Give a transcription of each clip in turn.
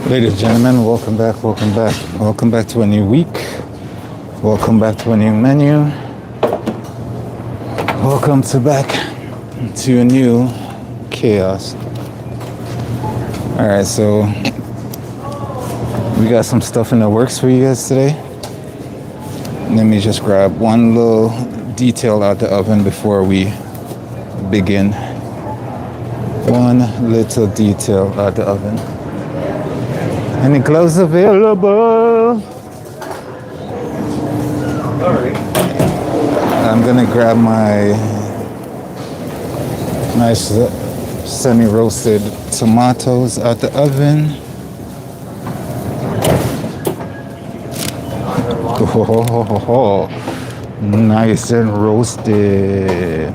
Ladies and gentlemen, welcome back, welcome back. Welcome back to a new week. Welcome back to a new menu. Welcome back to a new chaos. Alright, so we got some stuff in the works for you guys today. Let me just grab one little detail out the oven before we begin. One little detail out the oven. Any gloves available? Sorry. I'm gonna grab my nice semi-roasted tomatoes out the oven. Oh, nice and roasted.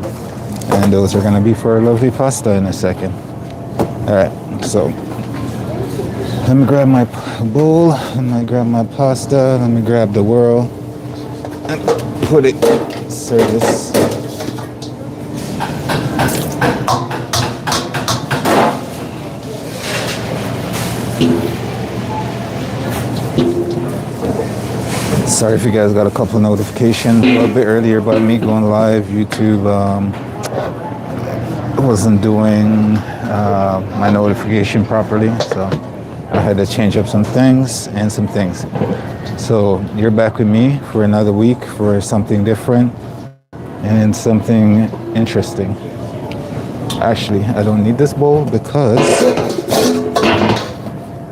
And those are gonna be for a lovely pasta in a second. All right, so let me grab my bowl, let me grab my pasta, let me grab the whirl and put it service. Sorry if you guys got a couple of notifications a little bit earlier about me going live. YouTube wasn't doing my notification properly, so I had to change up some things. So you're back with me for another week for something different and something interesting. Actually, I don't need this bowl because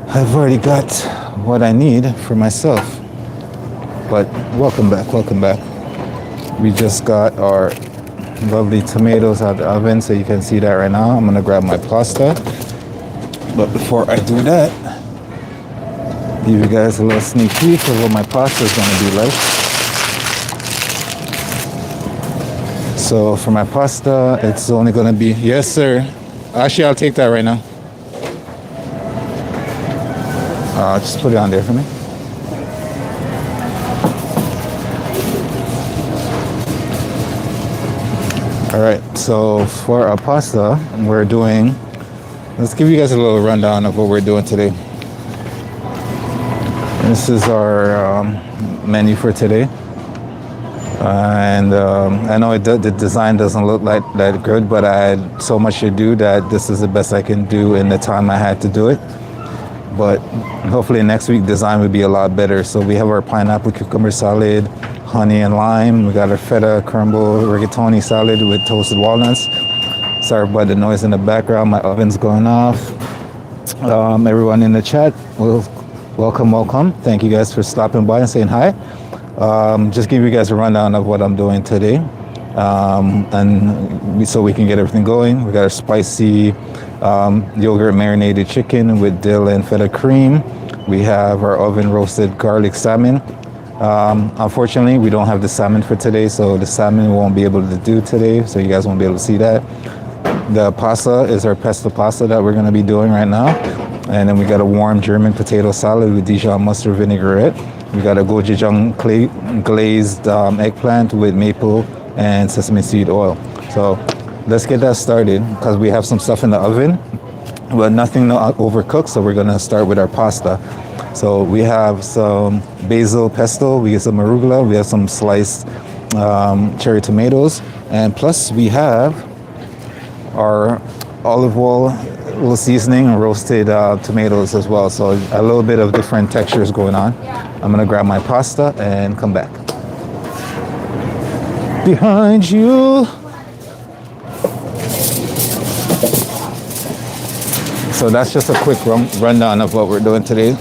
I've already got what I need for myself. But welcome back. We just got our lovely tomatoes out of the oven, so you can see that right now. I'm gonna grab my pasta. But before I do that, give you guys a little sneak peek of what my pasta is gonna be like. So for my pasta, it's only gonna be, yes sir. Actually, I'll take that right now. Just put it on there for me. All right, so for our pasta, we're doing, let's give you guys a little rundown of what we're doing today. This is our menu for today. And I know the design doesn't look like that good, but I had so much to do that this is the best I can do in the time I had to do it. But hopefully next week design will be a lot better. So we have our pineapple cucumber salad, honey and lime. We got our feta crumble rigatoni salad with toasted walnuts. Sorry about the noise in the background. My oven's going off. Everyone in the chat, welcome. Thank you guys for stopping by and saying hi. Just give you guys a rundown of what I'm doing today. So we can get everything going. We got our spicy yogurt marinated chicken with dill and feta cream. We have our oven roasted garlic salmon. Unfortunately, we don't have the salmon for today, so the salmon we won't be able to do today, so you guys won't be able to see that. The pasta is our pesto pasta that we're going to be doing right now. And then we got a warm German potato salad with Dijon mustard vinaigrette. We got a gochujang glazed eggplant with maple and sesame seed oil. So let's get that started because we have some stuff in the oven, but nothing to overcook, so we're going to start with our pasta. So we have some basil pesto, we have some arugula, we have some sliced cherry tomatoes, and plus we have our olive oil, little seasoning, and roasted tomatoes as well. So a little bit of different textures going on. I'm gonna grab my pasta and come back. Behind you. So that's just a quick rundown of what we're doing today.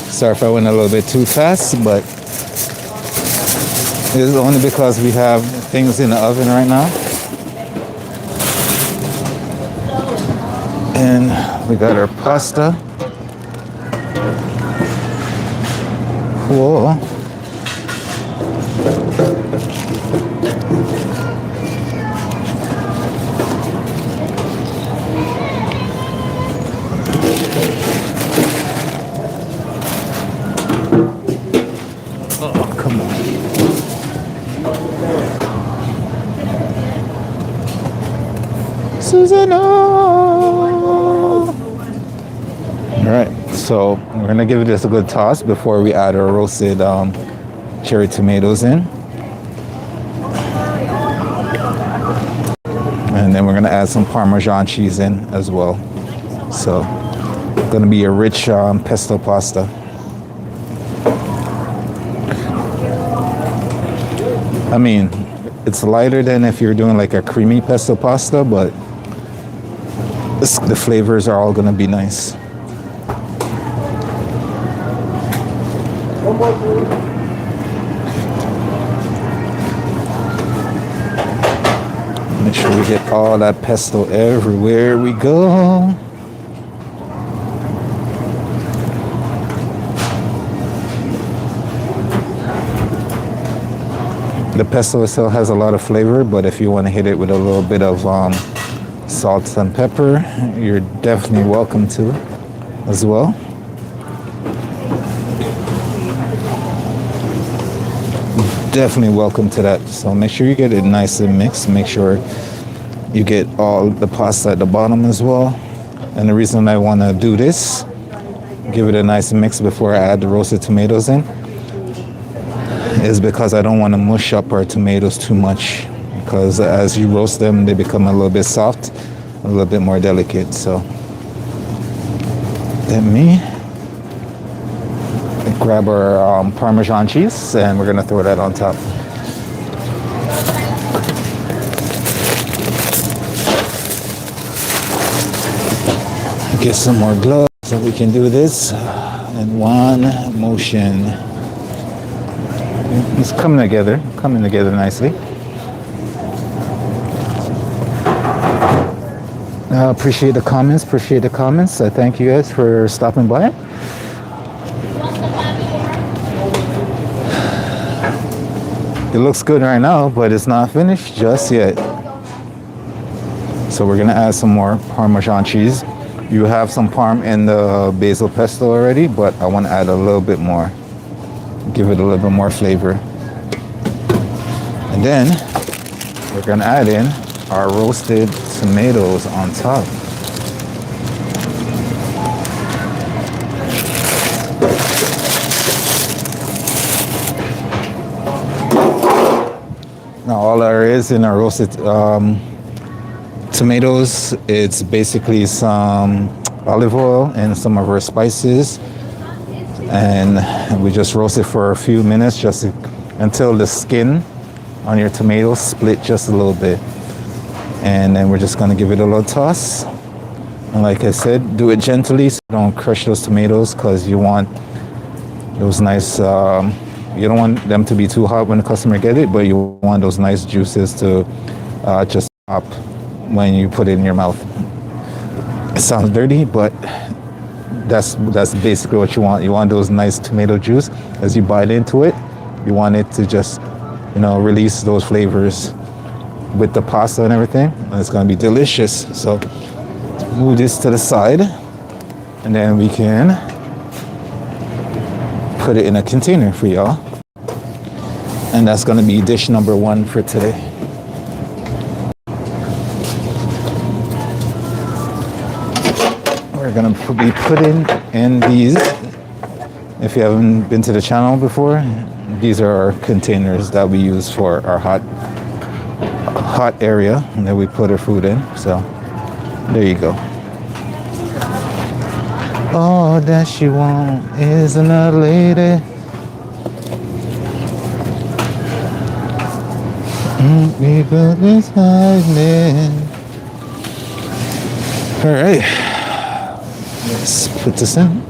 Sorry if I went a little bit too fast, but it's only because we have things in the oven right now. And we got our pasta. Whoa. Come on. Susanna. All right, so we're gonna give this a good toss before we add our roasted cherry tomatoes in. And then we're gonna add some Parmesan cheese in as well. So it's gonna be a rich pesto pasta. I mean, it's lighter than if you're doing like a creamy pesto pasta, but the flavors are all gonna be nice. Make sure we get all that pesto everywhere we go. The pesto itself has a lot of flavor, but if you want to hit it with a little bit of salt and pepper, you're definitely welcome to as well. Definitely welcome to that. So make sure you get it nice and mixed. Make sure you get all the pasta at the bottom as well. And the reason I want to do this, give it a nice mix before I add the roasted tomatoes in, is because I don't want to mush up our tomatoes too much, because as you roast them they become a little bit soft, a little bit more delicate. So let me grab our Parmesan cheese and we're gonna throw that on top. Get some more gloves so we can do this in one motion. It's coming together nicely. Appreciate the comments. I thank you guys for stopping by. It looks good right now, but it's not finished just yet. So we're gonna add some more Parmesan cheese. You have some parm in the basil pesto already, but I want to add a little bit more. Give it a little bit more flavor. And then we're gonna add in our roasted tomatoes on top. Now all there is in our roasted tomatoes, it's basically some olive oil and some of our spices, and we just roast it for a few minutes just until the skin on your tomatoes split just a little bit. And then we're just gonna give it a little toss. And like I said, do it gently so don't crush those tomatoes, because you want those nice you don't want them to be too hot when the customer get it, but you want those nice juices to just pop when you put it in your mouth. It sounds dirty, but that's basically what you want. You want those nice tomato juice as you bite into it. You want it to just, release those flavors with the pasta and everything, and it's gonna be delicious. So move this to the side, and then we can put it in a container for y'all. And that's gonna be dish number 1 for today. We're gonna be putting in these. If you haven't been to the channel before, these are our containers that we use for our hot area that we put our food in. So there you go. All that she want is another lady. People is hiding. All right, let's put this in.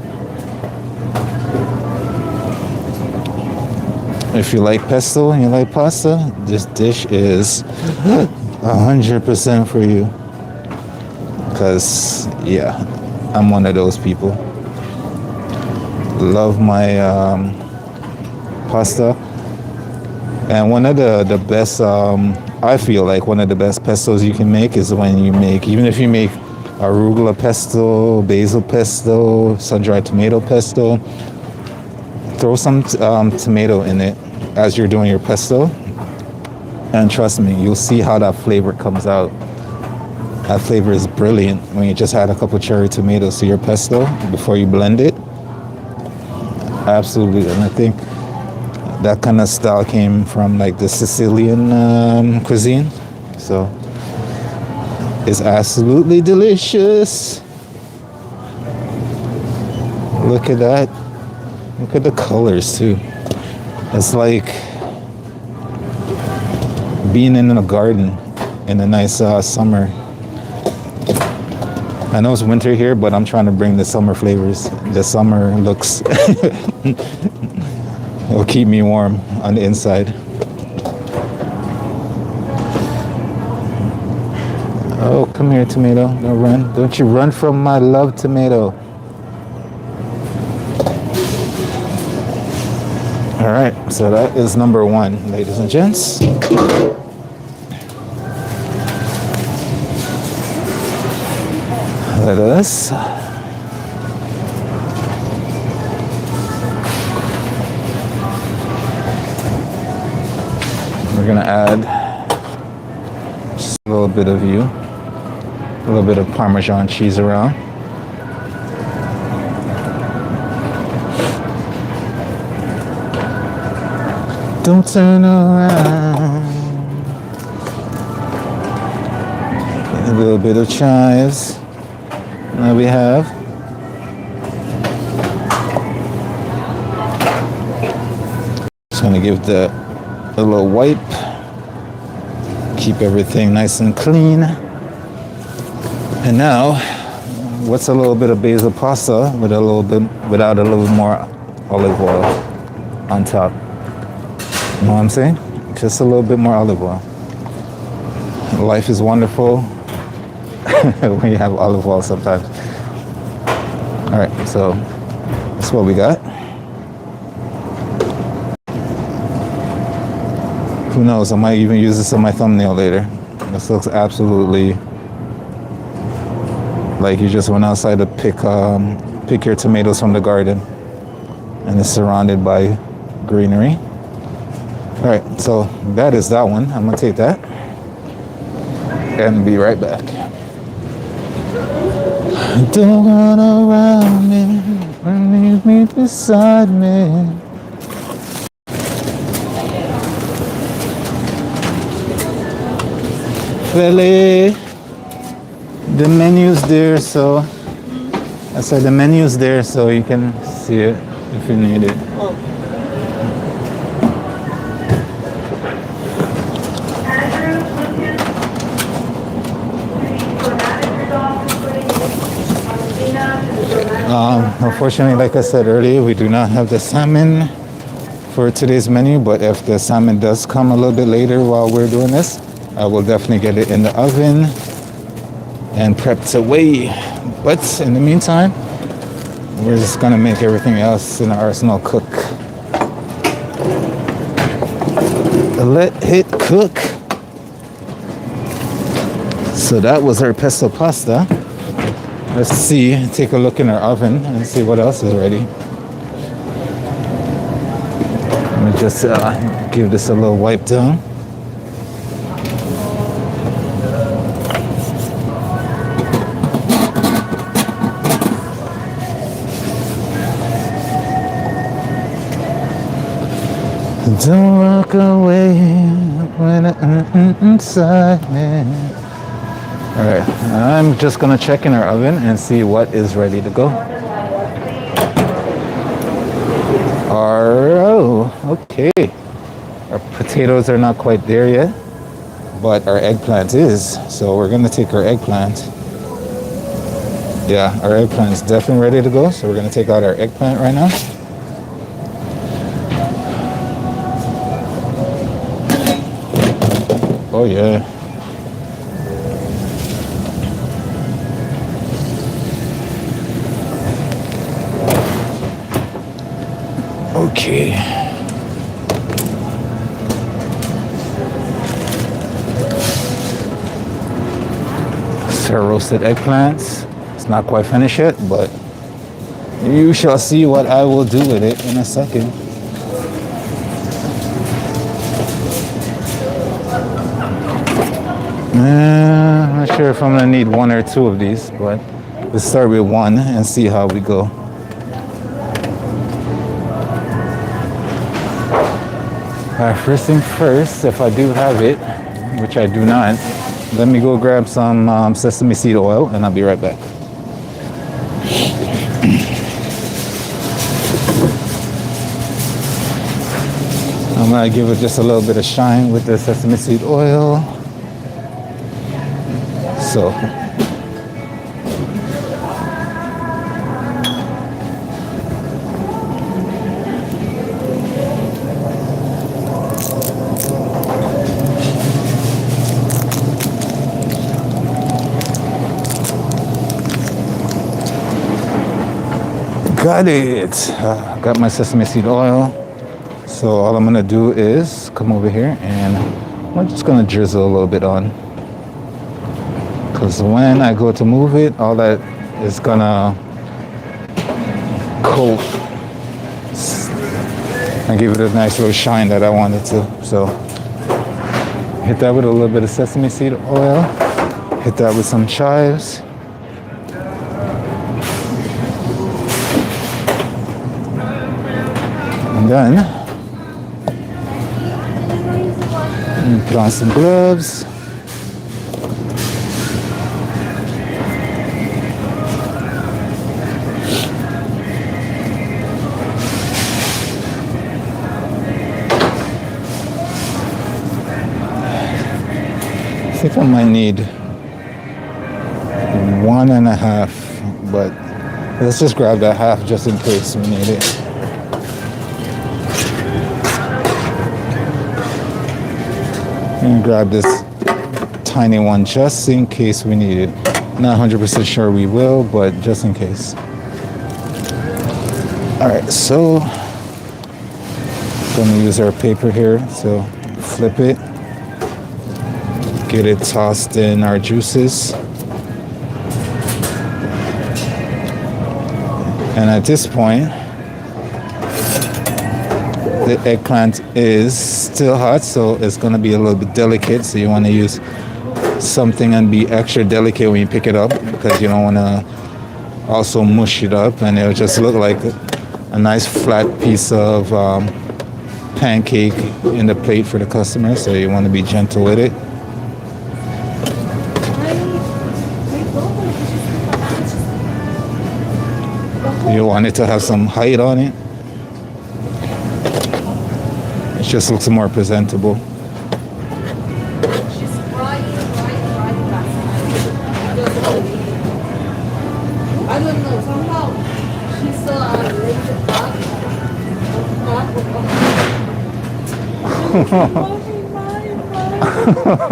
If you like pesto and you like pasta, this dish is 100% for you. Because, yeah, I'm one of those people. Love my pasta. And one of the best, I feel like one of the best pestos you can make is when you make, even if you make arugula pesto, basil pesto, sun-dried tomato pesto, throw some tomato in it as you're doing your pesto. And trust me, you'll see how that flavor comes out. That flavor is brilliant when you just add a couple cherry tomatoes to your pesto before you blend it. Absolutely. And I think that kind of style came from like the Sicilian cuisine. So it's absolutely delicious. Look at that. Look at the colors too. It's like being in a garden in a nice summer. I know it's winter here, but I'm trying to bring the summer flavors. The summer looks will keep me warm on the inside. Oh, come here, tomato. Don't run. Don't you run from my love, tomato. All right, so that is number one, ladies and gents. Let us we're gonna add just a little bit of a little bit of Parmesan cheese around. Don't turn around. A little bit of chives. Now we have just gonna give a little wipe, keep everything nice and clean. And now, what's a little bit of basil pasta with without a little more olive oil on top? You know what I'm saying? Just a little bit more olive oil. Life is wonderful when you have olive oil sometimes. All right, so that's what we got. Who knows? I might even use this on my thumbnail later. This looks absolutely like you just went outside to pick your tomatoes from the garden, and it's surrounded by greenery. All right, so that is that one. I'm gonna take that and be right back. Don't run around me, leave me beside me. Really, the menu's there, so I said the menu's there, so you can see it if you need it. Unfortunately, like I said earlier, we do not have the salmon for today's menu, but if the salmon does come a little bit later while we're doing this, I will definitely get it in the oven and prepped away. But in the meantime, we're just gonna make everything else in the arsenal cook. Let it cook. So that was our pesto pasta. Let's see, take a look in our oven and see what else is ready. Let me just give this a little wipe down. Don't walk away when I'm inside me. All right, I'm just gonna check in our oven and see what is ready to go. Oh, okay. Our potatoes are not quite there yet, but our eggplant is. So we're gonna take our eggplant. Yeah, our eggplant is definitely ready to go. So we're gonna take out our eggplant right now. Oh yeah. Okay. So roasted eggplants. It's not quite finished yet, but you shall see what I will do with it in a second. Not sure sure if I'm gonna need one or two of these, but let's start with one and see how we go. Alright, first thing first, if I do have it, which I do not, let me go grab some sesame seed oil and I'll be right back. I'm gonna give it just a little bit of shine with the sesame seed oil. So, got it. Got my sesame seed oil. So all I'm gonna do is come over here and I'm just gonna drizzle a little bit on. Because when I go to move it, all that is gonna coat and give it a nice little shine that I want it to. So hit that with a little bit of sesame seed oil. Hit that with some chives. And then put on some gloves. I think I might need 1.5, but let's just grab that half just in case we need it. And grab this tiny one just in case we need it. Not 100% sure we will, but just in case. All right, so gonna use our paper here. So flip it, get it tossed in our juices. And at this point, the eggplant is still hot, so it's going to be a little bit delicate. So you want to use something and be extra delicate when you pick it up, because you don't want to also mush it up and it'll just look like a nice flat piece of pancake in the plate for the customer. So you want to be gentle with it. You want it to have some height on it. It just looks more presentable. She's crying. I don't know, somehow she saw a little dog.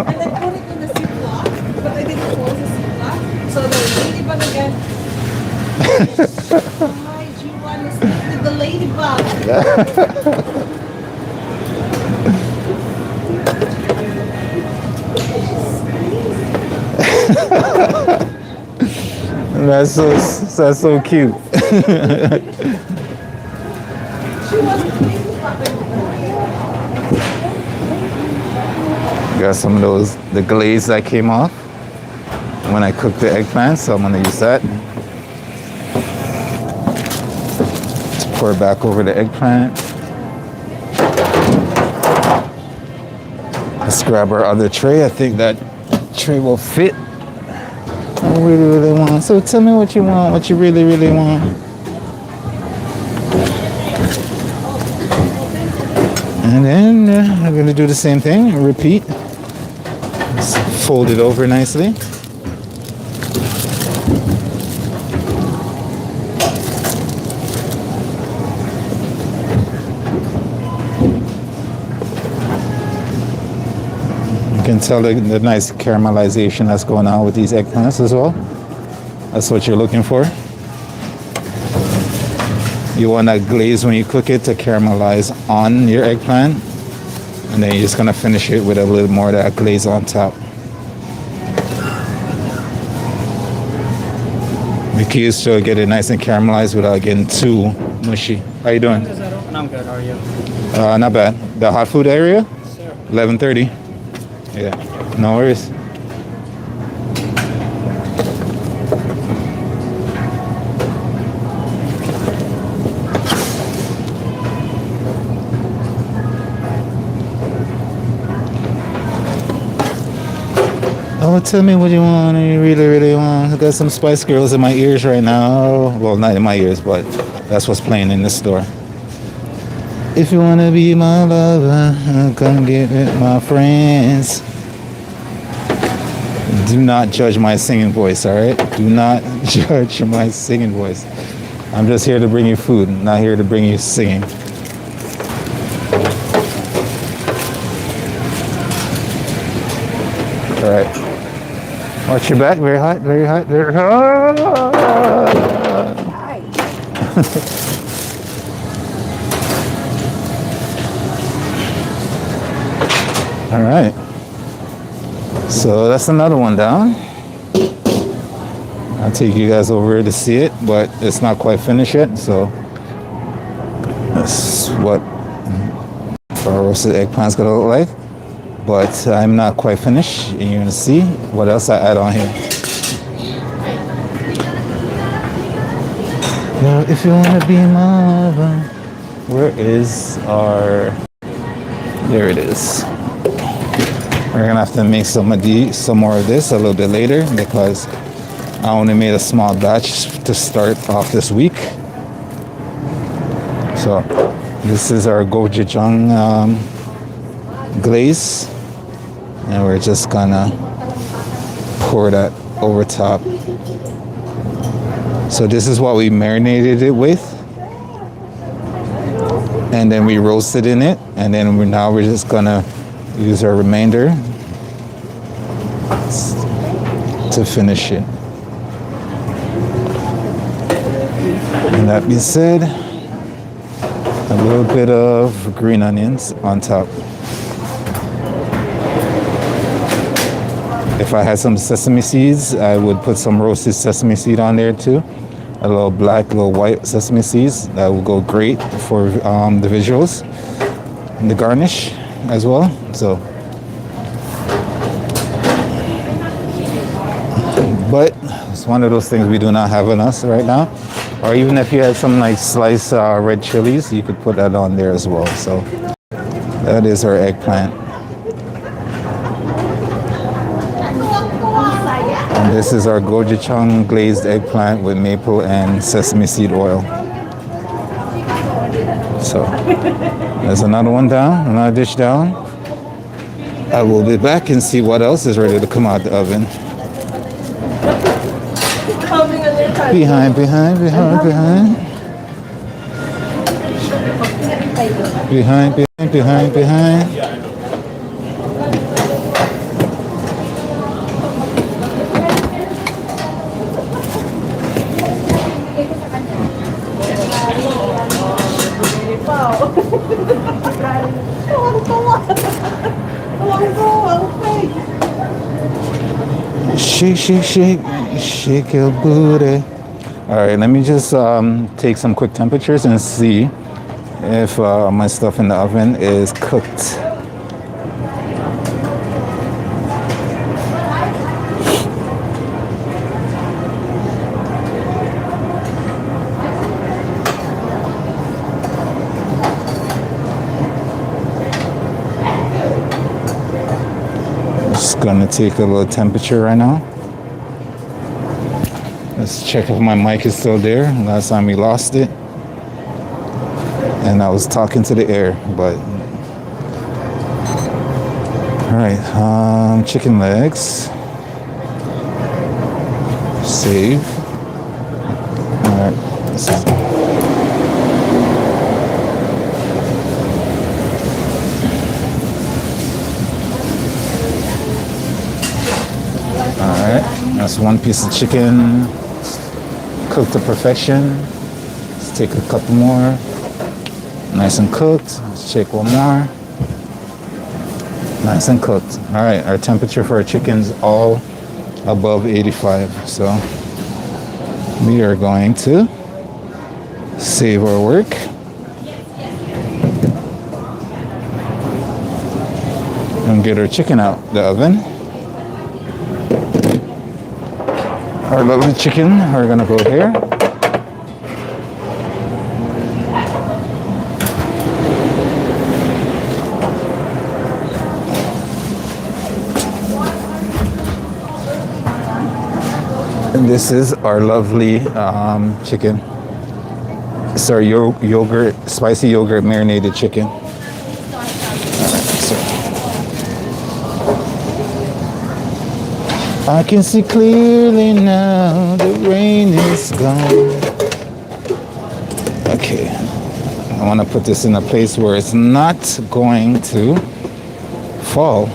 And I put it in the Ziploc, but I didn't close the Ziploc. So the ladybug again. Why do you want to stick with the ladybug? That's so cute. Got some of the glaze that came off when I cooked the eggplant, so I'm gonna use that to pour it back over the eggplant. Let's grab our other tray. I think that tray will fit. I really want. So tell me what you want, what you really want. And then I'm gonna do the same thing and repeat. Just fold it over nicely. You can tell the nice caramelization that's going on with these eggplants as well. That's what you're looking for. You want that glaze when you cook it to caramelize on your eggplant. And then you're just gonna finish it with a little more of that glaze on top. The key is to get it nice and caramelized without getting too mushy. How you doing? I'm good, how are you? Not bad. The hot food area? Sure. 11:30. Yeah, no worries. Well, tell me what you want. You really, really want. I got some Spice Girls in my ears right now. Well, not in my ears, but that's what's playing in the store. If you wanna be my lover, come get with my friends. Do not judge my singing voice, all right? Do not judge my singing voice. I'm just here to bring you food, not here to bring you singing. All right. Watch your back. Very hot, very hot, very hot. All right. So that's another one down. I'll take you guys over to see it, but it's not quite finished yet. So that's what our roasted eggplant's gonna look like. But I'm not quite finished, and you're gonna see what else I add on here. Now, if you wanna be my lover, where is our? There it is. We're gonna have to make some more of this a little bit later because I only made a small batch to start off this week. So this is our gochujang glaze, and we're just gonna pour that over top. So this is what we marinated it with, and then we roasted in it, and then we're just gonna use our remainder to finish it. And that being said, a little bit of green onions on top. If I had some sesame seeds, I would put some roasted sesame seed on there too. A little black, a little white sesame seeds. That will go great for the visuals and the garnish as well. So, but it's one of those things we do not have on us right now. Or even if you had some like sliced red chilies, you could put that on there as well. So that is our eggplant. And this is our gochujang glazed eggplant with maple and sesame seed oil. So there's another one down, another dish down. I will be back and see what else is ready to come out the oven. Behind. Behind. Shake your booty. All right, let me just take some quick temperatures and see if my stuff in the oven is cooked. Just gonna take a little temperature right now. Let's check if my mic is still there. Last time we lost it. And I was talking to the air, but. All right, chicken legs. Save. All right. All right, that's one piece of chicken. Cooked to perfection. Let's take a couple more. Nice and cooked. Let's check one more. Nice and cooked. All right, our temperature for our chicken's all above 85. So we are going to save our work. And get our chicken out the oven. Our lovely chicken are gonna go here. And this is our lovely chicken. It's our yogurt, spicy yogurt marinated chicken. So I can see clearly now the rain is gone. Okay, I want to put this in a place where it's not going to fall.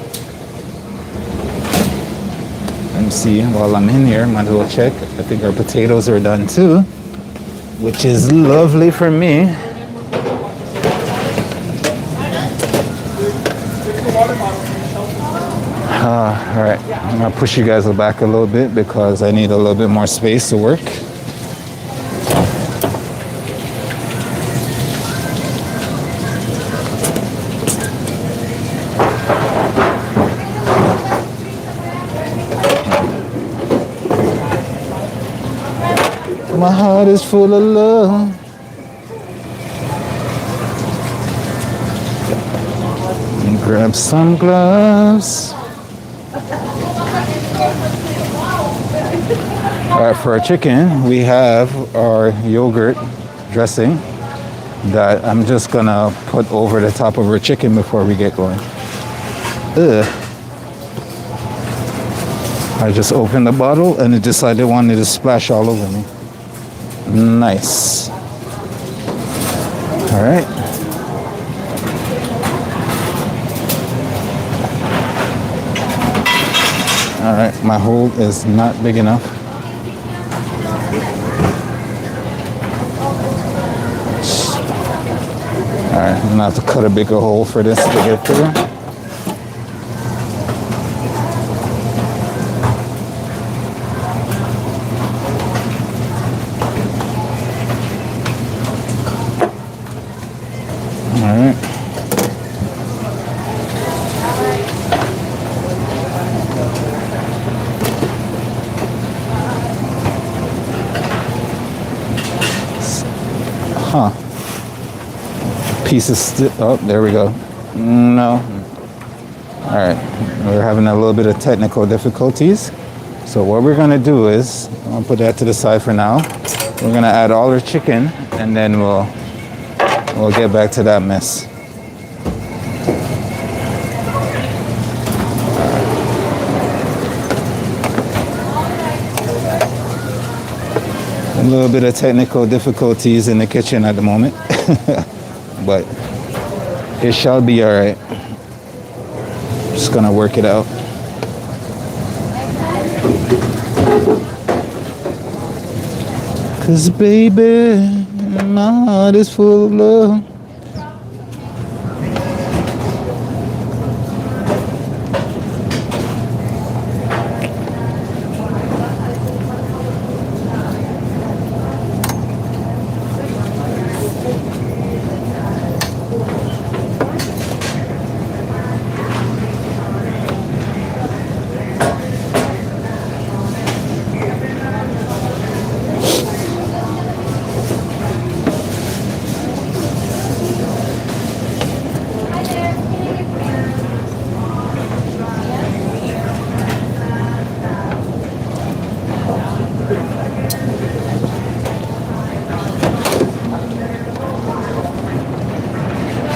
Let me see, while I'm in here, might as well check. I think our potatoes are done too, which is lovely for me. All right, I'm gonna push you guys back a little bit because I need a little bit more space to work. My heart is full of love. And grab some gloves. All right, for our chicken, we have our yogurt dressing that I'm just gonna put over the top of our chicken before we get going. Ugh. I just opened the bottle and it decided it wanted to splash all over me. Nice. All right. All right, my hole is not big enough. All right, I'm gonna have to cut a bigger hole for this to get through. All right. Huh. Pieces, oh, there we go. No. All right, we're having a little bit of technical difficulties. So what we're gonna do is, I'll put that to the side for now. We're gonna add all our chicken and then we'll get back to that mess. A little bit of technical difficulties in the kitchen at the moment, but it shall be all right. Just gonna work it out. Cause baby, my heart is full of love.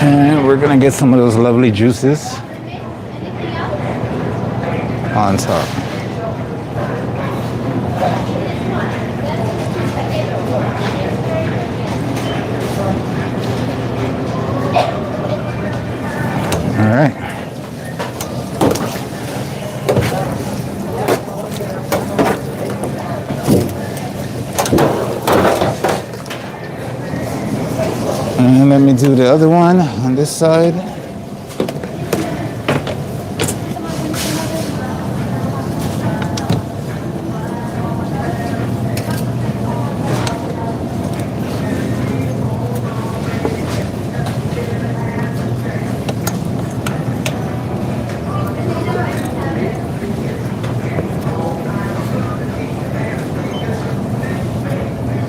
And we're gonna get some of those lovely juices on top. All right. And let me do the other one on this side.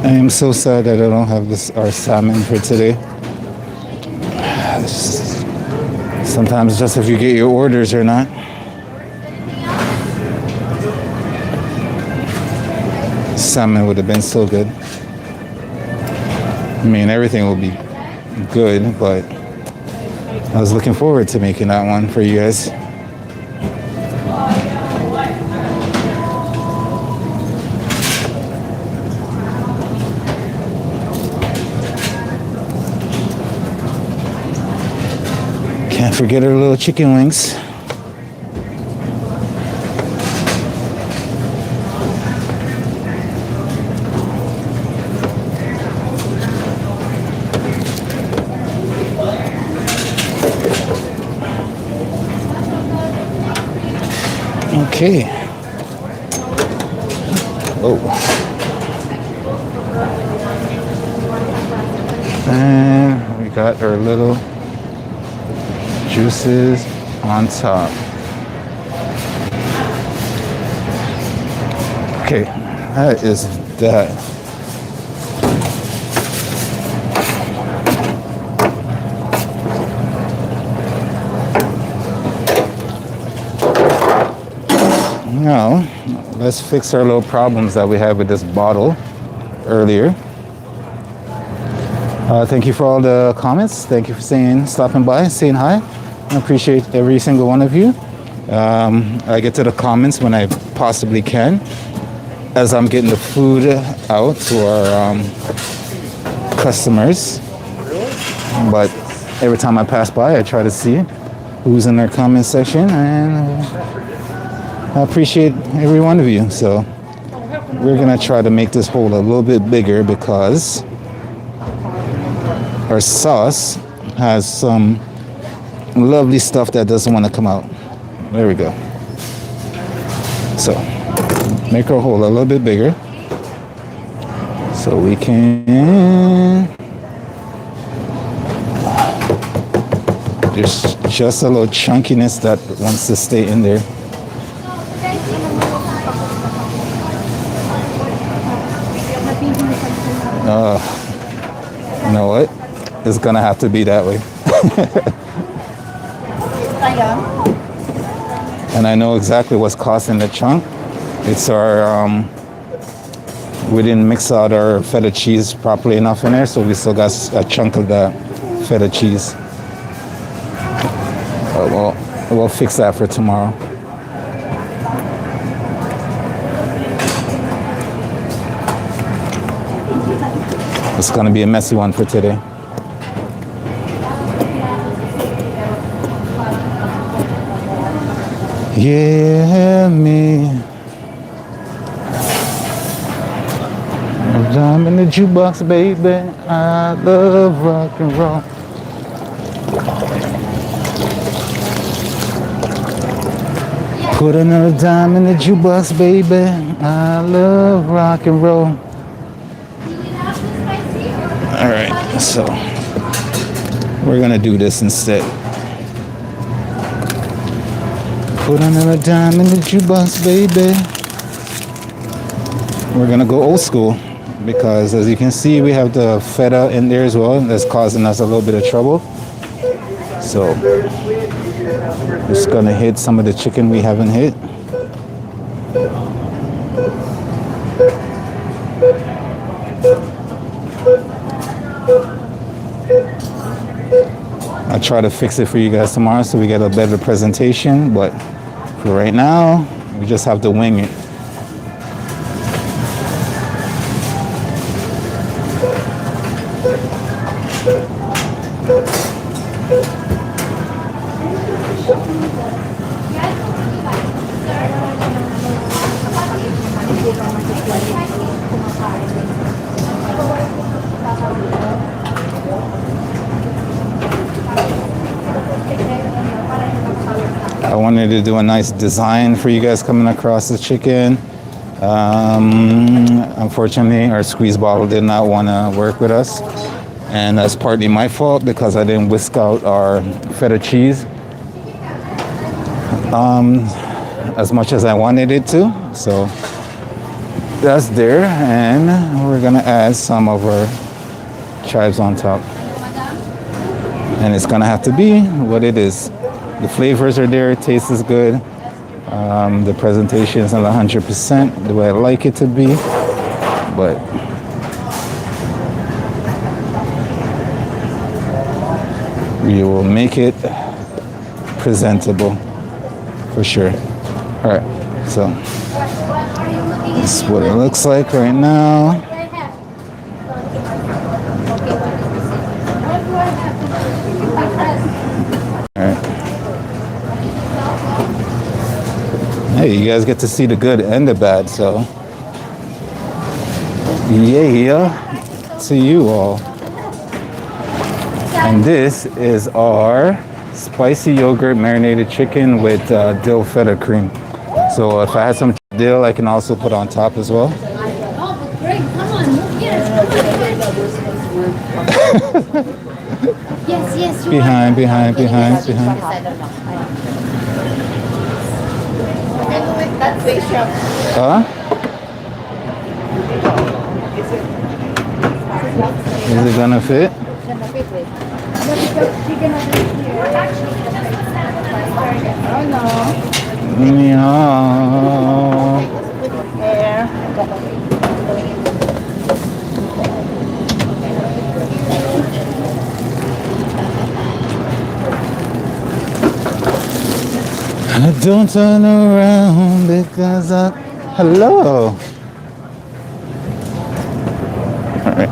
I am so sad that I don't have our salmon for today. Sometimes just if you get your orders or not. salmon would have been so good. I mean, everything will be good, but I was looking forward to making that one for you guys. Can't forget our little chicken wings. Okay. Oh. And we got our little juices on top. Okay, that is that. Now, let's fix our little problems that we had with this bottle earlier. Thank you for all the comments. Thank you for stopping by, saying hi. I appreciate every single one of you. I get to the comments when I possibly can, as I'm getting the food out to our customers. But every time I pass by, I try to see who's in their comment section, and I appreciate every one of you. So we're gonna try to make this hole a little bit bigger because our sauce has some lovely stuff that doesn't want to come out. There we go. So make our hole a little bit bigger so we can, there's just a little chunkiness that wants to stay in there. You know what? It's gonna have to be that way. And I know exactly what's causing the chunk. It's our, we didn't mix out our feta cheese properly enough in there, so we still got a chunk of the feta cheese. We'll fix that for tomorrow. It's gonna be a messy one for today. Yeah, me. I'm in the jukebox, baby. I love rock and roll. Put another dime in the jukebox, baby. I love rock and roll. All right, so we're gonna do this instead. Put another dime in the jukebox, baby. We're gonna go old school because, as you can see, we have the feta in there as well. That's causing us a little bit of trouble. So just gonna hit some of the chicken we haven't hit. I'll try to fix it for you guys tomorrow so we get a better presentation, but for right now, we just have to wing it. I wanted to do a nice design for you guys coming across the chicken. Unfortunately, our squeeze bottle did not want to work with us. And that's partly my fault because I didn't whisk out our feta cheese as much as I wanted it to. So that's there. And we're going to add some of our chives on top. And it's going to have to be what it is. The flavors are there, it tastes good. The presentation is not 100% the way I like it to be. but we will make it presentable for sure. All right, so this is what it looks like right now. All right. Hey, you guys get to see the good and the bad, so yeah, to you all. And this is our spicy yogurt marinated chicken with dill feta cream. So if I had some dill, I can also put on top as well. Oh, but Greg, come on, move here. Yes, yes. Behind. Huh? Is it gonna fit? Meow. Don't turn around because hello. All right.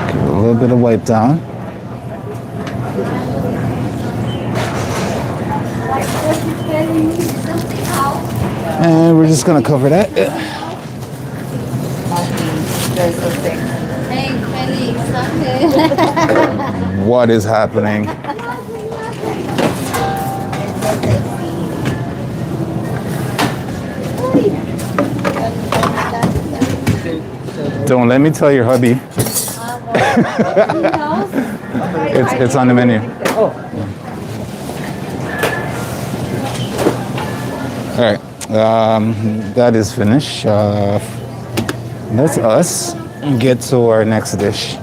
Give it a little bit of wipe down. And we're just gonna cover that. What is happening? Don't let me tell your hubby. It's on the menu. All right, that is finished. Let's us get to our next dish.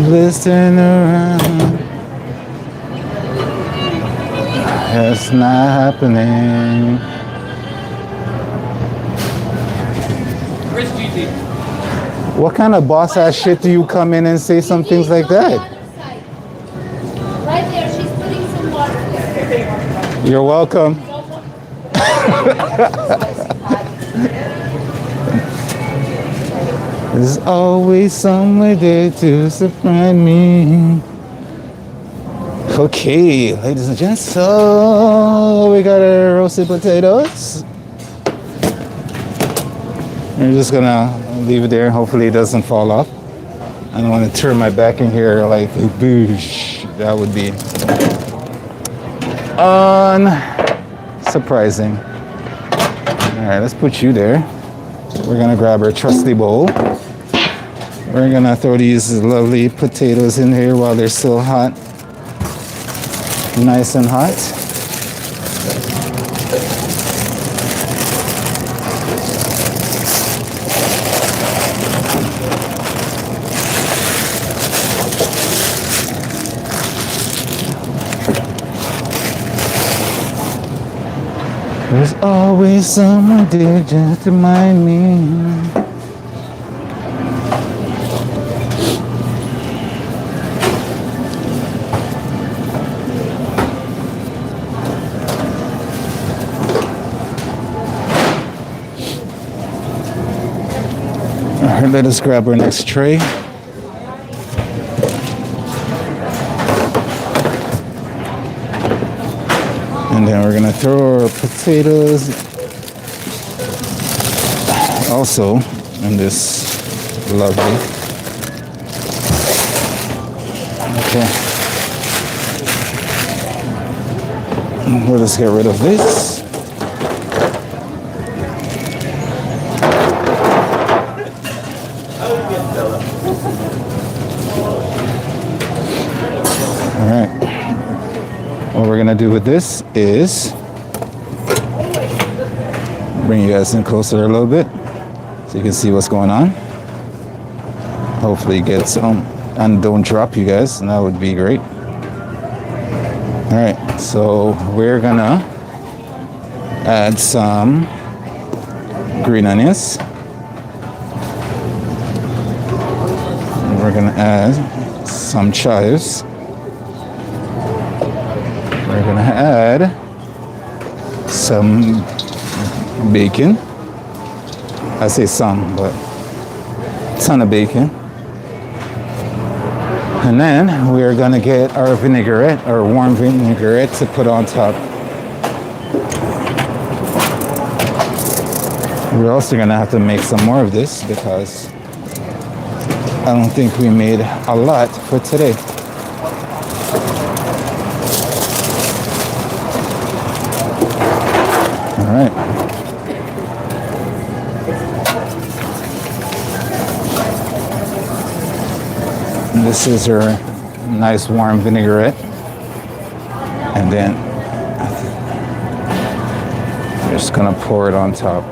Let's turn around. It's not happening. Where's Gigi? What kind of boss ass shit do you come in and say some things like that? Right there, she's putting some water. You're welcome. There's always somewhere there to surprise me. Okay, ladies and gents, so we got our roasted potatoes. We're just gonna leave it there. Hopefully it doesn't fall off. I don't want to turn my back in here like a boosh. That would be unsurprising. All right, let's put you there. We're gonna grab our trusty bowl. We're gonna throw these lovely potatoes in here while they're still hot. Nice and hot. There's always someone there just to remind me. All right, let us grab our next tray. And then we're gonna throw our potatoes also in this lovely. Okay. Let us get rid of this. right. What we're gonna do with this is bring you guys in closer a little bit so you can see what's going on. Hopefully get some and don't drop you guys, and that would be great. All right, so we're gonna add some green onions. We're gonna add some chives. We're gonna add some bacon. I say some, but a ton of bacon. And then we're gonna get our vinaigrette, our warm vinaigrette, to put on top. We're also gonna have to make some more of this because I don't think we made a lot for today. All right. And this is our nice warm vinaigrette. And then we're just gonna pour it on top.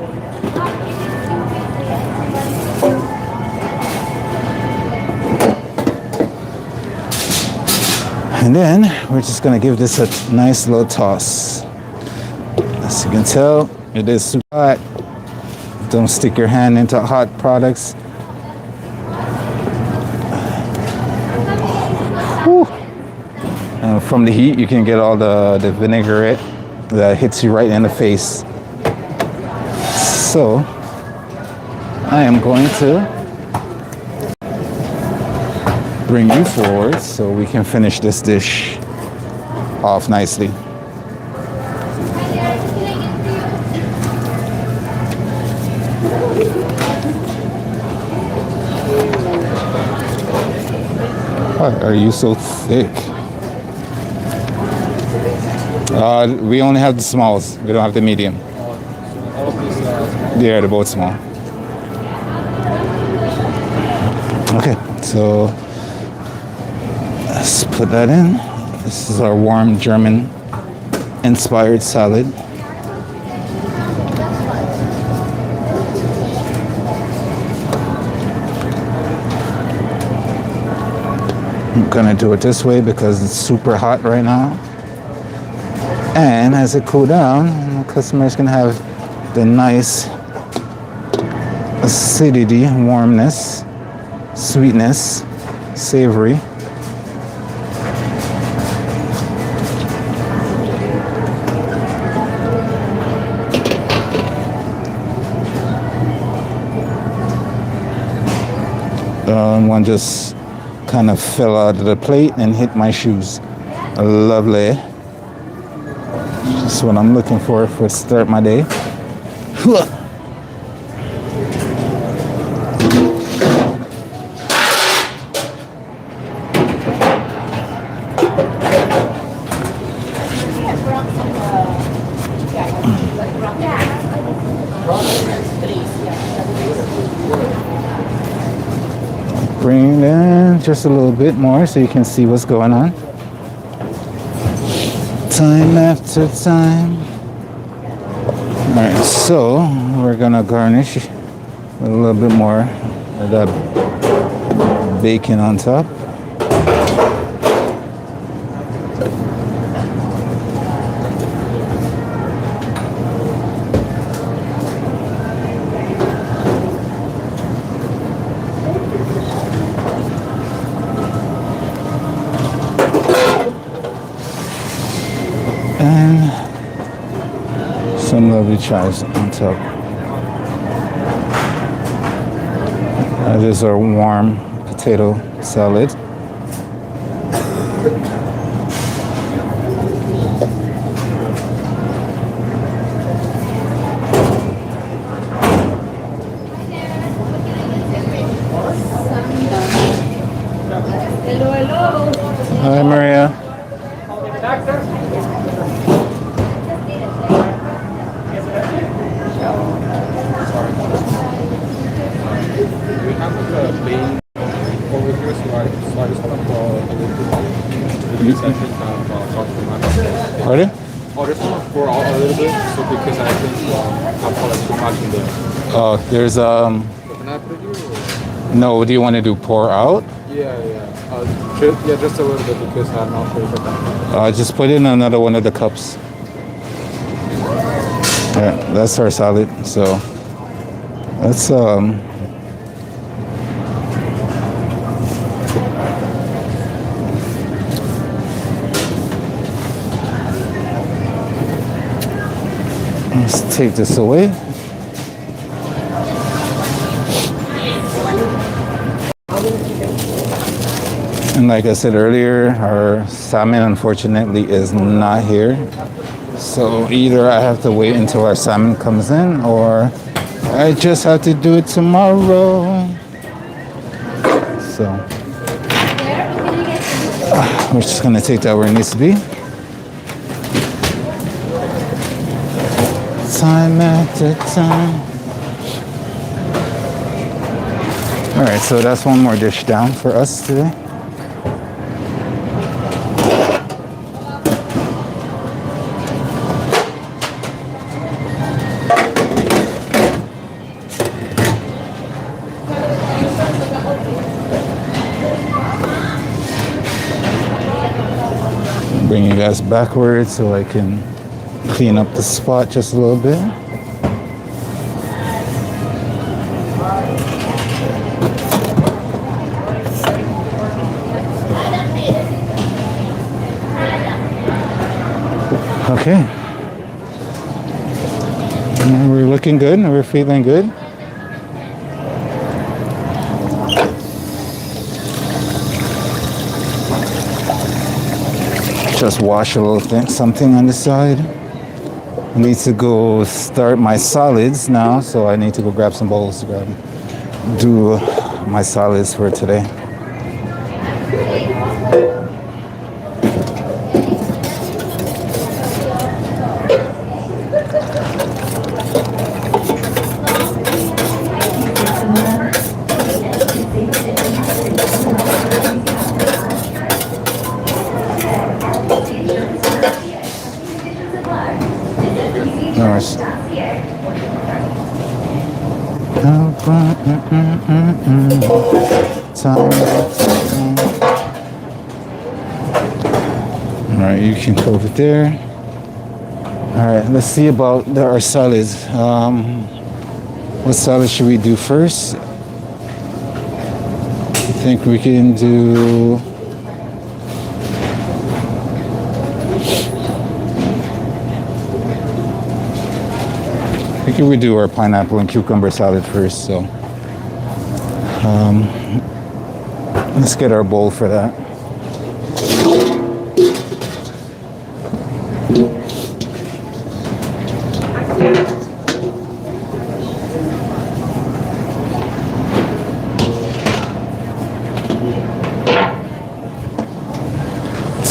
And then we're just gonna give this a nice little toss. As you can tell, it is super hot. Don't stick your hand into hot products. Whew. From the heat, you can get all the vinaigrette that hits you right in the face. So, I am going to bring you forward so we can finish this dish off nicely. Why are you so thick? We only have the smalls. We don't have the medium. Yeah, they're both small. Okay, so let's put that in. This is our warm German inspired salad. I'm gonna do it this way because it's super hot right now. And as it cools down, the customers can have the nice acidity, warmness, sweetness, savory. One just kind of fell out of the plate and hit my shoes. Lovely. That's what I'm looking for to start my day. Bring it in just a little bit more so you can see what's going on. Time after time. All right, so we're gonna garnish with a little bit more of that bacon on top. And some lovely chives on top. That is our warm potato salad. Hello, hello. Hi, Maria. so I just want to pour a little bit because I think I've talked too much. Pardon? Oh, just want to pour out a little bit, so because I think I've poured too much in there. Oh, there's So can I put it here? Or? no. Do you want to do pour out? Yeah. Just a little bit because I'm not sure if I can. Just put in another one of the cups. Yeah, that's our salad. So let's let's take this away. And like I said earlier, our salmon unfortunately is not here. So either I have to wait until our salmon comes in or I just have to do it tomorrow. So we're just gonna take that where it needs to be. Time after time. All right, so that's one more dish down for us today. Bring you guys backwards so I can clean up the spot just a little bit. Okay. And we're looking good and we're feeling good. Just wash a little thing, something on the side. I need to go start my salads now, so I need to go grab some bowls to do my salads for today. All right, you can go over there. All right, let's see about our salads. What salad should we do first? I think we can do we do our pineapple and cucumber salad first, so let's get our bowl for that.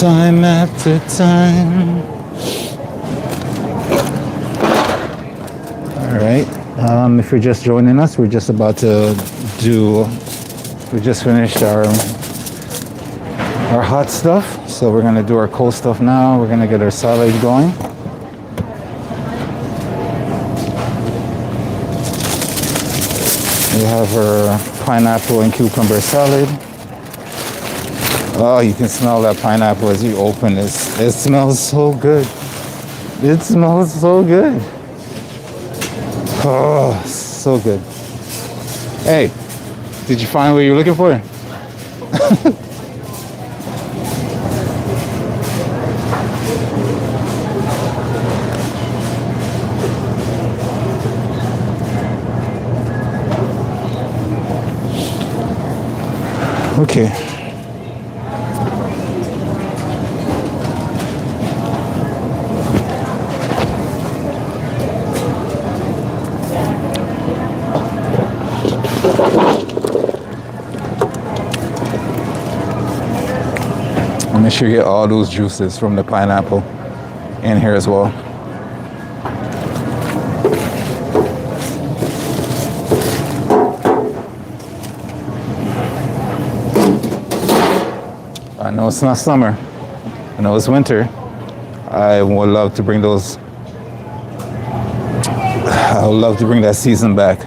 Time after time. All right. If you're just joining us, we just finished our hot stuff. So we're gonna do our cold stuff now. We're gonna get our salad going. We have our pineapple and cucumber salad. Oh, you can smell that pineapple as you open this. It smells so good. It smells so good. Oh, so good. Hey, did you find what you're looking for? Okay. Make sure you get all those juices from the pineapple in here as well. I know it's not summer. I know it's winter. I would love to bring those. I would love to bring that season back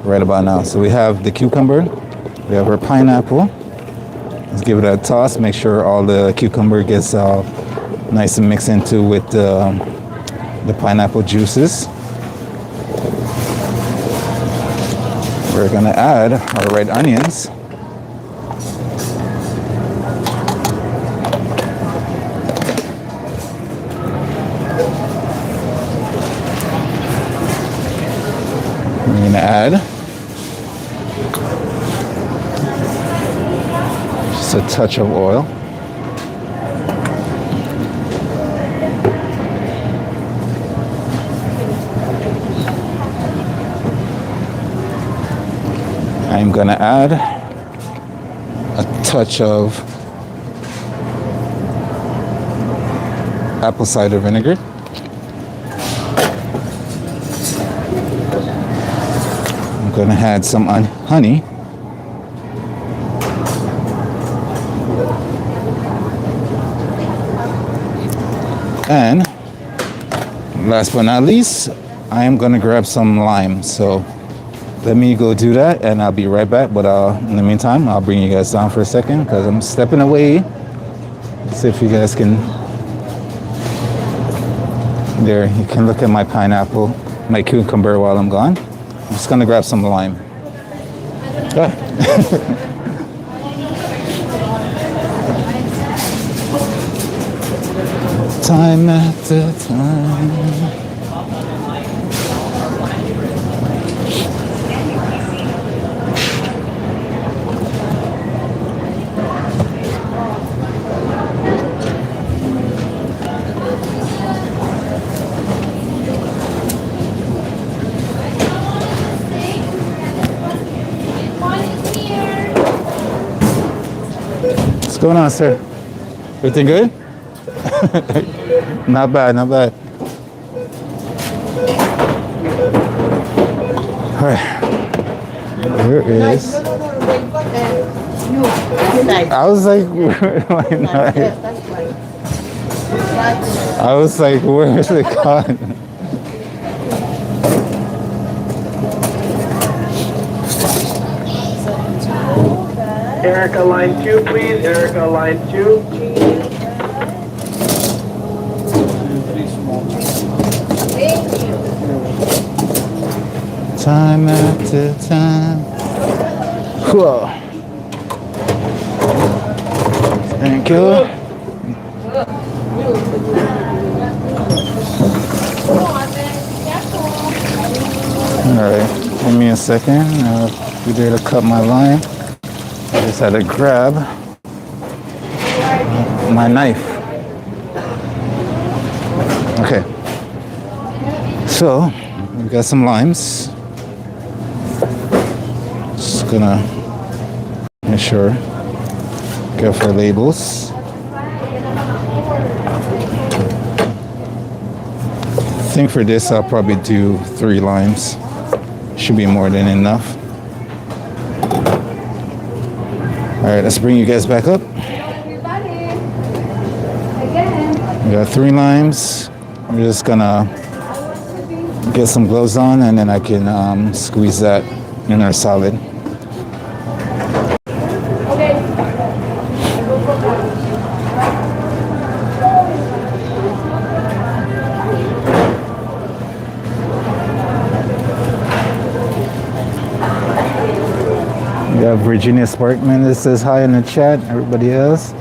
right about now. So we have the cucumber. We have our pineapple. Let's give it a toss. Make sure all the cucumber gets nice and mixed into with the pineapple juices. We're gonna add our red onions. We're gonna add just a touch of oil. I'm gonna add a touch of apple cider vinegar. I'm gonna add some honey. And last but not least, I am gonna grab some lime. So let me go do that and I'll be right back. But in the meantime, I'll bring you guys down for a second because I'm stepping away. See if you guys can. There, you can look at my pineapple, my cucumber while I'm gone. I'm just gonna grab some lime. Ah. Time after time. What's going on, sir? Everything good? Not bad, not bad. All right. Here is. I was like, why not? I was like, where is it gone? Erica, line 2, please. Erica, line 2. Time after time. Whoa. Thank you. All right, give me a second. I'll be there to cut my lime. I just had to grab my knife. Okay. So, we've got some limes. Just gonna make sure, go for labels. I think for this I'll probably do 3 limes. Should be more than enough. All right, let's bring you guys back up. We got 3 limes. I'm just gonna get some gloves on and then I can squeeze that in our salad. We got Virginia Sparkman that says hi in the chat. Everybody else.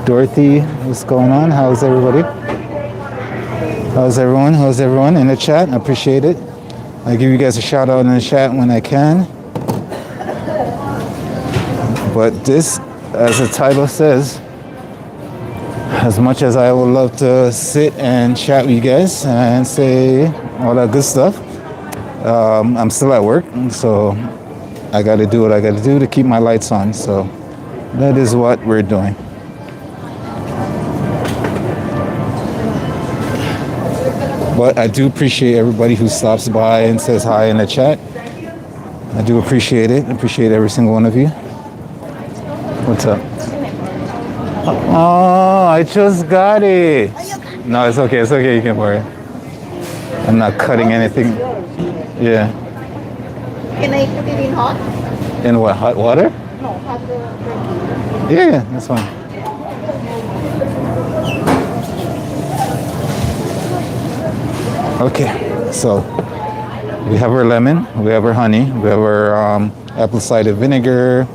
Dorothy, what's going on? How's everybody? How's everyone? How's everyone in the chat? I appreciate it. I give you guys a shout out in the chat when I can. But this, as the title says, as much as I would love to sit and chat with you guys and say all that good stuff, I'm still at work, so I got to do what I got to do to keep my lights on. So that is what we're doing. But I do appreciate everybody who stops by and says hi in the chat. I do appreciate it. I appreciate every single one of you. What's up? Oh, I just got it. No, it's okay. It's okay. You can pour it. I'm not cutting anything. Yeah. Can I put it in hot? In what? Hot water? No, hot drink. Yeah, that's fine. Okay, so we have our lemon, we have our honey, we have our apple cider vinegar,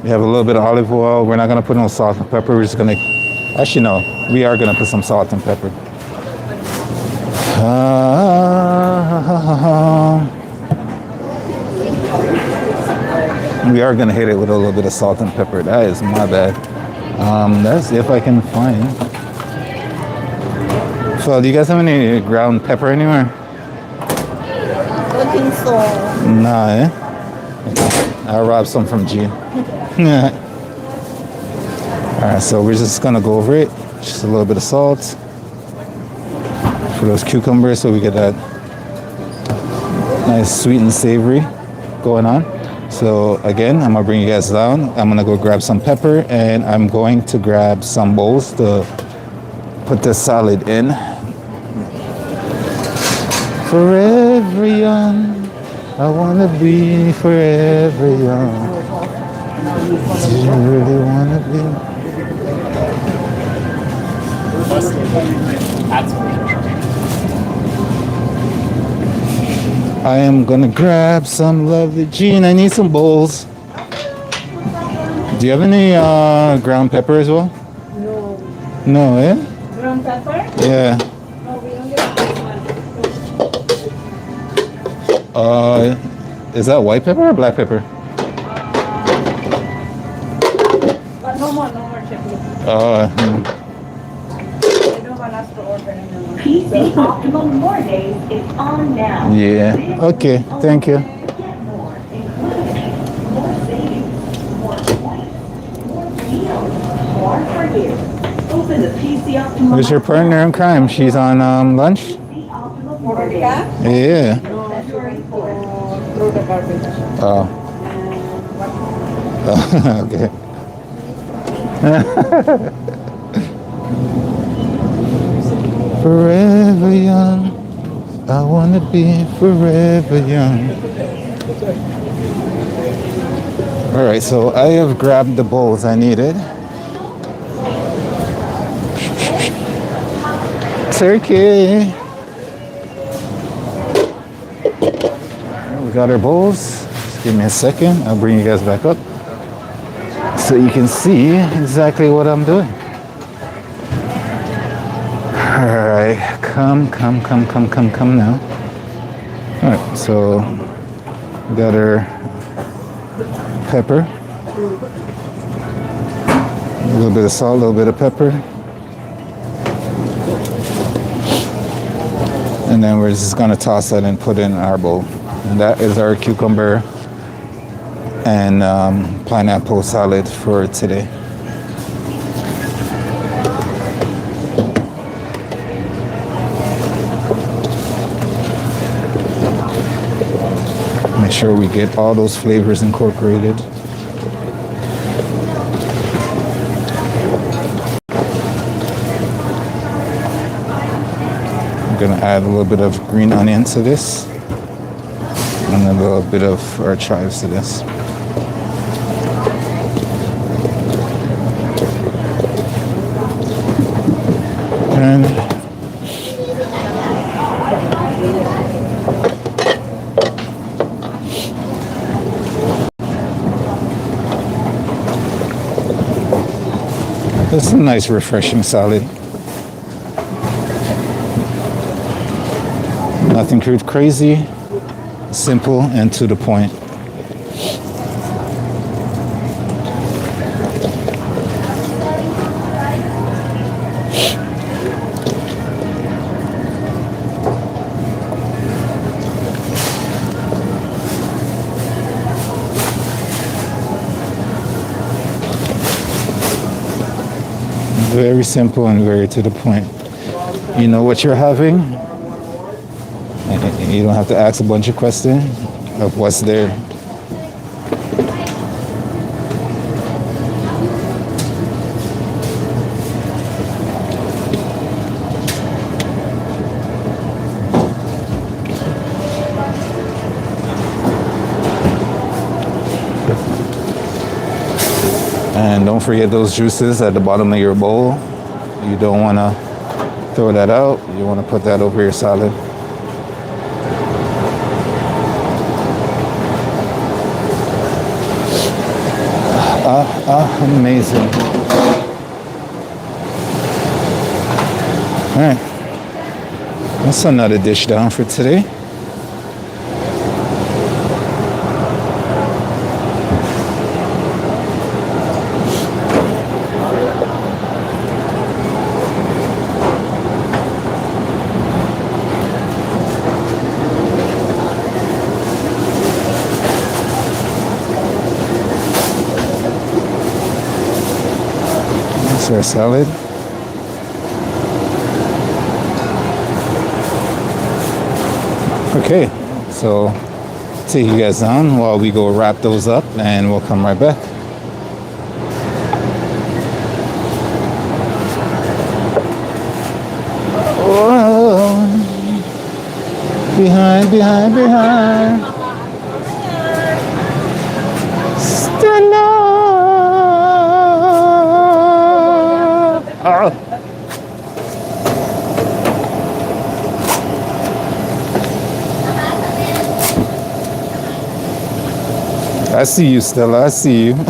we have a little bit of olive oil. We're not gonna put no salt and pepper. We're just gonna, actually no, we are gonna put some salt and pepper. We are gonna hit it with a little bit of salt and pepper. That is my bad. Let's see if I can find. So, do you guys have any ground pepper anywhere? Looking so. Nah, eh? Okay. I'll rob some from G. Alright, so we're just gonna go over it. Just a little bit of salt for those cucumbers so we get that nice sweet and savory going on. So again, I'm gonna bring you guys down. I'm gonna go grab some pepper and I'm going to grab some bowls to put the salad in. Forever young, I wanna be forever young. Do you really wanna be? I am gonna grab some lovely Gene. I need some bowls. Do you have any ground pepper as well? No. No, eh? Ground pepper? Yeah. No, we only have this one. Is that white pepper or black pepper? But no more checklist. They don't want us to order anymore. PC Optimum More Days is on now. Yeah. Okay. Thank you. Get more, including more savings, more points, more deals, more for you. Open the PC Optimum. Where's your partner in crime? She's on lunch? PC Optimum More For Days. cat? Yeah. No, February 4th. Throw the garbage. Oh. Okay. Forever young, I wanna be forever young. All right, so I have grabbed the bowls I needed. Turkey. We got our bowls. Just give me a second. I'll bring you guys back up so you can see exactly what I'm doing. All right, come now. All right, so we got our pepper, a little bit of salt, a little bit of pepper, and then we're just gonna toss that and put it in our bowl. And that is our cucumber and pineapple salad for today. Make sure we get all those flavors incorporated. I'm gonna add a little bit of green onion to this and a little bit of our chives to this. And this is a nice refreshing salad. Nothing too crazy, simple and to the point. Very simple and very to the point. You know what you're having. You don't have to ask a bunch of questions of what's there. And don't forget those juices at the bottom of your bowl. You don't want to throw that out. You want to put that over your salad. Amazing. All right. That's another dish down for today. That's our salad. Okay, so take you guys down while we go wrap those up, and we'll come right back. Whoa. Behind. Stella. Oh. I see you, Stella. I see you. It's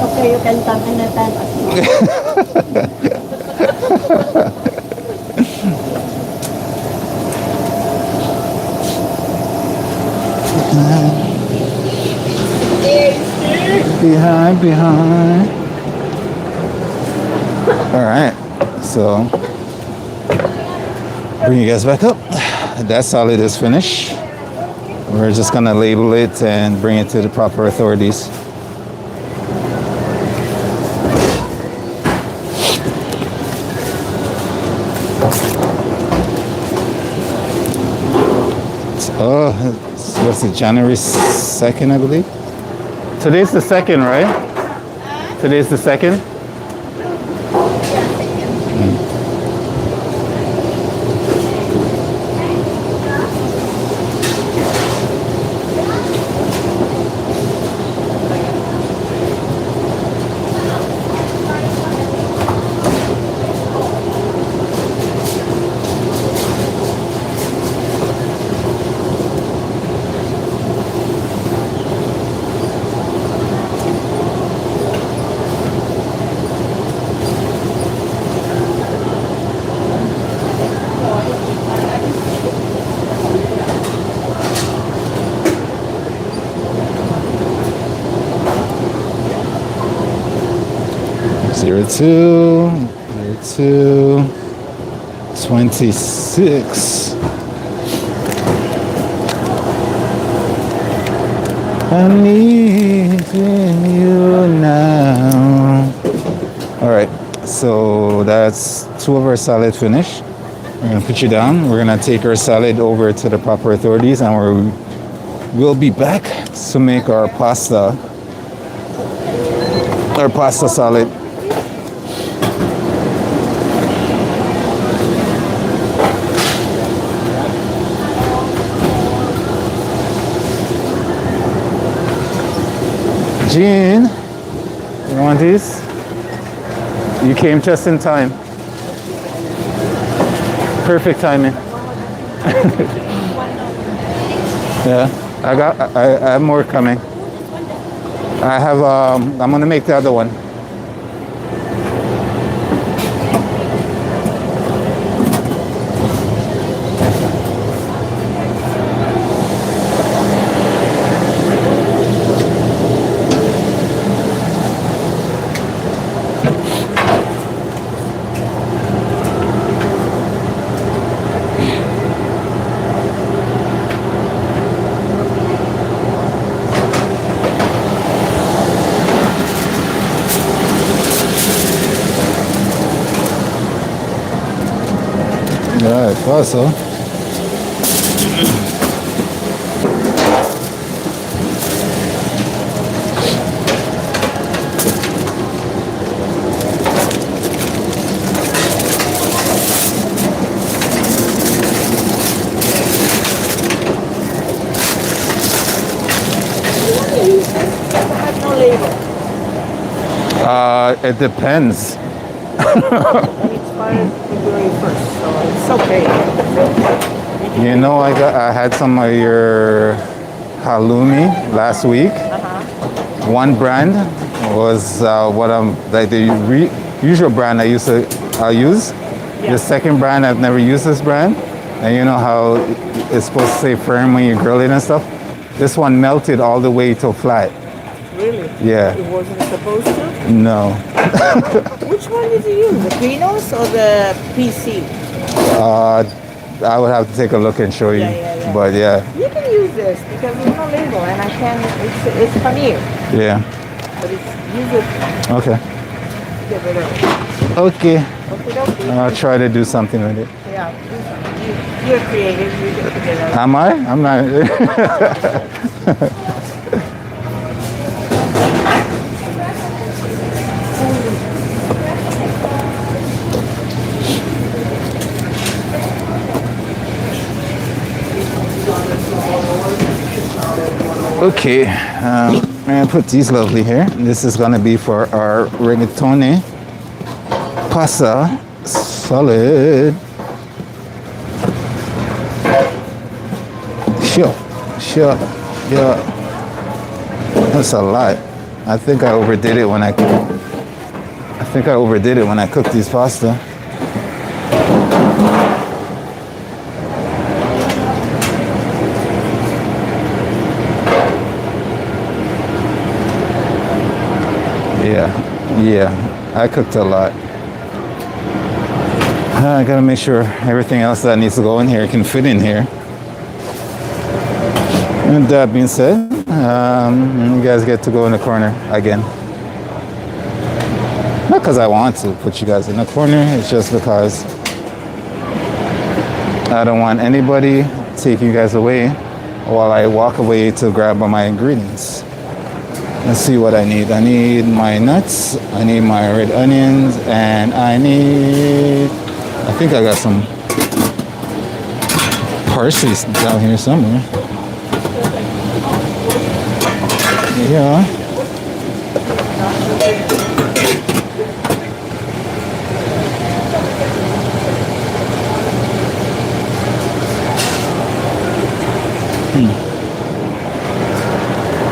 okay, you can come anytime as you Behind. All right, so bring you guys back up. That salad is finished. We're just gonna label it and bring it to the proper authorities. Oh, what's it, January 2nd, I believe? Today's the 2nd, right? Today's the 2nd? Zero two 26. I'm needing you now. All right, so that's 2 of our salad finished. We're gonna put you down. We're gonna take our salad over to the proper authorities, and we'll be back to make our pasta salad. Jean, you want these? You came just in time. Perfect timing. Yeah, I have more coming. I have, I'm gonna make the other one. Yeah, I thought so. It depends. And it's started February 1st, so it's okay. You know, I had some of your halloumi last week. One brand was what I'm like the usual brand I use. The second brand, I've never used this brand, and you know how it's supposed to stay firm when you grill it and stuff. This one melted all the way to flat. Really? Yeah. It wasn't supposed to? No. Which one did you use? The Pinos or the PC? I would have to take a look and show you. Yeah. But yeah. You can use this because there's no label and I can, it's paneer. Yeah. But use it. Okay. Get rid of it. Okay. Okay. I'll try to do something with it. Yeah, do something. You're creative, you can figure it out. Am I? I'm not. Okay, I'm gonna put these lovely here. This is gonna be for our rigatoni pasta salad. Sure, yeah. That's a lot. I think I overdid it when I cooked these pasta. Yeah, I cooked a lot. I gotta make sure everything else that needs to go in here can fit in here. And that being said, you guys get to go in the corner again. Not because I want to put you guys in the corner, it's just because I don't want anybody taking you guys away while I walk away to grab my ingredients. Let's see what I need. I need my nuts, I need my red onions, and I think I got some parsley down here somewhere. Yeah.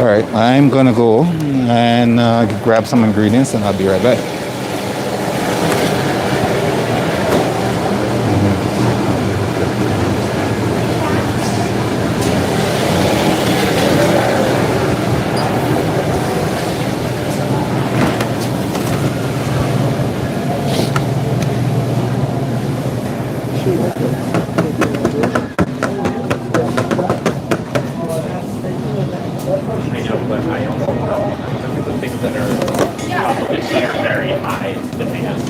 All right, I'm gonna go and grab some ingredients and I'll be right back. I know, but I also know the things that are competition are very high demand.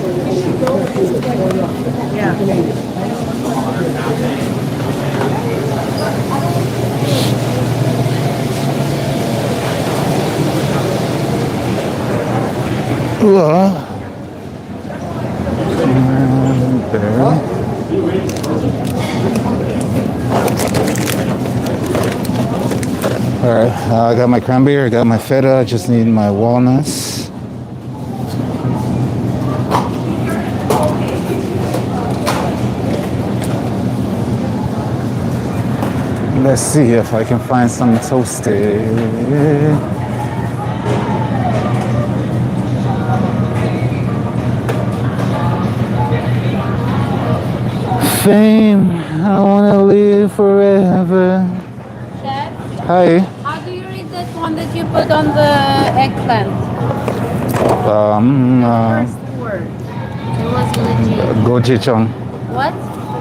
All right, I got my cranberry, I got my feta, I just need my walnuts. Let's see if I can find some toasted. Fame, I wanna live forever. Chef, Hi. how do you read that one that you put on the eggplant? First word. It was legit. Gochujang. What?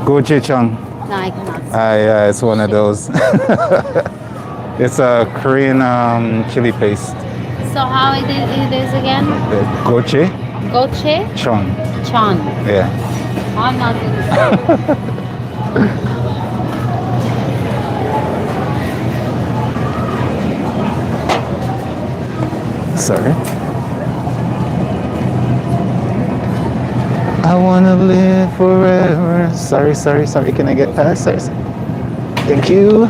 Gochujang. No, I cannot say. Yeah, it's one of those. It's a Korean chili paste. So how it is again? Goche Goche? chong. Chan. Yeah. I'm not good at that. Sorry. I wanna live forever. Sorry. Can I get past? Sorry. Thank you.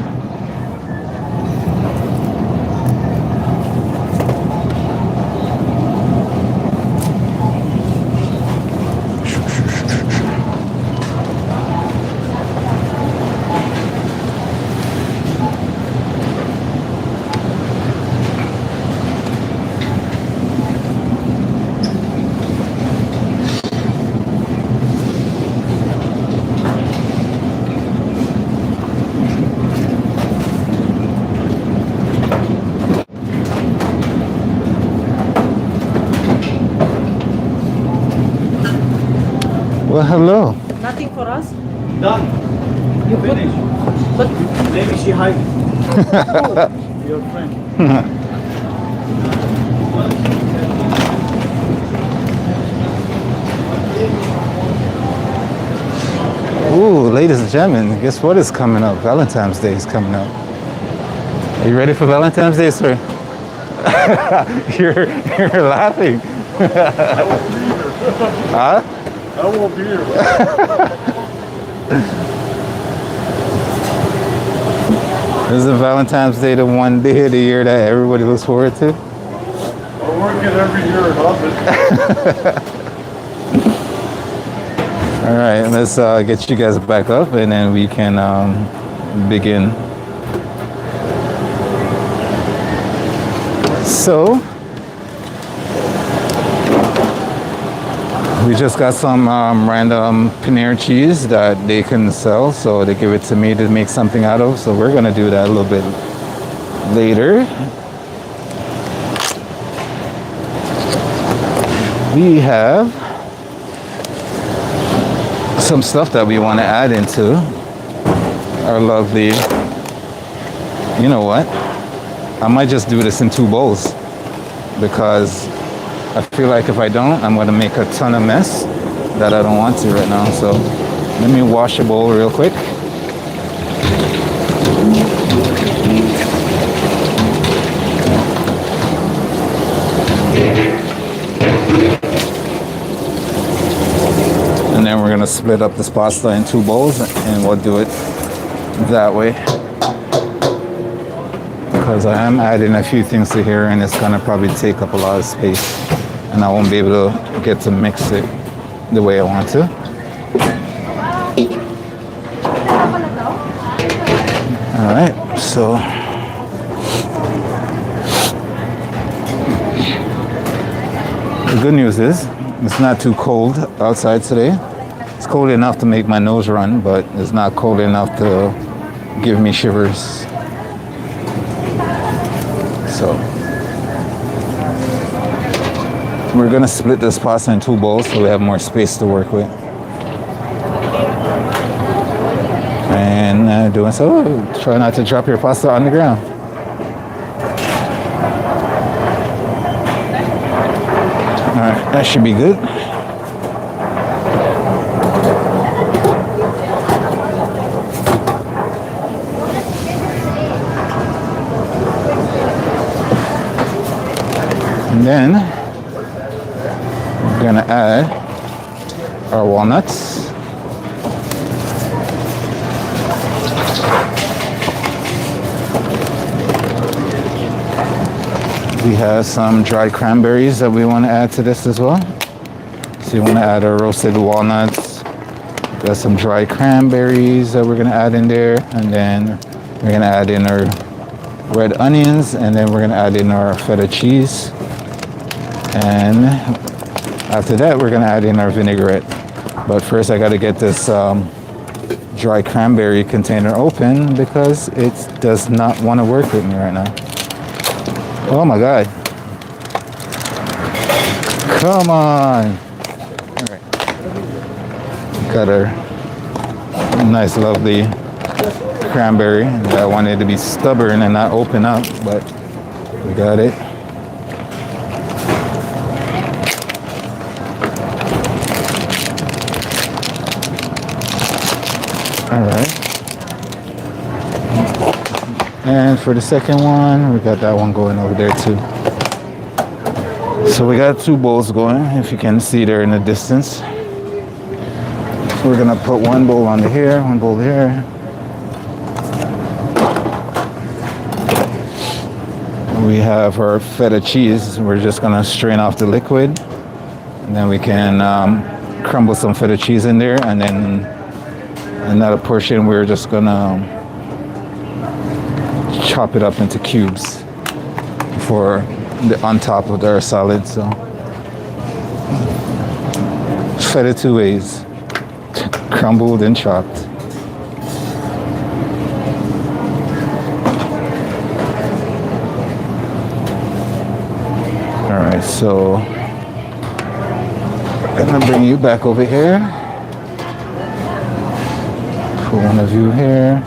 Well, hello. Nothing for us? Done. You put, Finish. but Maybe she hiding. Your friend. Ooh, ladies and gentlemen, guess what is coming up? Valentine's Day is coming up. Are you ready for Valentine's Day, sir? you're laughing. Huh? I won't be here. Isn't Valentine's Day the one day of the year that everybody looks forward to? I work it every year in office. All right, let's get you guys back up and then we can begin. So, we just got some random paneer cheese that they can sell, so they give it to me to make something out of. So we're gonna do that a little bit later. We have some stuff that we want to add into our lovely, you know what? I might just do this in 2 bowls because I feel like if I don't, I'm going to make a ton of mess that I don't want to right now. So let me wash a bowl real quick. And then we're going to split up this pasta in 2 bowls and we'll do it that way. Because I am adding a few things to here and it's going to probably take up a lot of space. And I won't be able to get to mix it the way I want to. All right, so the good news is it's not too cold outside today. It's cold enough to make my nose run, but it's not cold enough to give me shivers. So we're gonna split this pasta in 2 bowls so we have more space to work with. And doing so, try not to drop your pasta on the ground. All right, that should be good. And then we're gonna add our walnuts. We have some dried cranberries that we want to add to this as well. So you want to add our roasted walnuts. Got some dried cranberries that we're going to add in there. And then we're going to add in our red onions. And then we're going to add in our feta cheese. And after that, we're going to add in our vinaigrette. But first, I got to get this dry cranberry container open because it does not want to work with me right now. Oh my God. Come on. All right. Got our nice, lovely cranberry. I wanted to be stubborn and not open up, but we got it. All right. And for the second one, we got that one going over there too. So we got 2 bowls going, if you can see there in the distance. So we're gonna put 1 bowl under here, 1 bowl here. We have our feta cheese. We're just gonna strain off the liquid. And then we can crumble some feta cheese in there. And then another portion, we're just gonna chop it up into cubes for the on top of our salad. So feta 2 ways, crumbled and chopped. All right, so I'm gonna bring you back over here. put one of you here.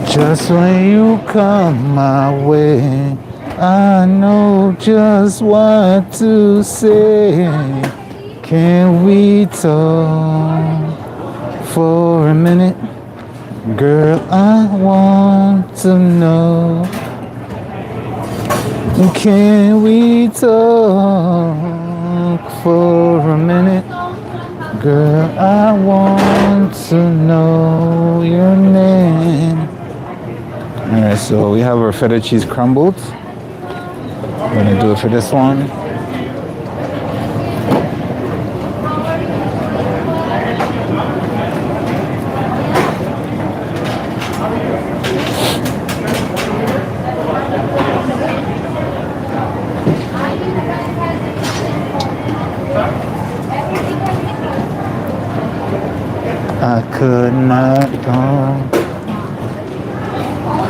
Just when you come my way, I know just what to say. Can we talk for a minute? Girl, I want to know. Can we talk for a minute? Girl, I want to know your name. Alright, so we have our feta cheese crumbled. We're gonna do it for this one. I could not go.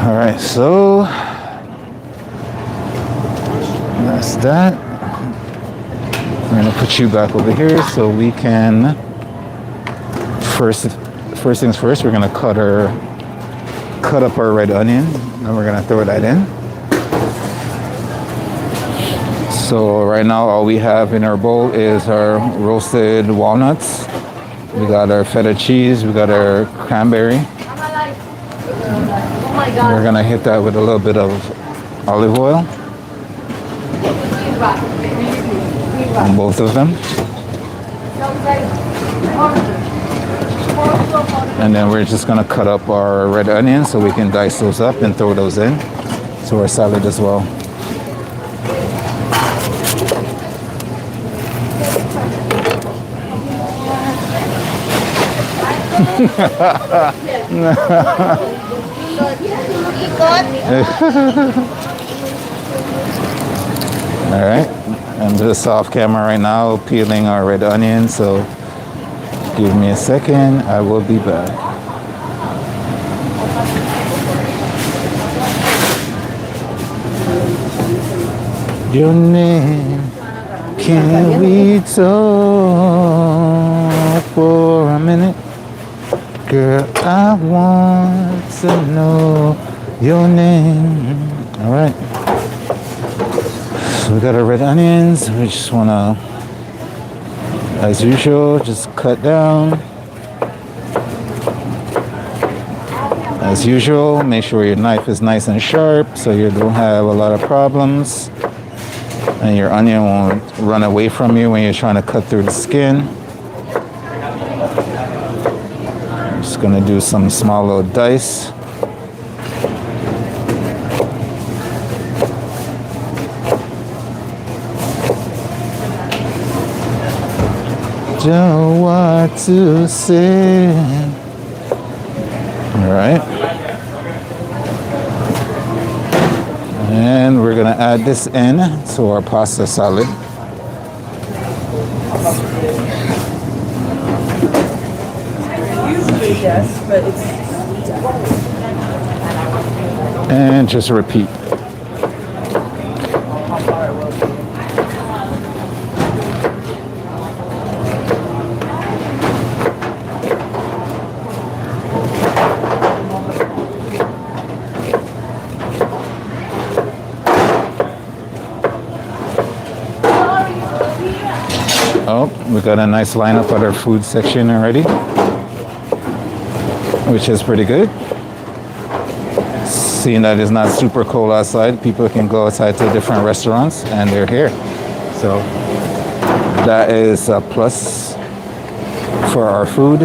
All right, so that's that. I'm gonna put you back over here so we can first things first. We're gonna cut up our red onion, and we're gonna throw that in. So right now, all we have in our bowl is our roasted walnuts. We got our feta cheese, we got our cranberry. We're gonna hit that with a little bit of olive oil on both of them. And then we're just gonna cut up our red onions so we can dice those up and throw those in to our salad as well. All right, I'm just off camera right now peeling our red onion, so give me a second, I will be back. Your name, can we talk for a minute? Girl, I want to know your name. All right. So we got our red onions. We just want to, as usual, just cut down. As usual, make sure your knife is nice and sharp so you don't have a lot of problems. And your onion won't run away from you when you're trying to cut through the skin. Just gonna do some small little dice. Don't what to say. All right. And we're gonna add this in to our pasta salad. Yes, but it's And just repeat. Oh, we got a nice lineup at our food section already, which is pretty good. Seeing that it's not super cold outside, people can go outside to different restaurants and they're here. So that is a plus for our food.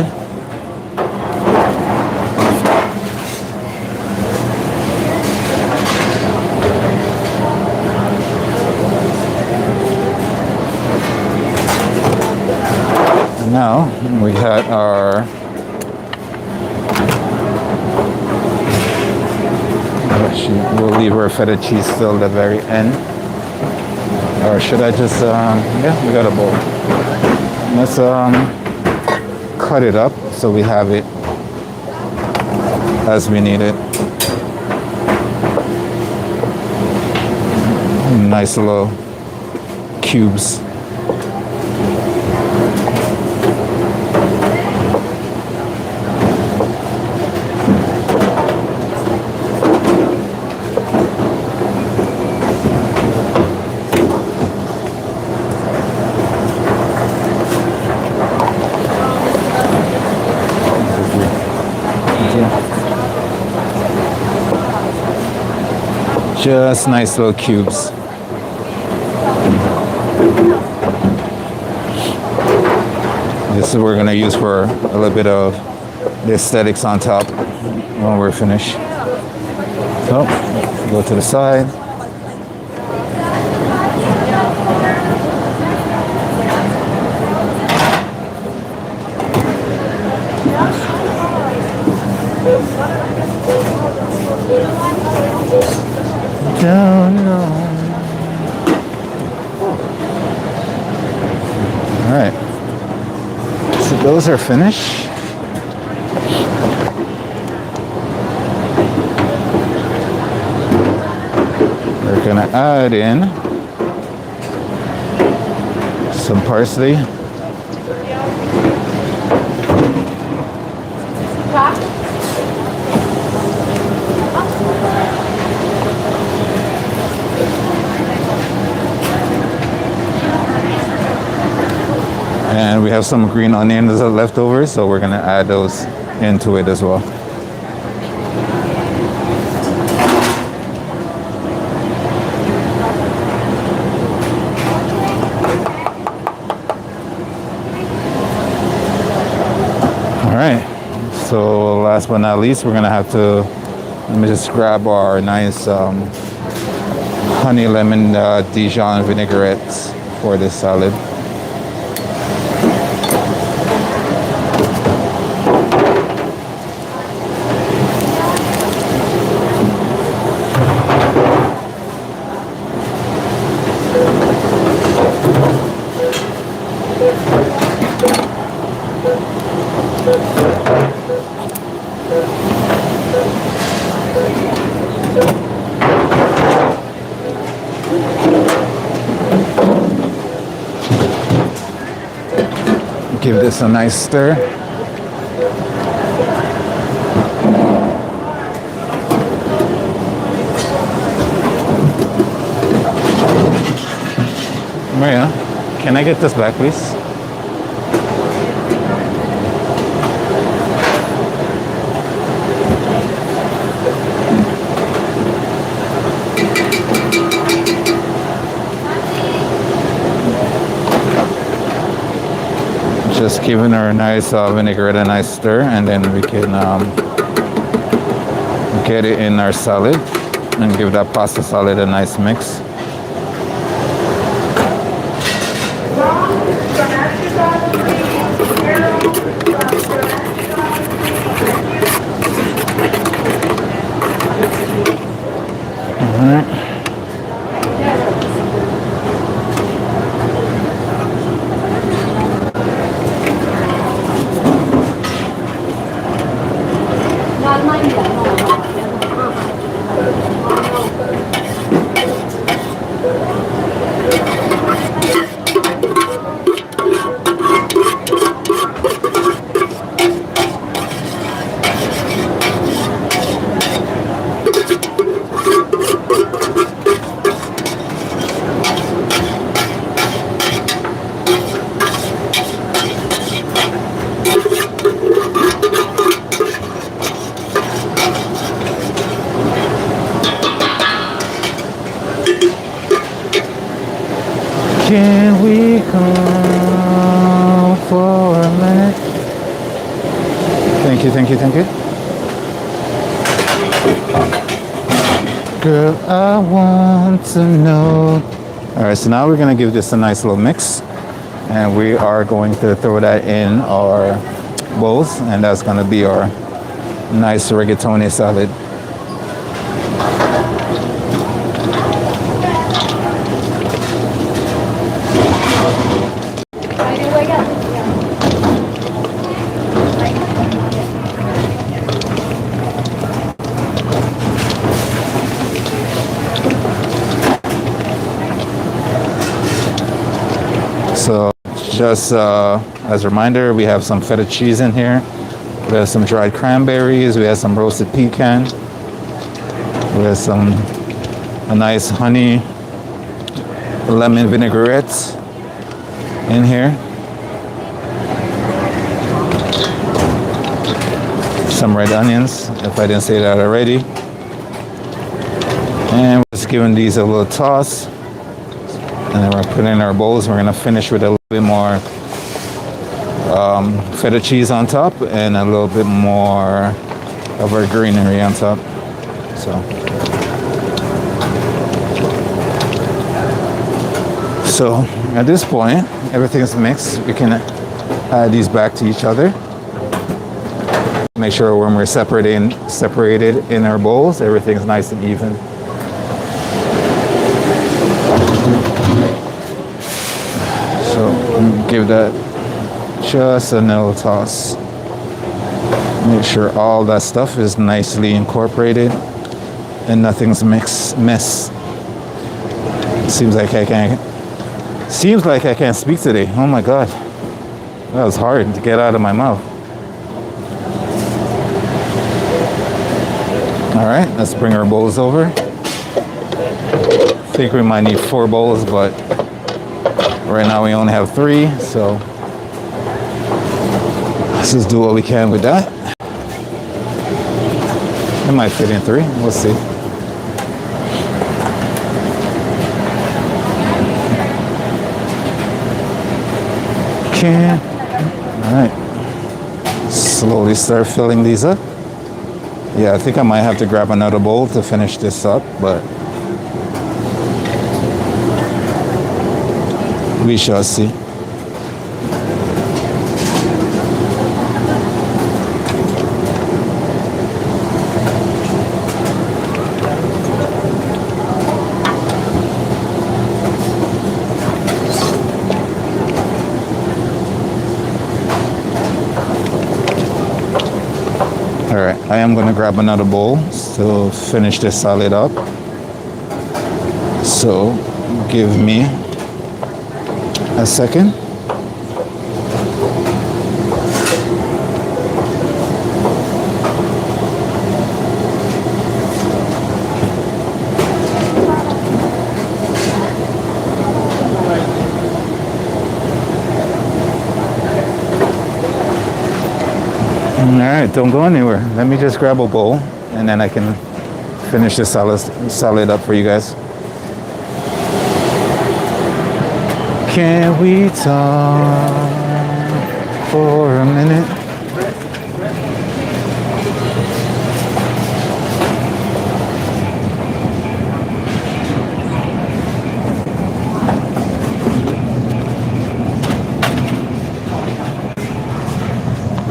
Now we got our we'll leave our feta cheese till the very end. Or should I just yeah, we got a bowl. Let's cut it up so we have it as we need it. Nice little Just nice little cubes. This is what we're gonna use for a little bit of the aesthetics on top when we're finished. So, go to the side. Down low. All right. So those are finished. We're gonna add in some parsley. And we have some green onions left over, so we're gonna add those into it as well. All right, so last but not least, we're gonna have to, let me just grab our nice honey lemon Dijon vinaigrettes for this salad. Give this a nice stir. Maria, can I get this back, please? Just giving her a nice vinaigrette, a nice stir, and then we can get it in our salad and give that pasta salad a nice mix. All right. Can we come for a minute? Thank you, thank you, thank you. Girl, I want to know. All right, so now we're gonna give this a nice little mix, and we are going to throw that in our bowls, and that's gonna be our nice rigatoni salad. So just as a reminder, we have some feta cheese in here. We have some dried cranberries. We have some roasted pecan. We have a nice honey lemon vinaigrette in here. Some red onions, if I didn't say that already. And giving these a little toss. And then we're putting in our bowls. We're gonna finish with a little bit more feta cheese on top and a little bit more of our greenery on top. So at this point, everything's mixed. We can add these back to each other. Make sure when we're separated in our bowls, everything's nice and even. So give that just a little toss. Make sure all that stuff is nicely incorporated and nothing's mess. Seems like I can't speak today. Oh my God. That was hard to get out of my mouth. All right, let's bring our bowls over. I think we might need 4 bowls, but right now we only have 3, so let's just do what we can with that. It might fit in 3, we'll see. Okay, all right. Slowly start filling these up. Yeah, I think I might have to grab another bowl to finish this up, but we shall see. I am going to grab another bowl to finish this salad up. So give me a second. All right, don't go anywhere. Let me just grab a bowl and then I can finish the salad up for you guys. Can we talk for a minute?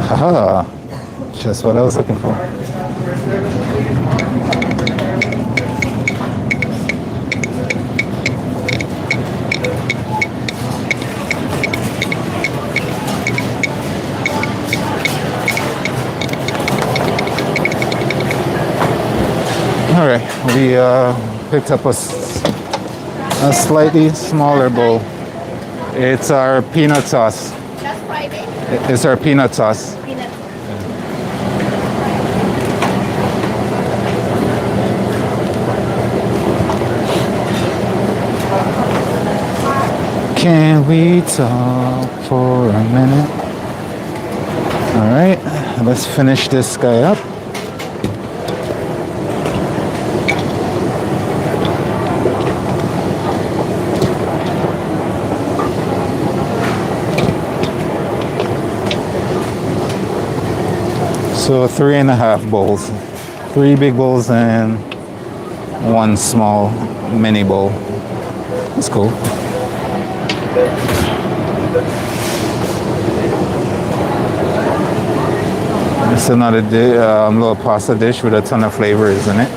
Haha. Just what I was looking for. All right, we picked up a slightly smaller bowl. It's our peanut sauce. That's Friday. It's our peanut sauce. Peanut. Can we talk for a minute? All right, let's finish this guy up. So 3.5 bowls, 3 big bowls and 1 small mini bowl. That's cool. It's another little pasta dish with a ton of flavors in it.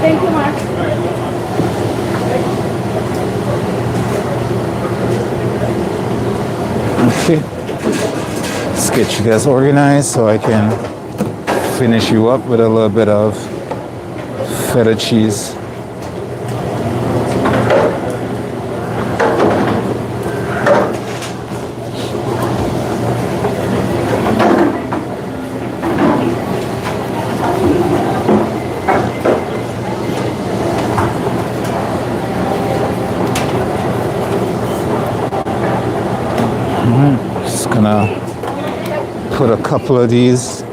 Thank you, Mark. Okay, let's get you guys organized so I can finish you up with a little bit of feta cheese. Just gonna a couple of these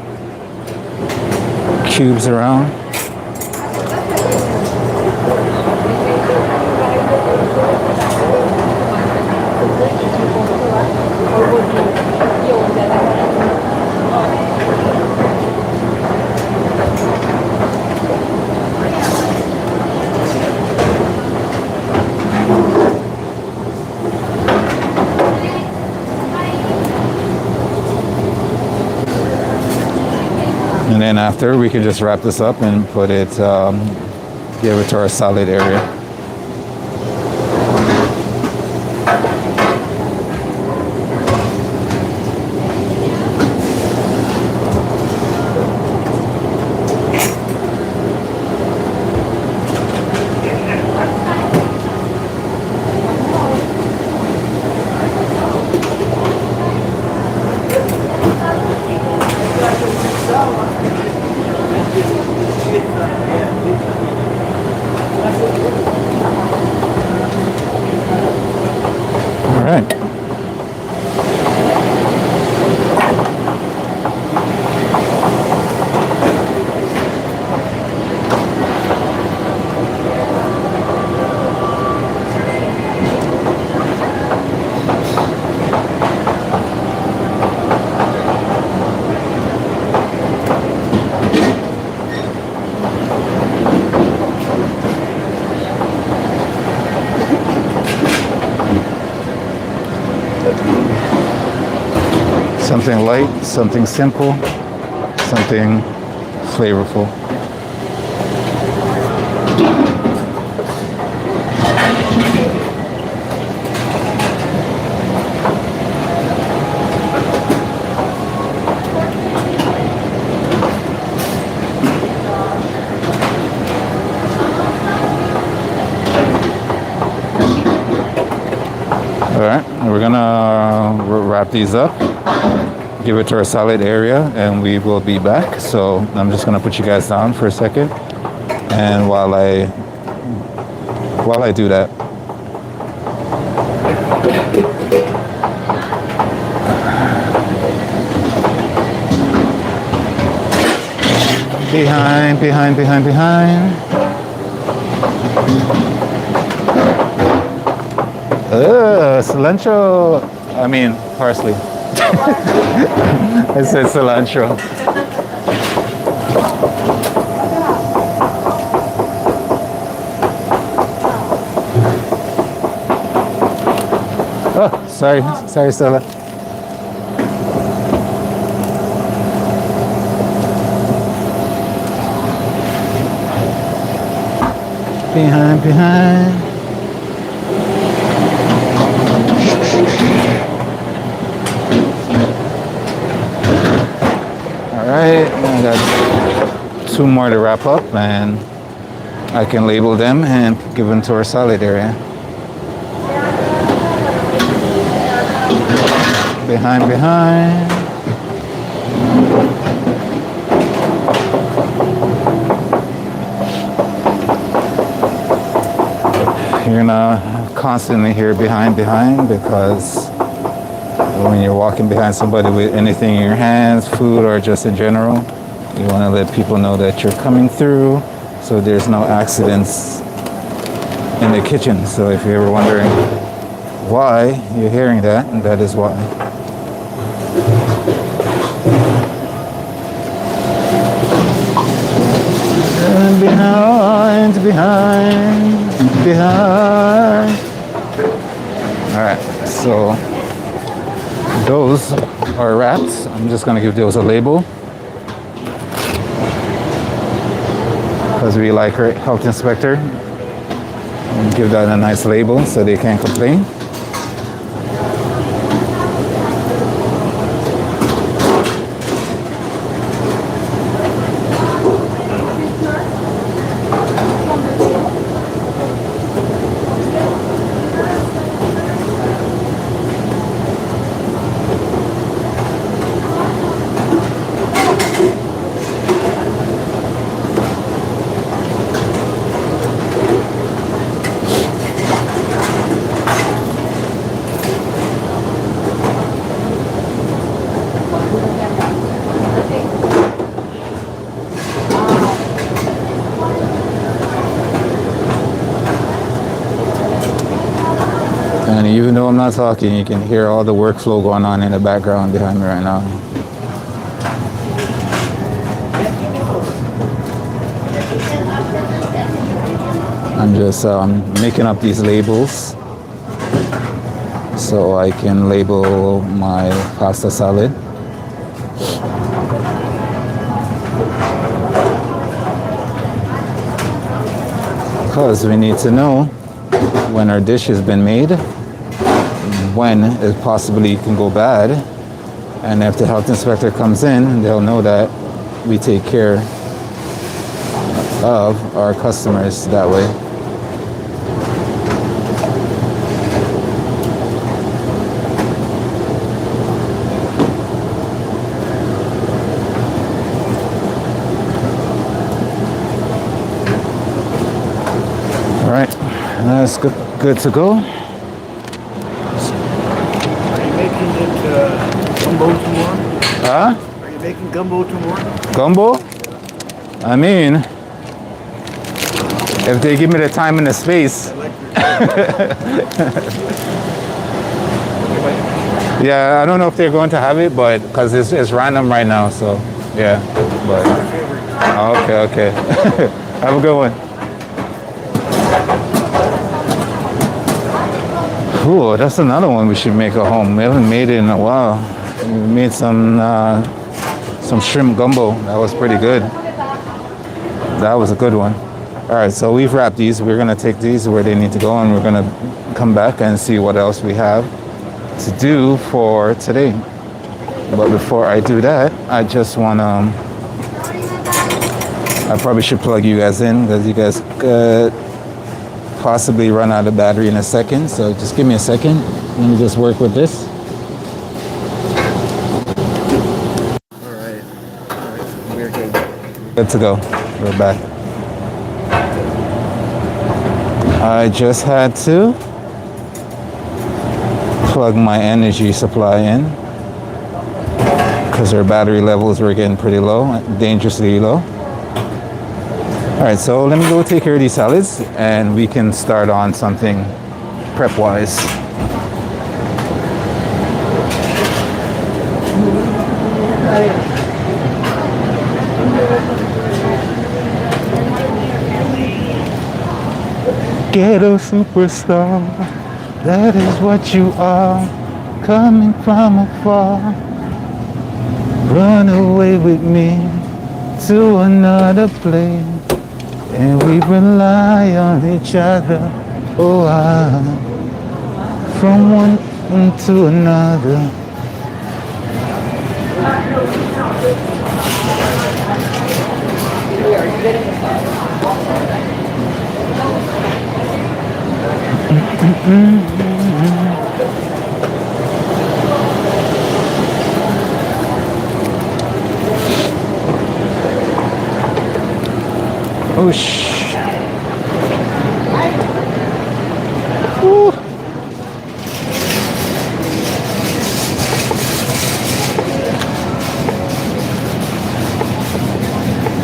cubes around. And then after, we can just wrap this up and put it, give it to our salad area. All right. Something light, something simple, something flavorful. All right, we're gonna wrap these up, give it to our salad area, and we will be back. So I'm just gonna put you guys down for a second, and while I do that, behind. Cilantro. I mean parsley. I said cilantro. Oh, sorry, Stella. Behind. Alright, I got 2 more to wrap up, and I can label them and give them to our salad area. Behind. You're gonna constantly hear behind because when you're walking behind somebody with anything in your hands, food or just in general, you want to let people know that you're coming through so there's no accidents in the kitchen. So if you're ever wondering why you're hearing that, and that is why. And behind. All right, so those are wrapped. I'm just gonna give those a label because we like our health inspector and give that a nice label so they can't complain. I'm not talking, you can hear all the workflow going on in the background behind me right now. I'm just making up these labels so I can label my pasta salad. Because we need to know when our dish has been made, when it possibly can go bad, and if the health inspector comes in, they'll know that we take care of our customers that way. All right, that's good to go. Are you making it gumbo tomorrow? Huh? Are you making gumbo tomorrow? Gumbo? I mean, if they give me the time and the space. Yeah, I don't know if they're going to have it, but because it's random right now, so yeah. But okay. Have a good one. Ooh, that's another one we should make at home. We haven't made it in a while. We made some shrimp gumbo. That was pretty good. That was a good one. All right, so we've wrapped these. We're gonna take these where they need to go, and we're gonna come back and see what else we have to do for today. But before I do that, I just wanna, I probably should plug you guys in because you guys could possibly run out of battery in a second. So just give me a second. Let me just work with this. All right. We're good. Good to go. We're back. I just had to plug my energy supply in because our battery levels were getting pretty low, dangerously low. All right, so let me go take care of these salads and we can start on something prep-wise. Ghetto superstar, that is what you are, coming from afar. Run away with me to another place, and we rely on each other. Oh, from one to another. Oh, Ooh.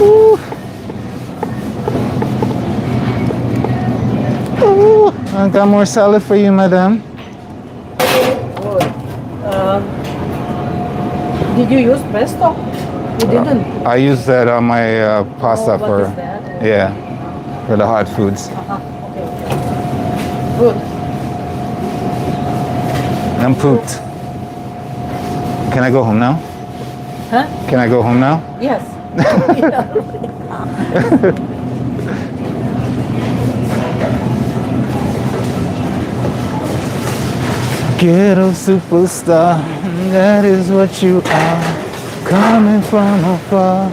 Ooh. Ooh. I got more salad for you, madam. Did you use pesto? You didn't. I use that on my pasta What for, is that? yeah, for the hot foods. Okay. Good. I'm pooped. Can I go home now? Huh? Can I go home now? Yes. Ghetto superstar, that is what you are. Coming from afar,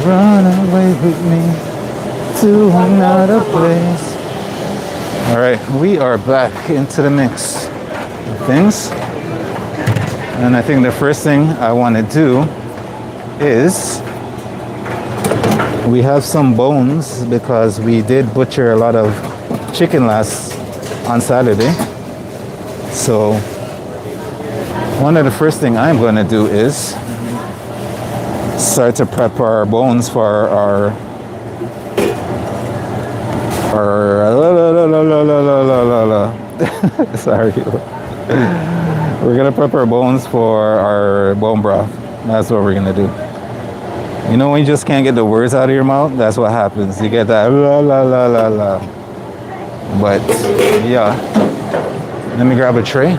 run away with me to another place. All right, we are back into the mix of things. And I think the first thing I want to do is, we have some bones because we did butcher a lot of chicken on Saturday. So one of the first thing I'm going to do is start to prep our bones for our sorry, We're gonna prep our bones for our bone broth. That's what we're gonna do. You know when you just can't get the words out of your mouth? That's what happens. You get that la la la la la. But yeah, let me grab a tray.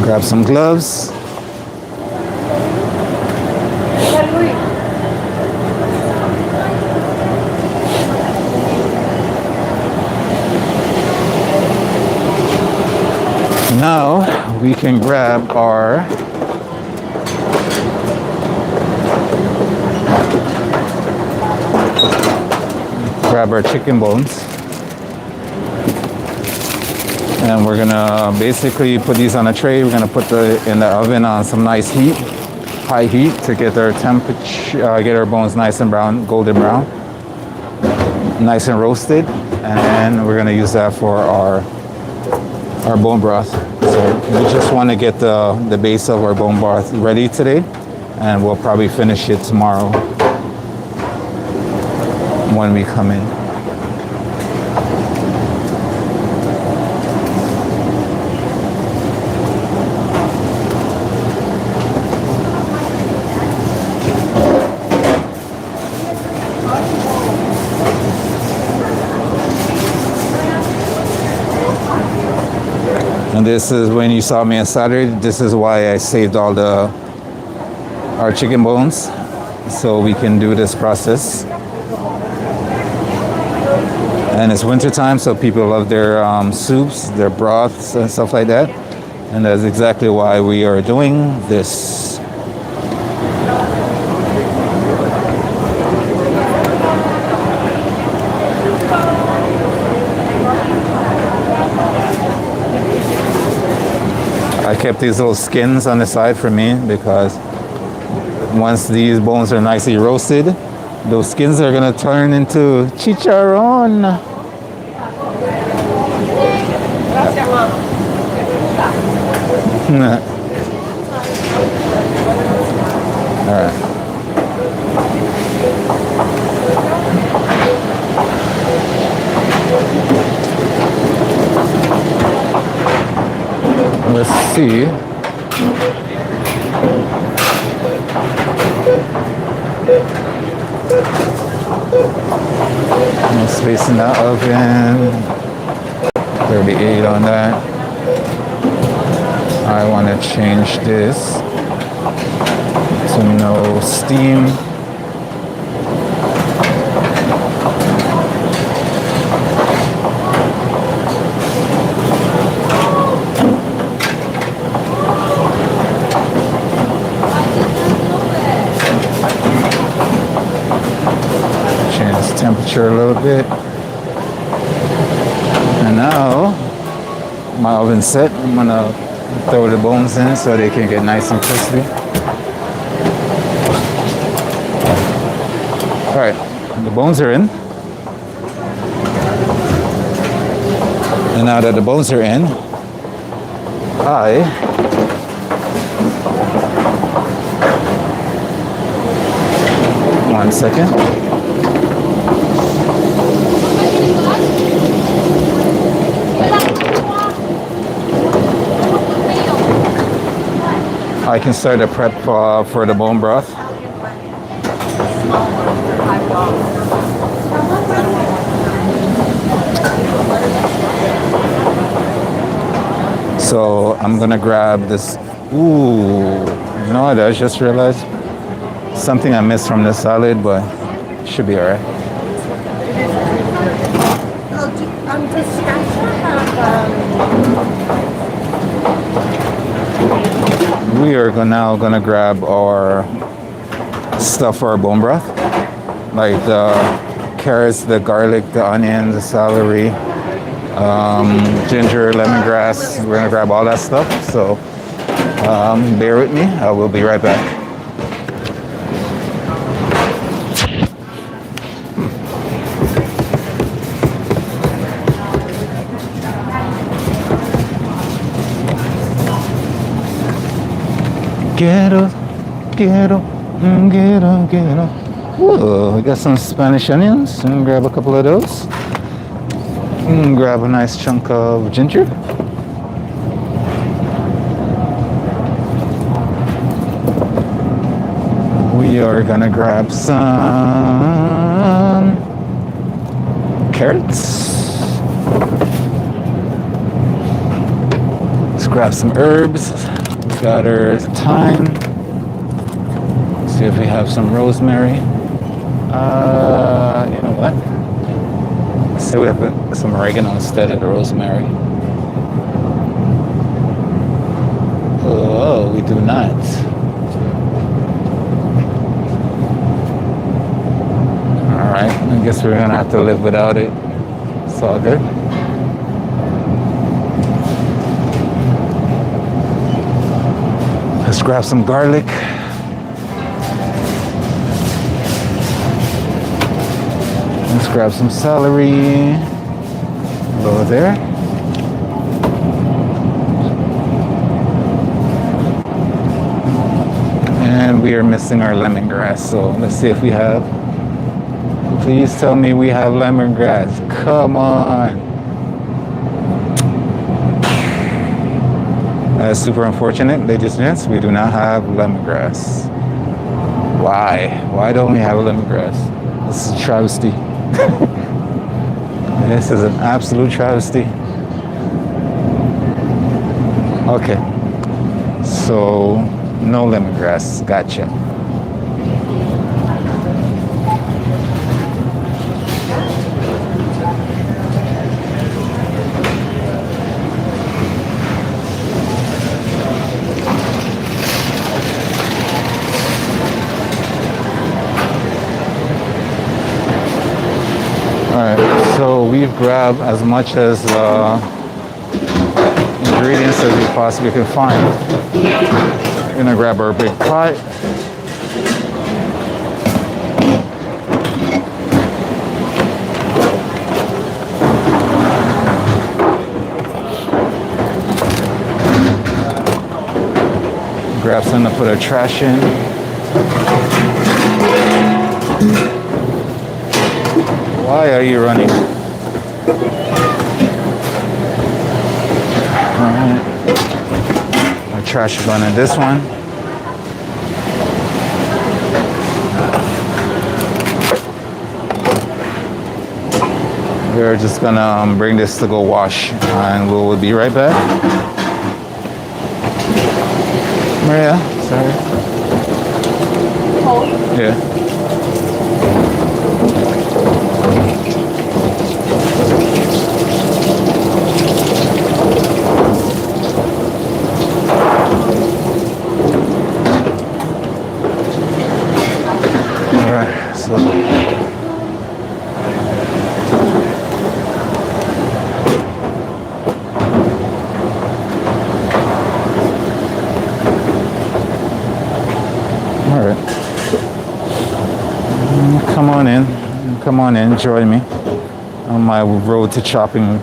Grab some gloves. Now we can grab our chicken bones, and we're gonna basically put these on a tray. We're gonna put in the oven on some nice heat, high heat, to get their temperature, get our bones nice and brown, golden brown, nice and roasted, and then we're gonna use that for our bone broth. So we just want to get the base of our bone broth ready today, and we'll probably finish it tomorrow when we come in. And this is when you saw me on Saturday. This is why I saved all our chicken bones, so we can do this process. And it's winter time, so people love their soups, their broths, and stuff like that. And that's exactly why we are doing this. I kept these little skins on the side for me because once these bones are nicely roasted, those skins are gonna turn into chicharron. All right. Let's see. No space in that oven. 38 on that. I want to change this to no steam. Temperature a little bit, and now my oven's set. I'm gonna throw the bones in so they can get nice and crispy. All right, the bones are in, and now that the bones are in, one second. I can start a prep for the bone broth. So I'm gonna grab this. Ooh, you know what? I just realized something I missed from the salad, but it should be all right. We are now gonna grab our stuff for our bone broth, like the carrots, the garlic, the onion, the celery, ginger, lemongrass. We're gonna grab all that stuff. So bear with me. I will be right back. Quiero, quiero, quiero, quiero. Ooh, we got some Spanish onions. And grab a couple of those. And grab a nice chunk of ginger. We are gonna grab some carrots. Let's grab some herbs. We got our thyme. See if we have some rosemary. You know what? Let's see if we have some oregano instead of the rosemary. Oh, we do not. Alright, I guess we're gonna have to live without it. It's all good. Let's grab some garlic. Let's grab some celery. Over there. And we are missing our lemongrass, so let's see if we have. Please tell me we have lemongrass. Come on. That's super unfortunate, ladies and gents. We do not have lemongrass. Why? Why don't we have lemongrass? This is a travesty. This is an absolute travesty. Okay. So, no lemongrass. Gotcha. So we've grabbed as much as ingredients as we possibly can find. We're gonna grab our big pot. Grab some to put our trash in. Why are you running? Alright. Our trash is going in this one. We're just gonna bring this to go wash and we'll be right back. Maria, sorry. Yeah. Come on in, join me on my road to chopping.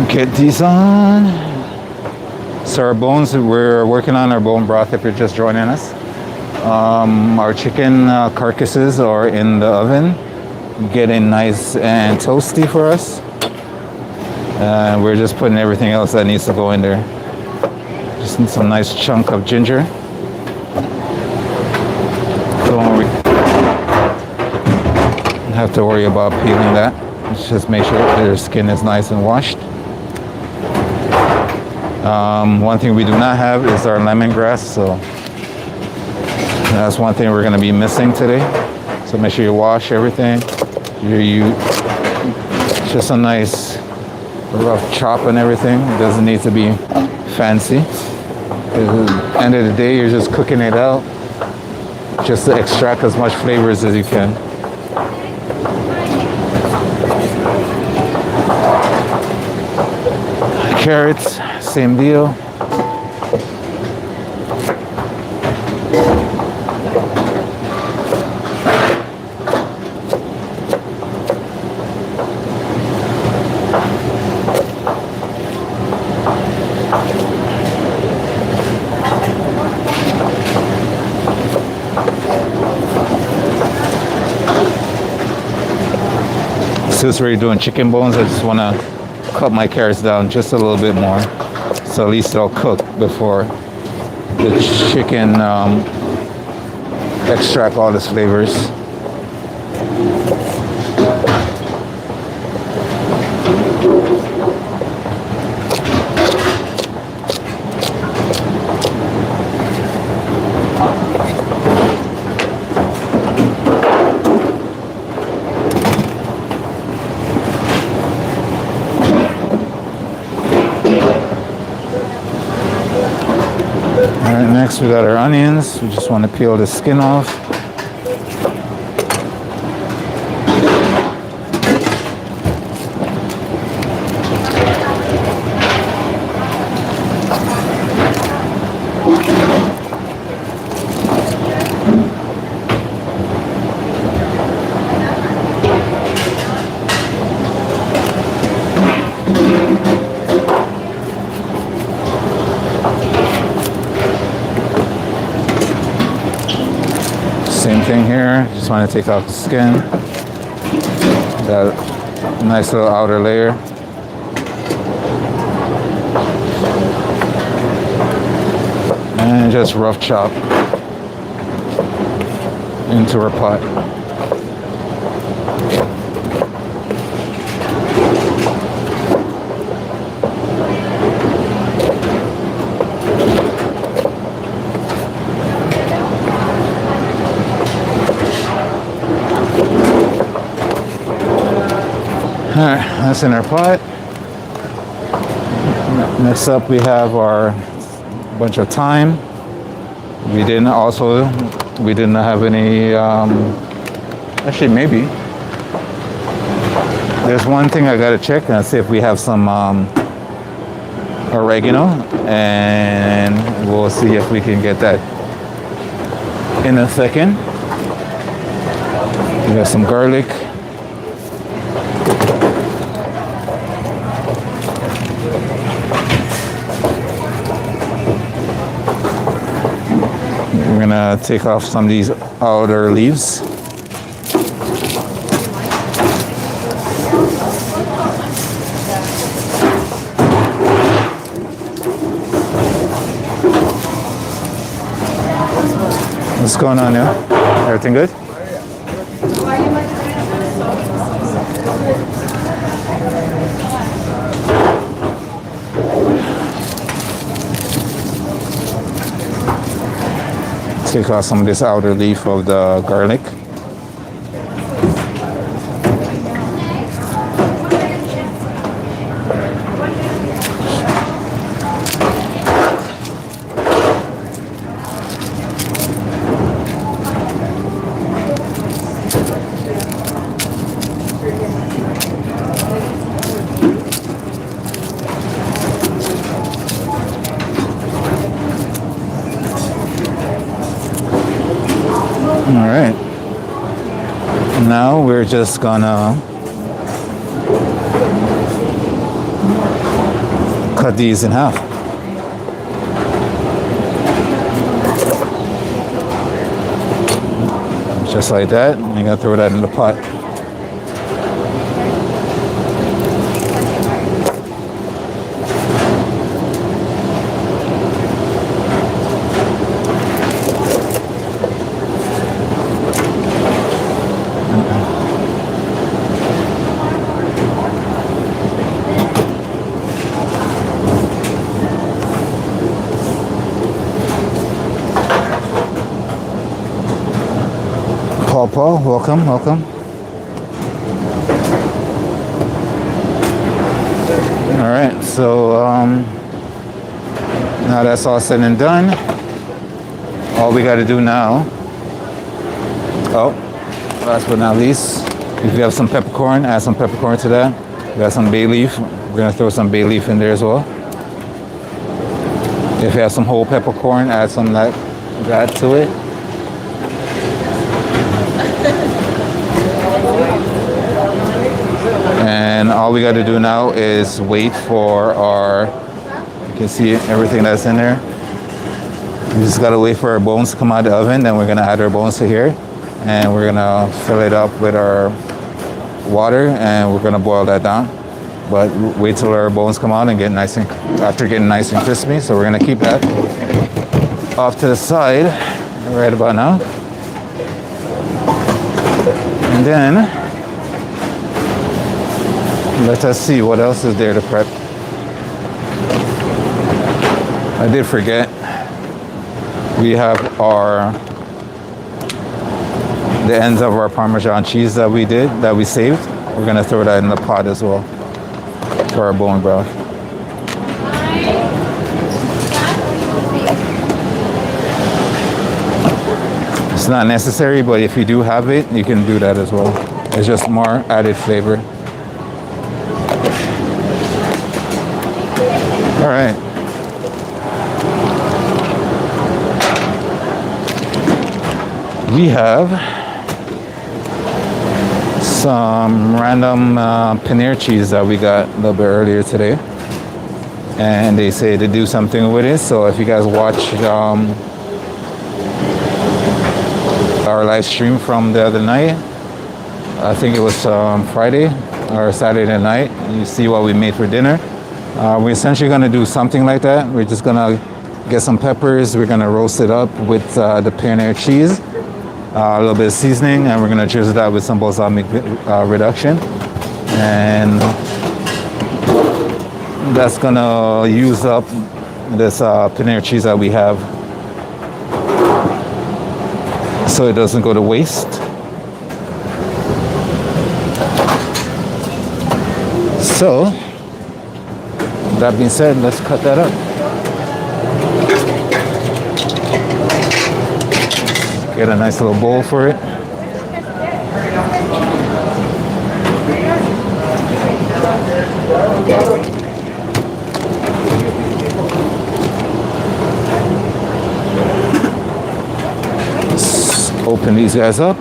Get these on. So our bones, we're working on our bone broth if you're just joining us. Our chicken carcasses are in the oven, getting nice and toasty for us. And we're just putting everything else that needs to go in there. Just need some nice chunk of ginger. Don't have to worry about peeling that. Let's just make sure their skin is nice and washed. One thing we do not have is our lemongrass, so that's one thing we're going to be missing today. So make sure you wash everything. Just a nice rough chop and everything. It doesn't need to be fancy. At the end of the day, you're just cooking it out just to extract as much flavors as you can. Carrots, same deal. Since we're doing chicken bones, I just want to cut my carrots down just a little bit more, so at least they'll cook before the chicken extract all its flavors. Alright, next we got our onions. We just want to peel the skin off. Same thing here, just want to take off the skin. That nice little outer layer. And just rough chop into our pot. Alright, that's in our pot. Next up we have our bunch of thyme. We didn't have any, actually maybe. There's one thing I gotta check and see if we have some oregano, and we'll see if we can get that in a second. We got some garlic. We're gonna take off some of these outer leaves. What's going on now? Everything good? Take off some of this outer leaf of the garlic. All right. Now we're just gonna cut these in half. Just like that. And you gotta throw that in the pot. Paul, welcome. All right, so now that's all said and done. All we got to do now, last but not least, if you have some peppercorn, add some peppercorn to that. We got some bay leaf. We're gonna throw some bay leaf in there as well. If you have some whole peppercorn, add some that to it. And all we got to do now is wait for our, you can see everything that's in there. We just got to wait for our bones to come out of the oven. Then we're going to add our bones to here. And we're going to fill it up with our water. And we're going to boil that down. But wait till our bones come out and get nice and, after getting nice and crispy. So we're going to keep that off to the side right about now. And then let us see what else is there to prep. I did forget. We have the ends of our Parmesan cheese that we saved. We're gonna throw that in the pot as well for our bone broth. It's not necessary, but if you do have it, you can do that as well. It's just more added flavor. All right. We have some random paneer cheese that we got a little bit earlier today. And they say to do something with it. So if you guys watch our live stream from the other night, I think it was Friday or Saturday night, you see what we made for dinner. We're essentially gonna do something like that. We're just gonna get some peppers. We're gonna roast it up with the paneer cheese, a little bit of seasoning, and we're gonna drizzle that with some balsamic reduction. And that's gonna use up this paneer cheese that we have, so it doesn't go to waste. So, that being said, let's cut that up. Get a nice little bowl for it. Let's open these guys up.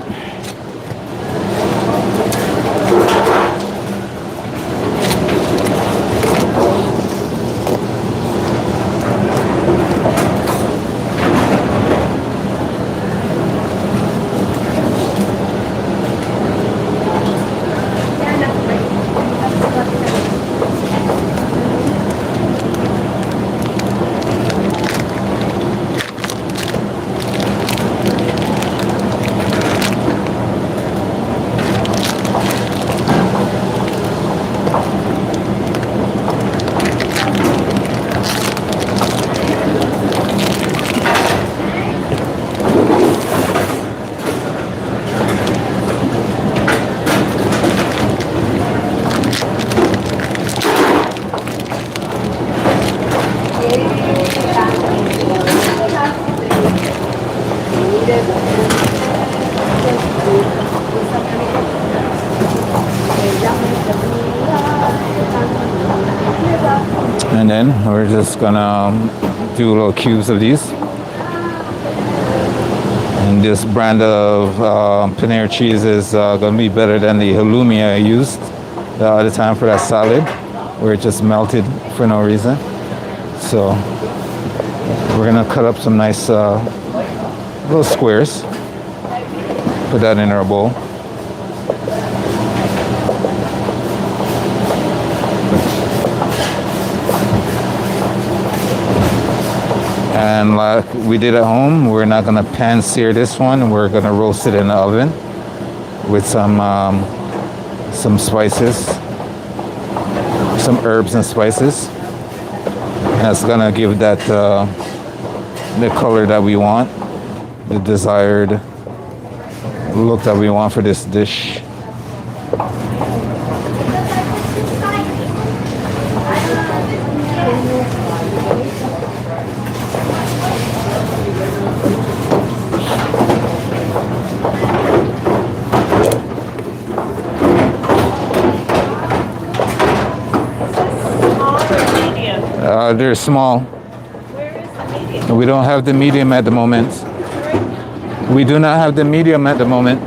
And then we're just gonna do little cubes of these. And this brand of paneer cheese is gonna be better than the halloumi I used the other time for that salad, where it just melted for no reason. So we're gonna cut up some nice little squares, put that in our bowl. And like we did at home, we're not gonna pan sear this one. We're gonna roast it in the oven with some spices, some herbs and spices. That's gonna give that the color that we want, the desired look that we want for this dish. They're small. Where is We don't have the medium at the moment. We do not have the medium at the moment.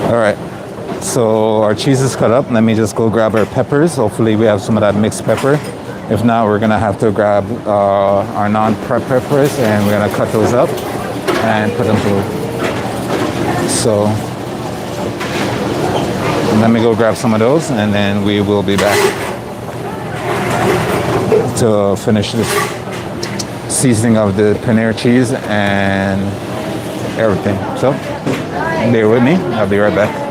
All right, so our cheese is cut up. Let me just go grab our peppers. Hopefully we have some of that mixed pepper. If not, we're gonna have to grab our non-prep peppers and we're gonna cut those up and put them through. So let me go grab some of those and then we will be back to finish this seasoning of the paneer cheese and everything. So bear with me, I'll be right back.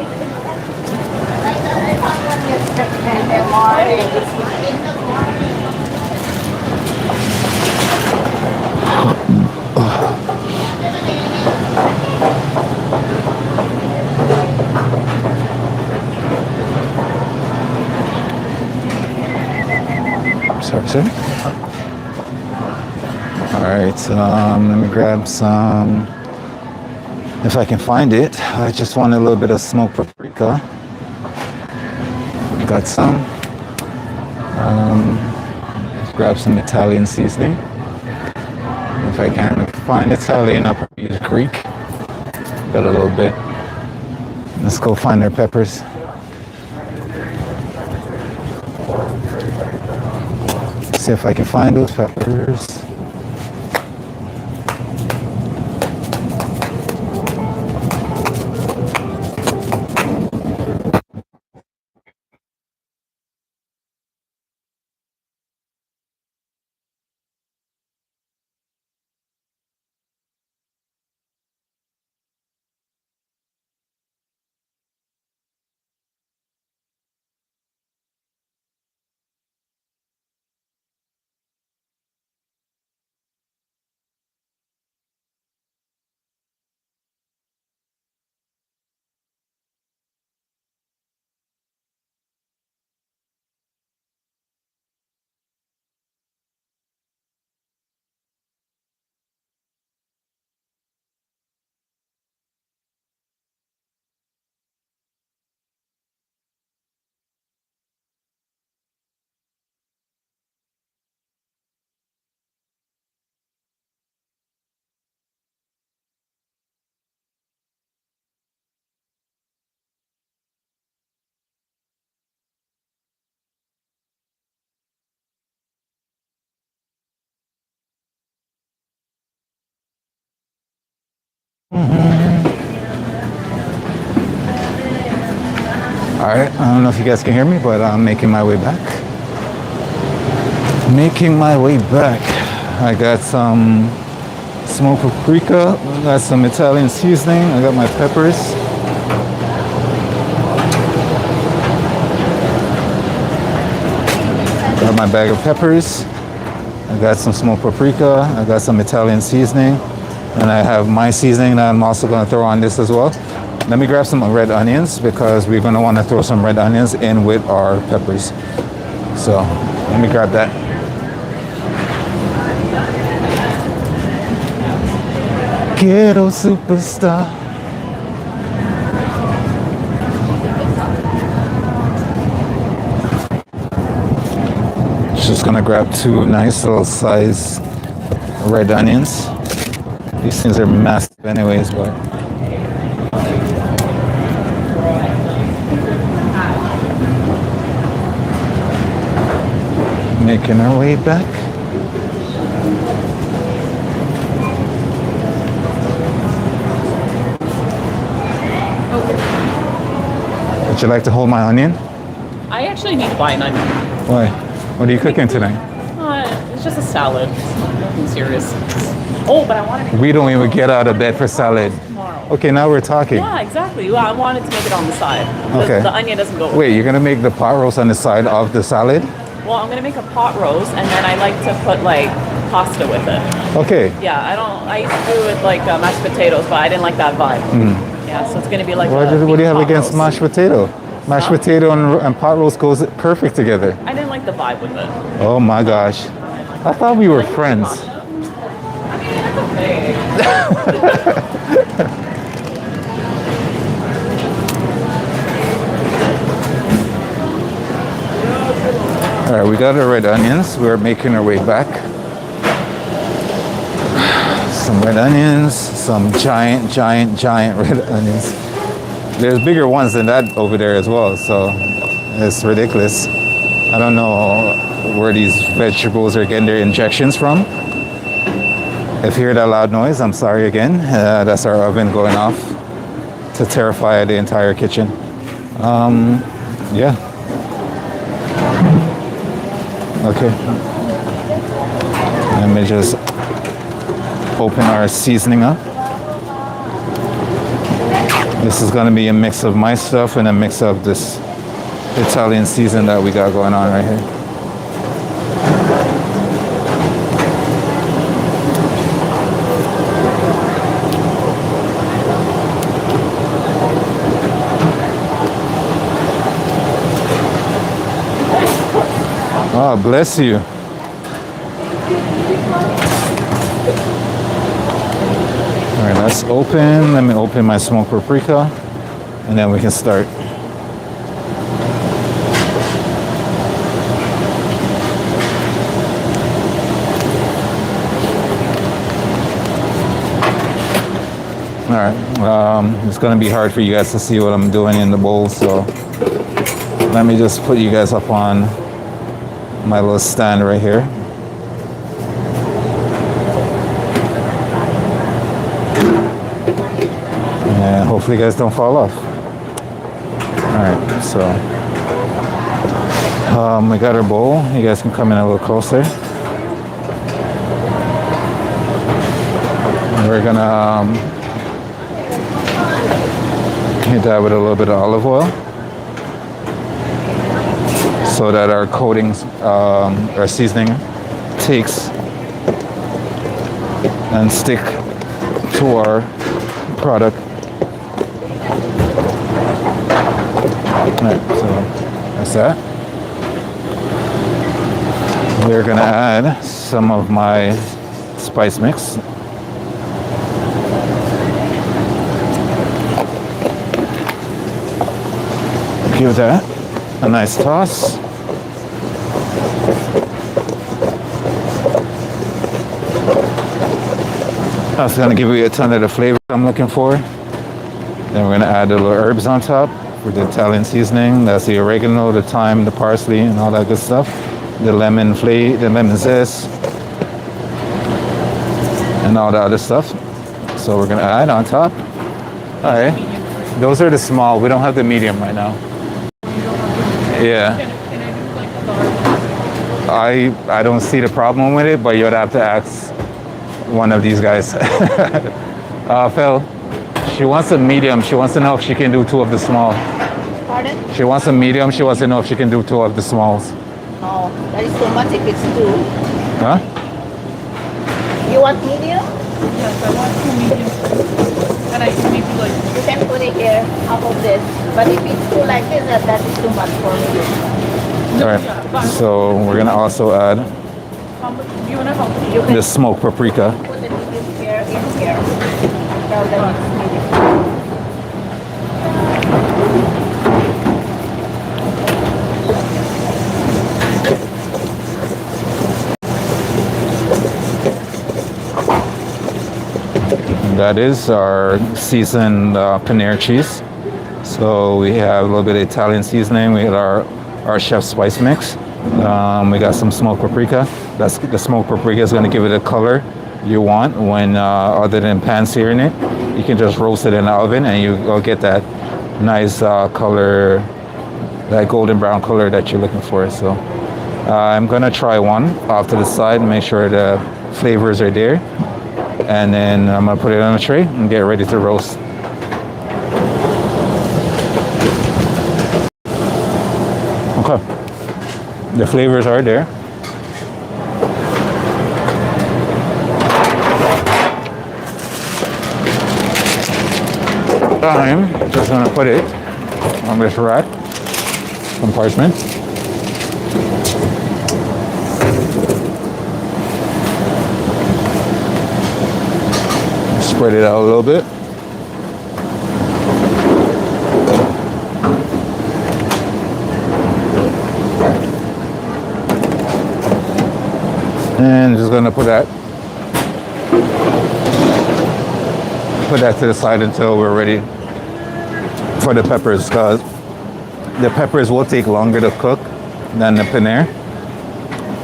Sorry. All right, let me grab some. If I can find it, I just want a little bit of smoked paprika. Got some. Let's grab some Italian seasoning. If I can find Italian, I'll probably use Greek. Got a little bit. Let's go find our peppers. See if I can find those peppers. All right, I don't know if you guys can hear me, but I'm making my way back. I got some smoked paprika, I got some Italian seasoning, I got my peppers. Got my bag of peppers. I got some smoked paprika, I got some Italian seasoning, and I have my seasoning that I'm also gonna throw on this as well. Let me grab some red onions because we're gonna wanna throw some red onions in with our peppers. So let me grab that. Quiero superstar. Just gonna grab two nice little size red onions. These things are massive anyways, but making our way back. Would you like to hold my onion? I actually need to buy an onion. Why? What are you cooking tonight? It's just a salad. Nothing serious. Oh, but I wanted to. We don't even get out of bed for salad. Tomorrow. Okay, now we're talking. Yeah, exactly. Well, I wanted to make it on the side. Okay. The onion doesn't go. Wait, you're gonna make the pot roast on the side of the salad? Well, I'm gonna make a pot roast, and then I like to put like pasta with it. Okay. Yeah, I used to do it with like mashed potatoes, but I didn't like that vibe. Yeah, so it's gonna be like. What do you have pot against roast. mashed potato? Mashed potato and pot roast goes perfect together. I didn't like the vibe with it. Oh my gosh. I thought we were friends. Okay. All right, we got our red onions. We're making our way back. Some red onions, some giant red onions. There's bigger ones than that over there as well, so it's ridiculous. I don't know where these vegetables are getting their injections from. If you hear that loud noise, I'm sorry again. That's our oven going off to terrify the entire kitchen. Yeah. Okay. Let me just open our seasoning up. This is going to be a mix of my stuff and a mix of this Italian season that we got going on right here. Oh, bless you. All right, let's open. Let me open my smoked paprika, and then we can start. All right, it's gonna be hard for you guys to see what I'm doing in the bowl, so let me just put you guys up on my little stand right here. And hopefully you guys don't fall off. All right, so we got our bowl. You guys can come in a little closer. We're gonna hit that with a little bit of olive oil, so that our coatings, our seasoning takes and stick to our product. Alright, so that's that. We're gonna add some of my spice mix. Give that a nice toss. That's gonna give you a ton of the flavor I'm looking for. Then we're gonna add the little herbs on top for the Italian seasoning. That's the oregano, the thyme, the parsley, and all that good stuff. The lemon the lemon zest, and all the other stuff. So we're gonna add on top. All right, those are the small. We don't have the medium right now. Yeah. I don't see the problem with it, but you'd have to ask one of these guys. Phil, she wants a medium. She wants to know if she can do 2 of the small. Pardon? She wants a medium. She wants to know if she can do 2 of the smalls. Oh, that is too much if it's 2. Huh? You want medium? Yes, I want 2 mediums. And I can maybe like. You can put it here, half of this. But if it's 2 like this, that is too much for me. All right. So we're gonna also add You want to help? the smoked paprika. Put the medium here, in here. Tell them it's medium. That is our seasoned paneer cheese. So we have a little bit of Italian seasoning. We got our chef's spice mix. We got some smoked paprika. That's the smoked paprika is going to give it a color you want when other than pan searing it. You can just roast it in the oven and you'll get that nice color, that golden brown color that you're looking for. So I'm going to try one off to the side and make sure the flavors are there. And then I'm gonna put it on a tray and get ready to roast. Okay. The flavors are there. I'm just gonna put it on this rack compartment. Spread it out a little bit. And just gonna put that to the side until we're ready for the peppers, because the peppers will take longer to cook than the paneer.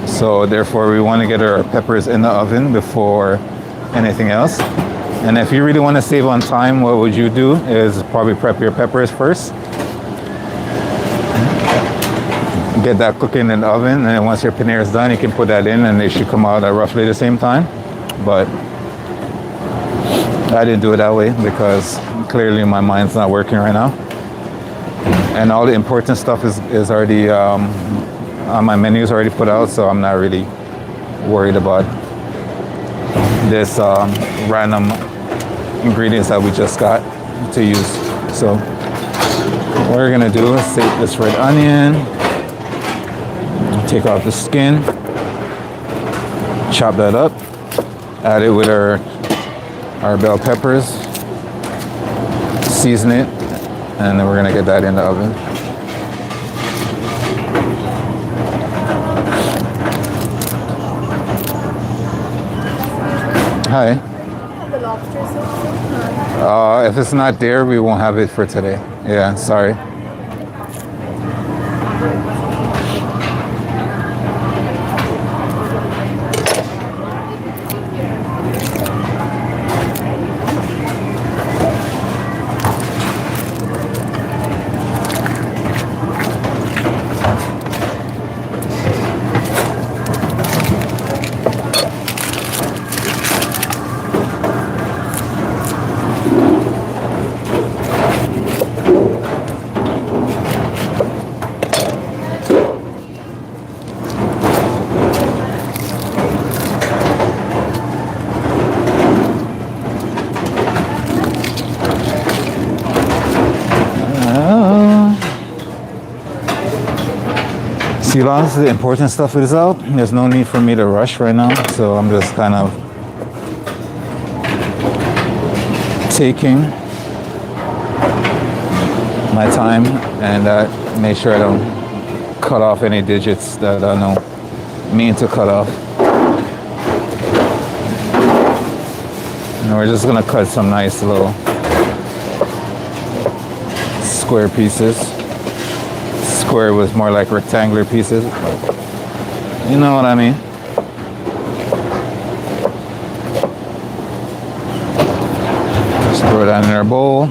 So therefore we want to get our peppers in the oven before anything else. And if you really want to save on time, what would you do is probably prep your peppers first. Get that cooking in the oven, and then once your paneer is done, you can put that in and they should come out at roughly the same time. But I didn't do it that way because clearly my mind's not working right now. And all the important stuff is already on my menu, is already put out, so I'm not really worried about this random ingredients that we just got to use. So what we're gonna do is take this red onion, take off the skin, chop that up, add it with our bell peppers, season it, and then we're gonna get that in the oven. Hi. The lobster sauce? If it's not there, we won't have it for today. Yeah, sorry. See, once the important stuff is out, there's no need for me to rush right now, so I'm just kind of taking my time and make sure I don't cut off any digits that I don't mean to cut off. And we're just gonna cut some nice little square pieces. Square was more like rectangular pieces. You know what I mean? Just throw that in our bowl.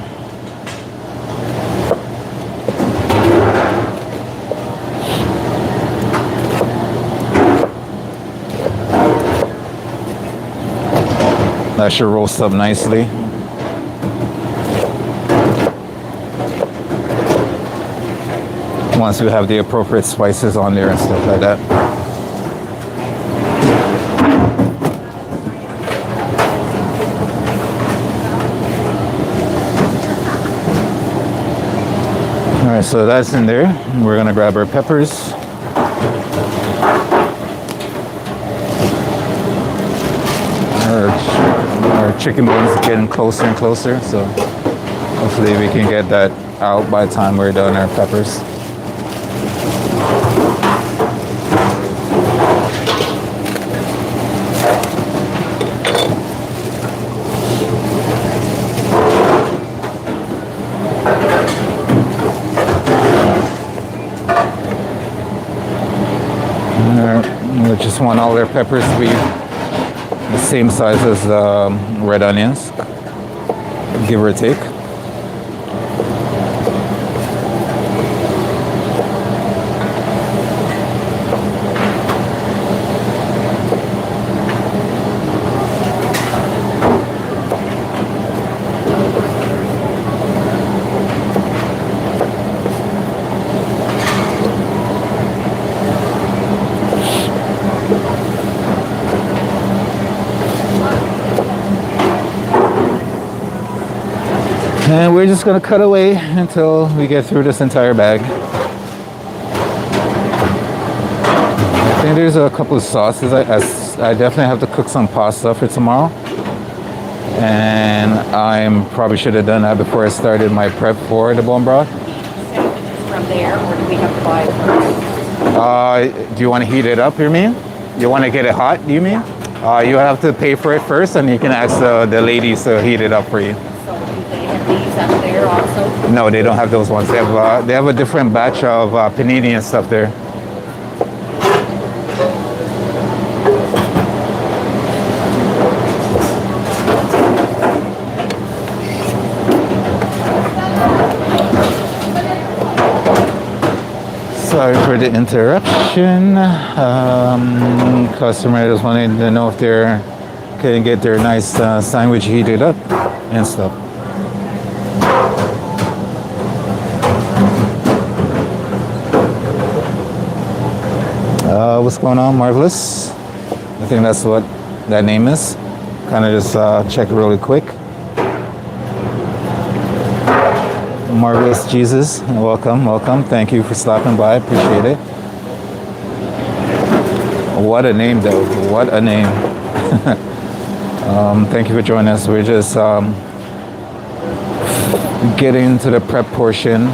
That should roast up nicely. Once we have the appropriate spices on there and stuff like that. All right, so that's in there. We're gonna grab our peppers. Our chicken bones are getting closer and closer, so hopefully we can get that out by the time we're done our peppers. We just want all their peppers to be the same size as red onions, give or take. And we're just gonna cut away until we get through this entire bag. I think there's a couple of sauces. I definitely have to cook some pasta for tomorrow. And I probably should have done that before I started my prep for the bone broth. From there, or do we have to buy it first? Do you want to heat it up, you mean? You want to get it hot, do you mean? You have to pay for it first, and you can ask the ladies to heat it up for you. So do they have these up there also? No, they don't have those ones. They have a different batch of panini and stuff there. Sorry for the interruption. Customer just wanted to know if they can get their nice sandwich heated up and stuff. What's going on, Marvelous? I think that's what that name is. Kind of just check really quick. Marvelous Jesus, welcome, welcome. Thank you for stopping by. Appreciate it. What a name, though. What a name. Thank you for joining us. We're just getting to the prep portion.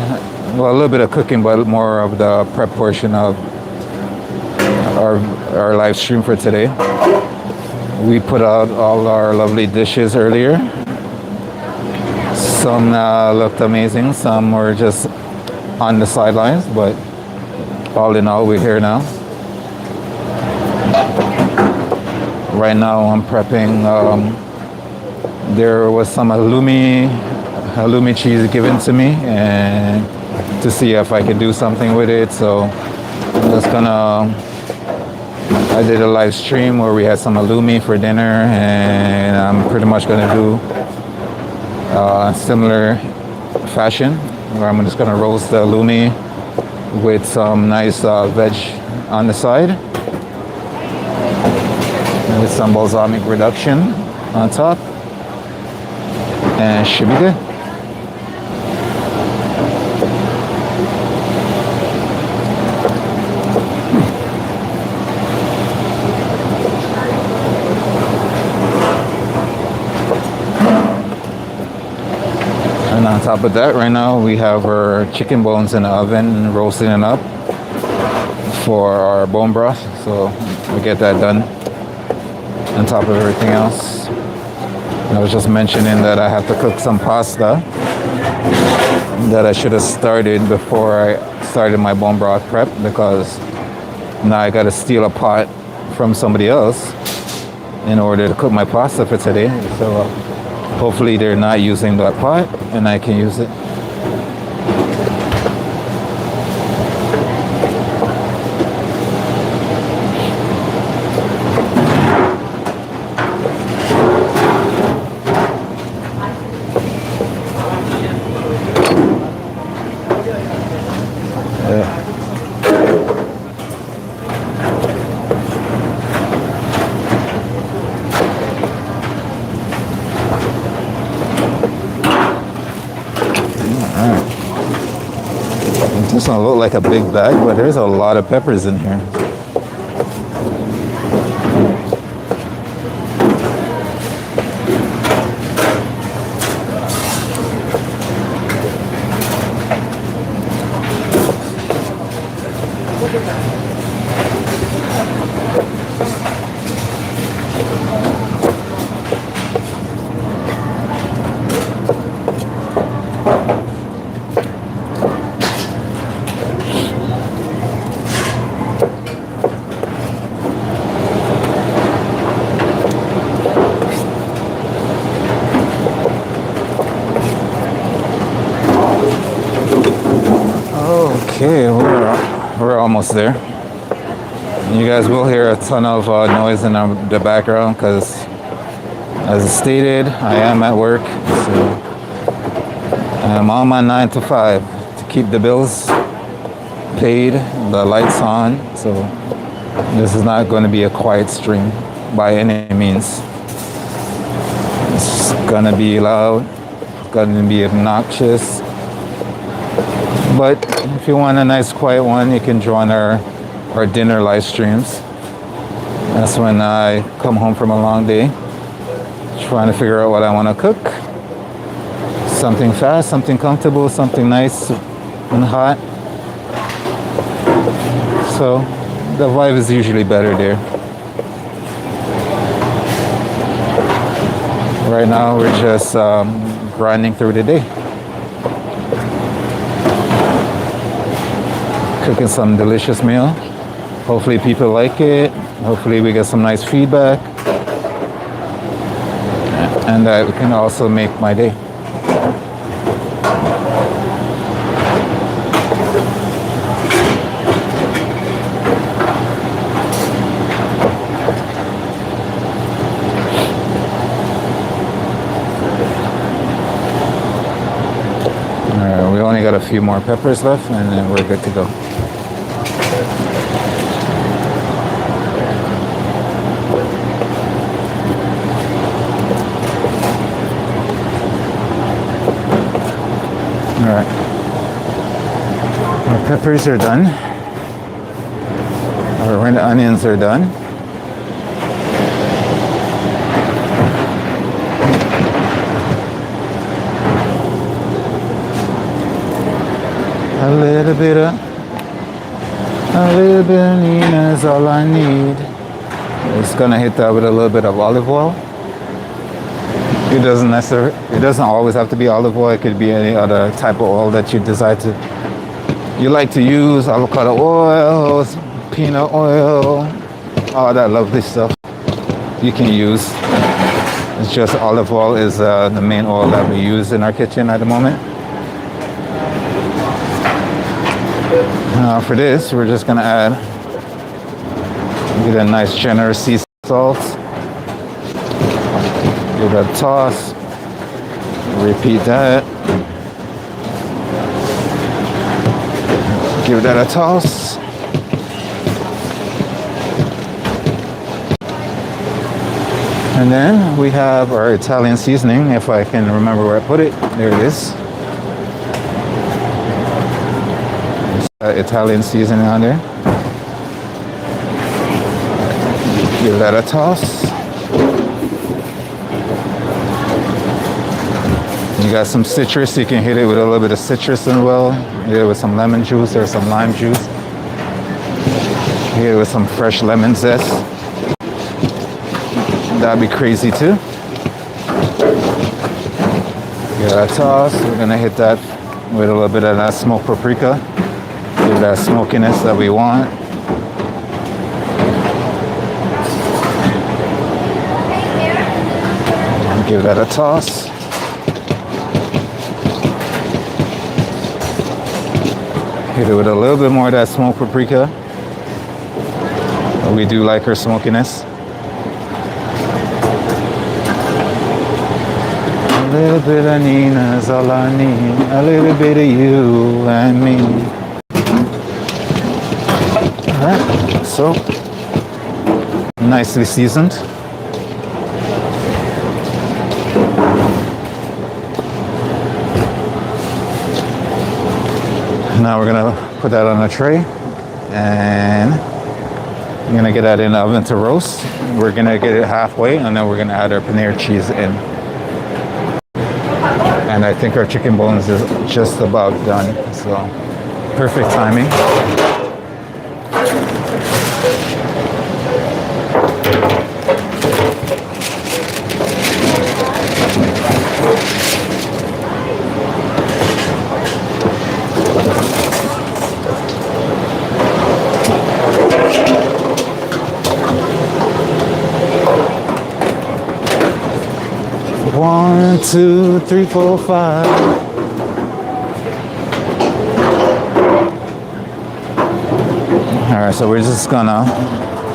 Well, a little bit of cooking, but more of the prep portion of our live stream for today. We put out all our lovely dishes earlier. Some looked amazing, some were just on the sidelines, but all in all, we're here now. Right now, I'm prepping. There was some halloumi cheese given to me, and to see if I could do something with it. So I'm just gonna. I did a live stream where we had some halloumi for dinner, and I'm pretty much gonna do similar fashion, where I'm just gonna roast the halloumi with some nice veg on the side, with some balsamic reduction on top, and it should be good. And on top of that, right now we have our chicken bones in the oven roasting it up for our bone broth. So we get that done on top of everything else. I was just mentioning that I have to cook some pasta that I should have started before I started my bone broth prep, because now I got to steal a pot from somebody else in order to cook my pasta for today. So hopefully they're not using that pot and I can use it. This doesn't look like a big bag, but there's a lot of peppers in here. Okay, we're almost there. You guys will hear a ton of noise in the background because, as stated, I am at work. So I'm on my 9 to 5 to keep the bills paid, the lights on. So this is not going to be a quiet stream by any means. It's going to be loud. gonna be obnoxious. But if you want a nice quiet one, you can join our dinner live streams. That's when I come home from a long day, trying to figure out what I want to cook. Something fast, something comfortable, something nice and hot. So the vibe is usually better there. Right now we're just grinding through the day. Cooking some delicious meal. Hopefully people like it. Hopefully we get some nice feedback. And that can also make my day. Alright, we only got a few more peppers left and then we're good to go. Alright, our peppers are done. Our red onions are done. A little bit of Nina is all I need. Just gonna hit that with a little bit of olive oil. It doesn't always have to be olive oil. It could be any other type of oil that you you like to use. Avocado oil, peanut oil, all that lovely stuff you can use. It's just olive oil is the main oil that we use in our kitchen at the moment. Now for this, we're just gonna get a nice generous sea salt. Give that a toss. Repeat that. Give that a toss. And then we have our Italian seasoning, if I can remember where I put it. There it is. Italian seasoning on there. Give that a toss. You got some citrus, you can hit it with a little bit of citrus as well. Hit it with some lemon juice or some lime juice. Hit it with some fresh lemon zest. That'd be crazy too. Give that a toss. We're gonna hit that with a little bit of that smoked paprika. Give that smokiness that we want. Give that a toss. Hit it with a little bit more of that smoked paprika. We do like her smokiness. A little bit of Nina's all I need. A little bit of you and me. Alright, so nicely seasoned. Now we're gonna put that on a tray and I'm gonna get that in the oven to roast. We're gonna get it halfway and then we're gonna add our paneer cheese in. And I think our chicken bones is just about done, so perfect timing. One, two, three, four, five. All right, so we're just gonna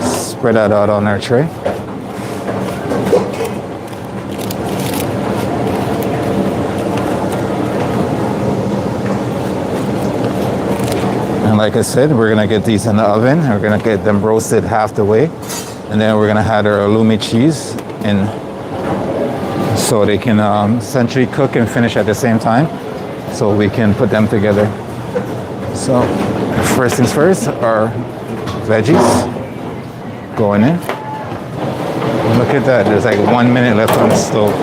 spread that out on our tray. And like I said, we're gonna get these in the oven. We're gonna get them roasted half the way. And then we're gonna add our halloumi cheese and so they can essentially cook and finish at the same time, so we can put them together. So first things first, our veggies going in. Look at that, there's like 1 minute left on the stove.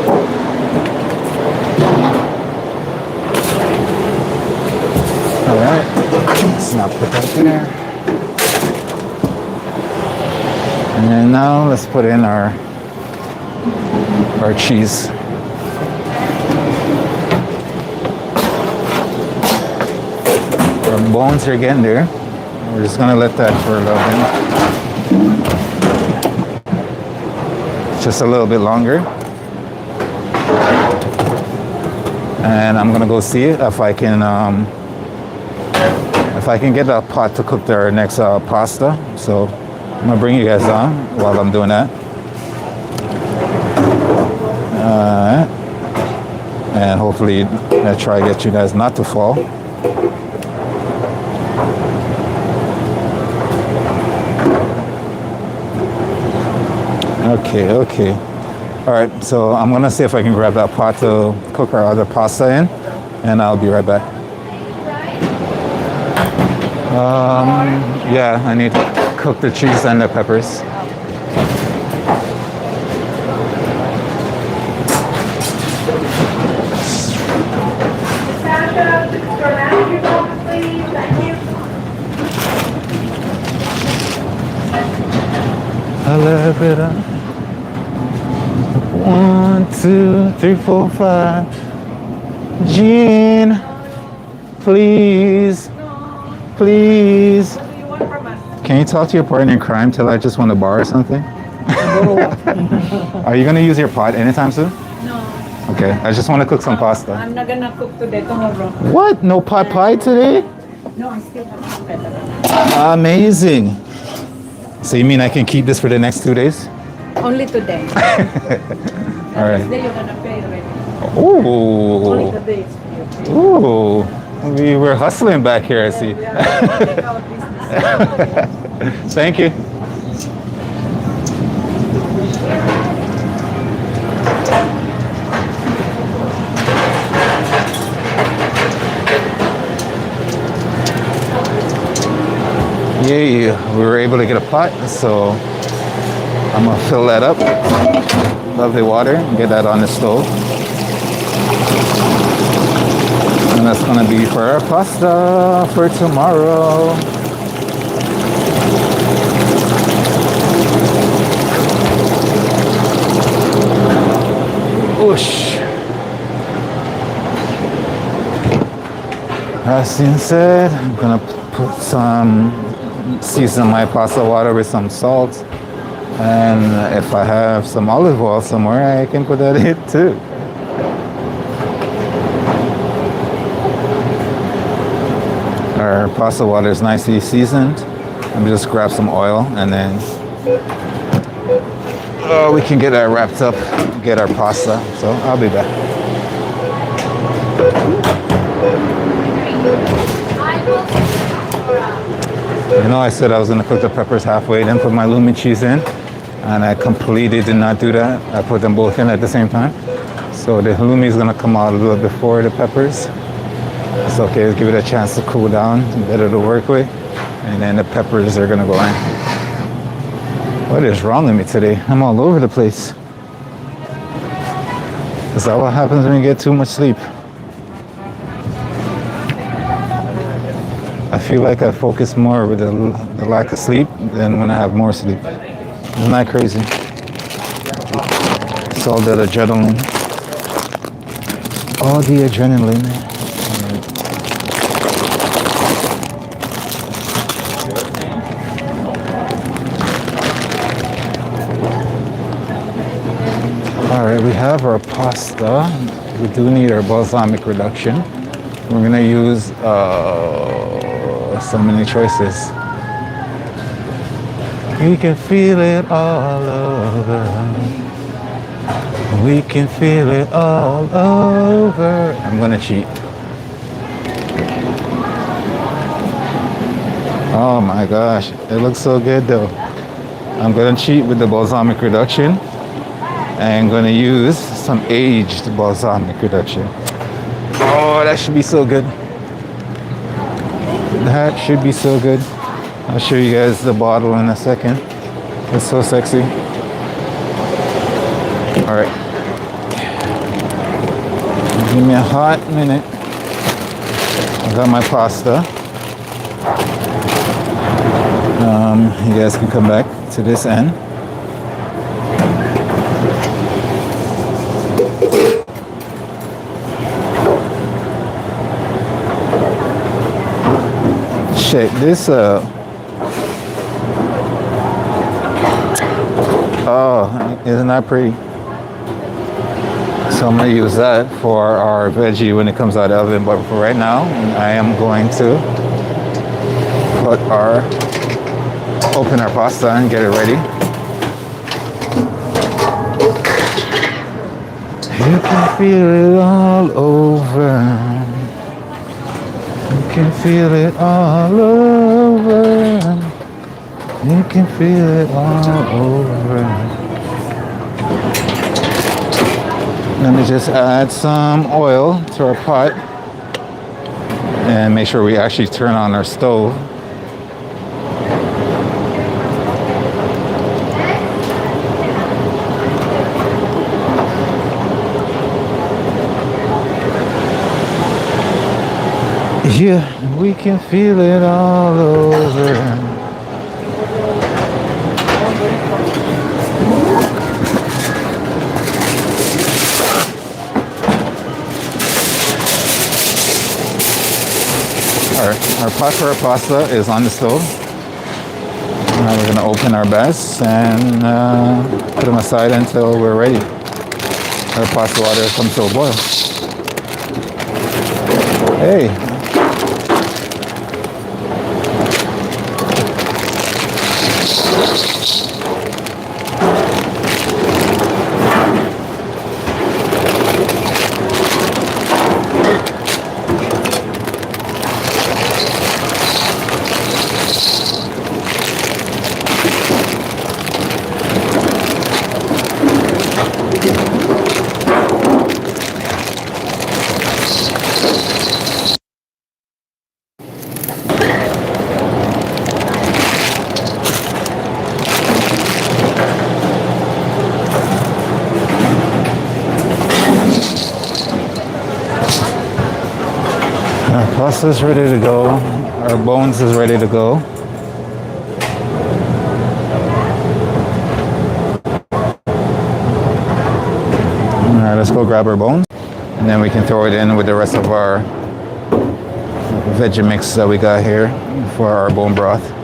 All right, let's now put that there. And then now let's put in our cheese. Our bones are getting there. We're just gonna let that for a little bit. Just a little bit longer. And I'm gonna go see if I can get that pot to cook their next pasta. So I'm gonna bring you guys on while I'm doing that. And hopefully I try to get you guys not to fall. Okay. All right, so I'm gonna see if I can grab that pot to cook our other pasta in, and I'll be right back. Yeah, I need to cook the cheese and the peppers. I love it. 1, 2, 3, 4, 5. Jean, please. Please. What do you want from us? Can you talk to your partner in crime till I just want a bar or something? Are you gonna use your pot anytime soon? No. Okay, I just want to cook some pasta. I'm not gonna cook today, tomorrow. What? No pot pie today? No, I still have some better. Amazing. So you mean I can keep this for the next 2 days? Only today. All right. Today you're gonna pay already. Only Ooh. today is free. Ooh. We were hustling back here, I see. We are gonna take our business. Thank you. Yay, we were able to get a pot, so I'm gonna fill that up. Lovely water, get that on the stove. And that's gonna be for our pasta for tomorrow. Whoosh. That being said, I'm gonna put season my pasta water with some salt. And if I have some olive oil somewhere, I can put that in too. Our pasta water is nicely seasoned. Let me just grab some oil and then we can get that wrapped up, get our pasta. So I'll be back. You know, I said I was gonna cook the peppers halfway, then put my lumi cheese in, and I completely did not do that. I put them both in at the same time. So the halloumi is gonna come out a little before the peppers. It's okay, let's give it a chance to cool down, better to work with. And then the peppers are gonna go in. What is wrong with me today? I'm all over the place. Is that what happens when you get too much sleep? I feel like I focus more with the lack of sleep than when I have more sleep. Isn't that crazy? It's all that adrenaline. All the adrenaline. All right, we have our pasta. We do need our balsamic reduction. We're gonna use so many choices. We can feel it all over. We can feel it all over. I'm gonna cheat. Oh my gosh, it looks so good though. I'm gonna cheat with the balsamic reduction. I'm gonna use some aged balsamic reduction. Oh, that should be so good. That should be so good. I'll show you guys the bottle in a second. It's so sexy. All right. Give me a hot minute. I got my pasta. You guys can come back to this end. Check this out. Oh, isn't that pretty? So I'm gonna use that for our veggie when it comes out of the oven, but for right now, I am going to open our pasta and get it ready. You can feel it all over. You can feel it all over. You can feel it all over. Let me just add some oil to our pot and make sure we actually turn on our stove. Yeah, we can feel it all over. Our pot for our pasta is on the stove. Now we're gonna open our bass and put them aside until we're ready. Our pasta water comes to a boil. Hey. Our pasta is ready to go. Our bones is ready to go. All right, let's go grab our bones. And then we can throw it in with the rest of our veggie mix that we got here for our bone broth.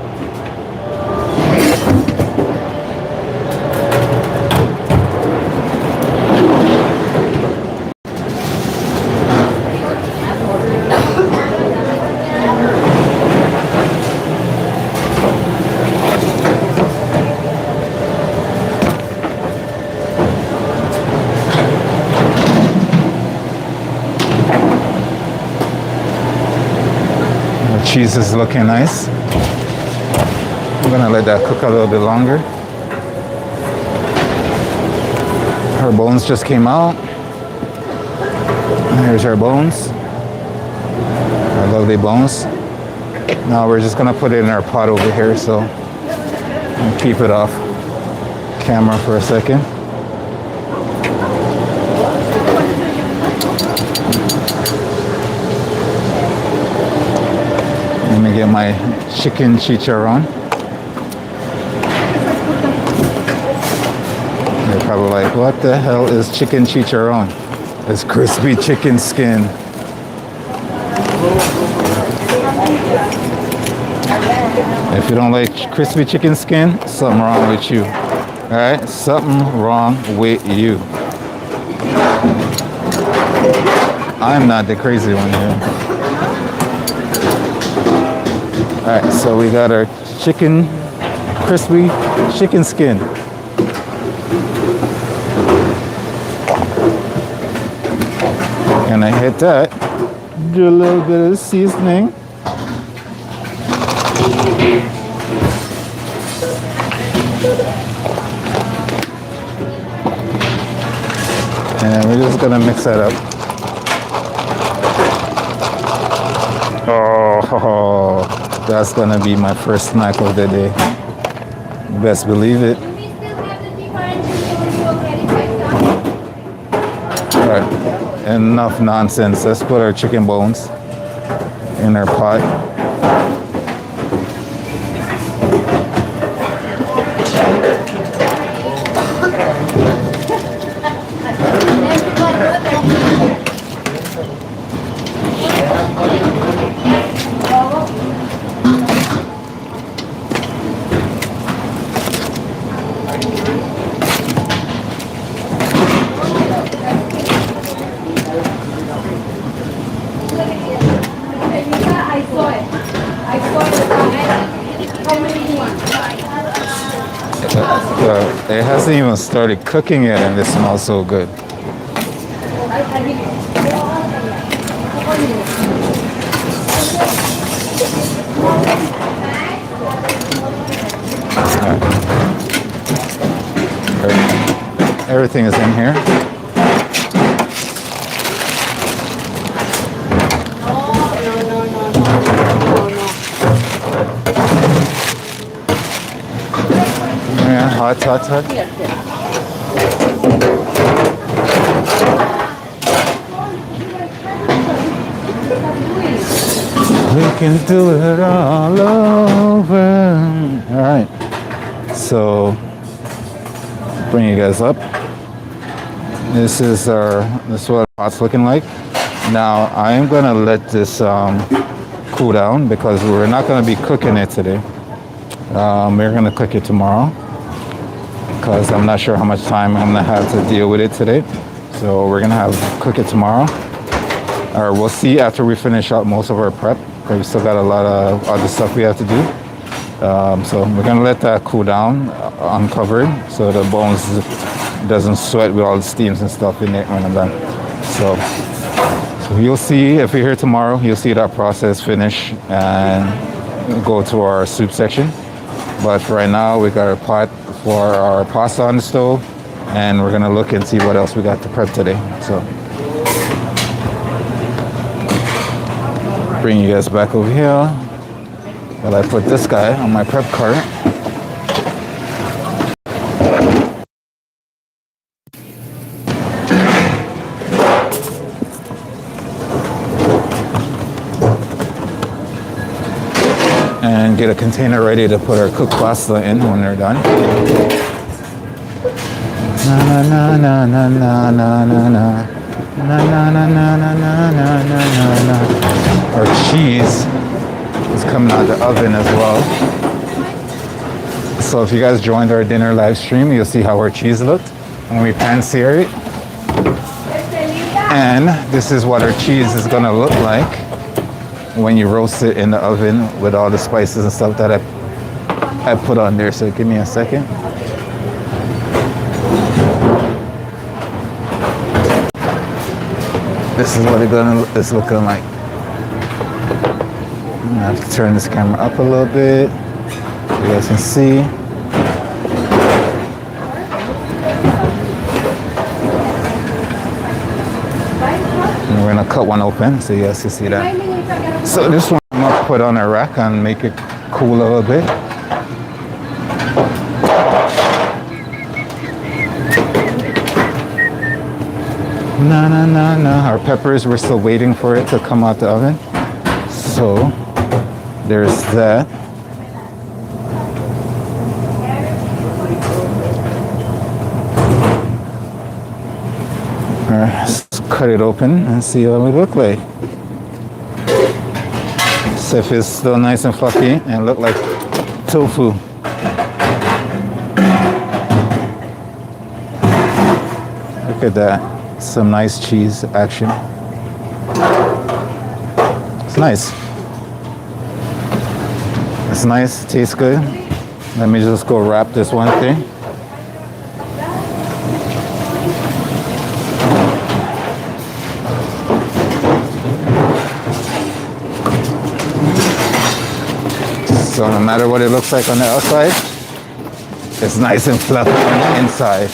Cheese is looking nice. I'm gonna let that cook a little bit longer. Our bones just came out. Here's our bones. Our lovely bones. Now we're just gonna put it in our pot over here, so I'll keep it off camera for a second. Let me get my chicken chicharron. You're probably like, what the hell is chicken chicharron? It's crispy chicken skin. If you don't like crispy chicken skin, something wrong with you. All right, something wrong with you. I'm not the crazy one here. All right, so we got our chicken, crispy chicken skin. And I hit that, do a little bit of seasoning. And we're just gonna mix that up. Oh, that's gonna be my first snack of the day. Best believe it. All right, enough nonsense. Let's put our chicken bones in our pot. It hasn't even started cooking yet and it smells so good. Everything is in here. Yeah, hot. We can do it all over. All right. So, bring you guys up. This is what our pot's looking like. Now, I am gonna let this cool down because we're not gonna be cooking it today. We're gonna cook it tomorrow because I'm not sure how much time I'm gonna have to deal with it today. So we're gonna cook it tomorrow, or we'll see after we finish out most of our prep. We still got a lot of other stuff we have to do. So we're gonna let that cool down, uncovered, so the bones doesn't sweat with all the steams and stuff in it when I'm done. So you'll see, if you're here tomorrow, you'll see that process finish and go to our soup section. But for right now, we got our pot for our pasta on the stove, and we're gonna look and see what else we got to prep today. So bring you guys back over here while I put this guy on my prep cart. And get a container ready to put our cooked pasta in when they're done. Na na na na na na na na na. Na na na na na na na na na. Our cheese is coming out of the oven as well. So if you guys joined our dinner live stream, you'll see how our cheese looked when we pan-sear it. And this is what our cheese is gonna look like when you roast it in the oven with all the spices and stuff that I put on there. So give me a second. This is what it's looking like. I have to turn this camera up a little bit so you guys can see. And we're gonna cut one open so you guys can see that. So this one I'm gonna put on a rack and make it cool a little bit. Na na na na. Our peppers, we're still waiting for it to come out the oven. So there's that. All right, let's cut it open and see what it look like. So if it's still nice and fluffy and look like tofu. Look at that. Some nice cheese action. It's nice. It's nice, tastes good. Let me just go wrap this one thing. So no matter what it looks like on the outside, it's nice and fluffy on the inside.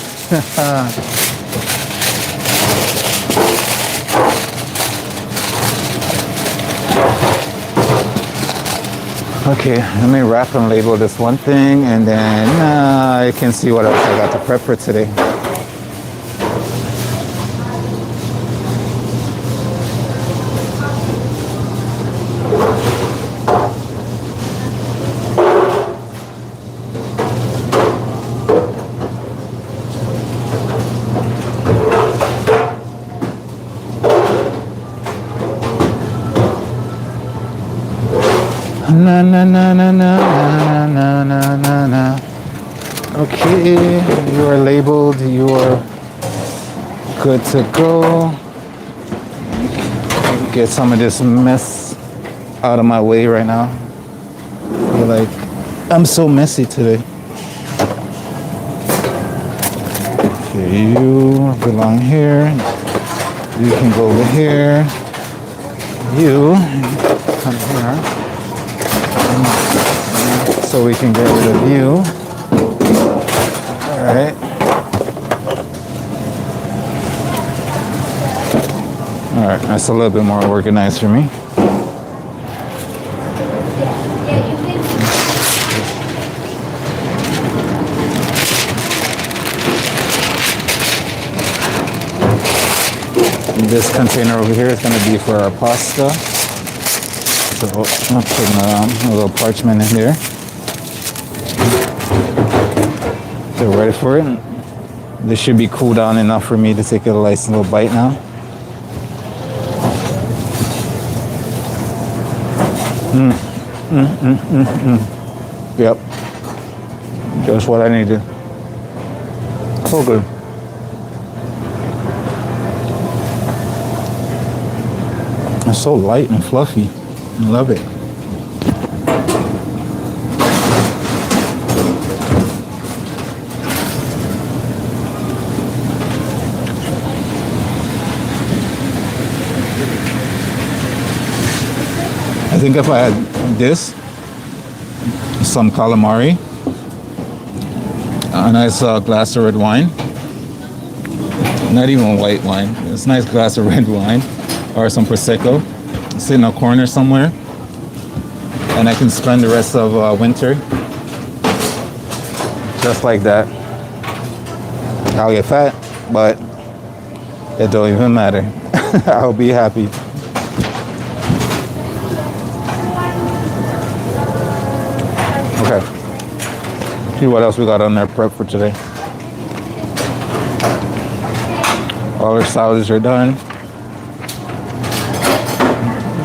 Okay, let me wrap and label this one thing, and then I can see what else I got to prep for today. Na na na na na na na na na. Okay, you are labeled. You are good to go. Get some of this mess out of my way right now. I feel like I'm so messy today. Okay, you belong here. You can go over here. You come here. So we can get rid of you. All right. All right, that's a little bit more organized for me. This container over here is going to be for our pasta. So I'm putting a little parchment in here. So ready for it. This should be cooled down enough for me to take a nice little bite now. Yep. Just what I needed. So good. It's so light and fluffy. I love it. I think if I had this, some calamari, a nice glass of red wine, not even white wine, it's a nice glass of red wine, or some Prosecco, sit in a corner somewhere, and I can spend the rest of winter just like that. I'll get fat, but it don't even matter. I'll be happy. Okay. See what else we got on there prep for today. All our salads are done.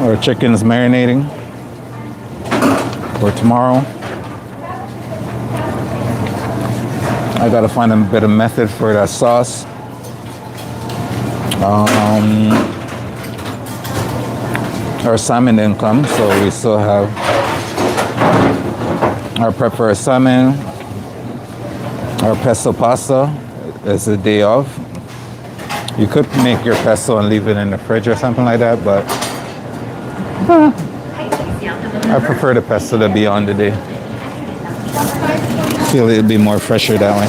Our chicken is marinating for tomorrow. I gotta find a better method for that sauce. Our salmon didn't come, so we still have our prep for our salmon. Our pesto pasta is a day off. You could make your pesto and leave it in the fridge or something like that, but I prefer the pesto to be on the day. Feel it'd be more fresher that way.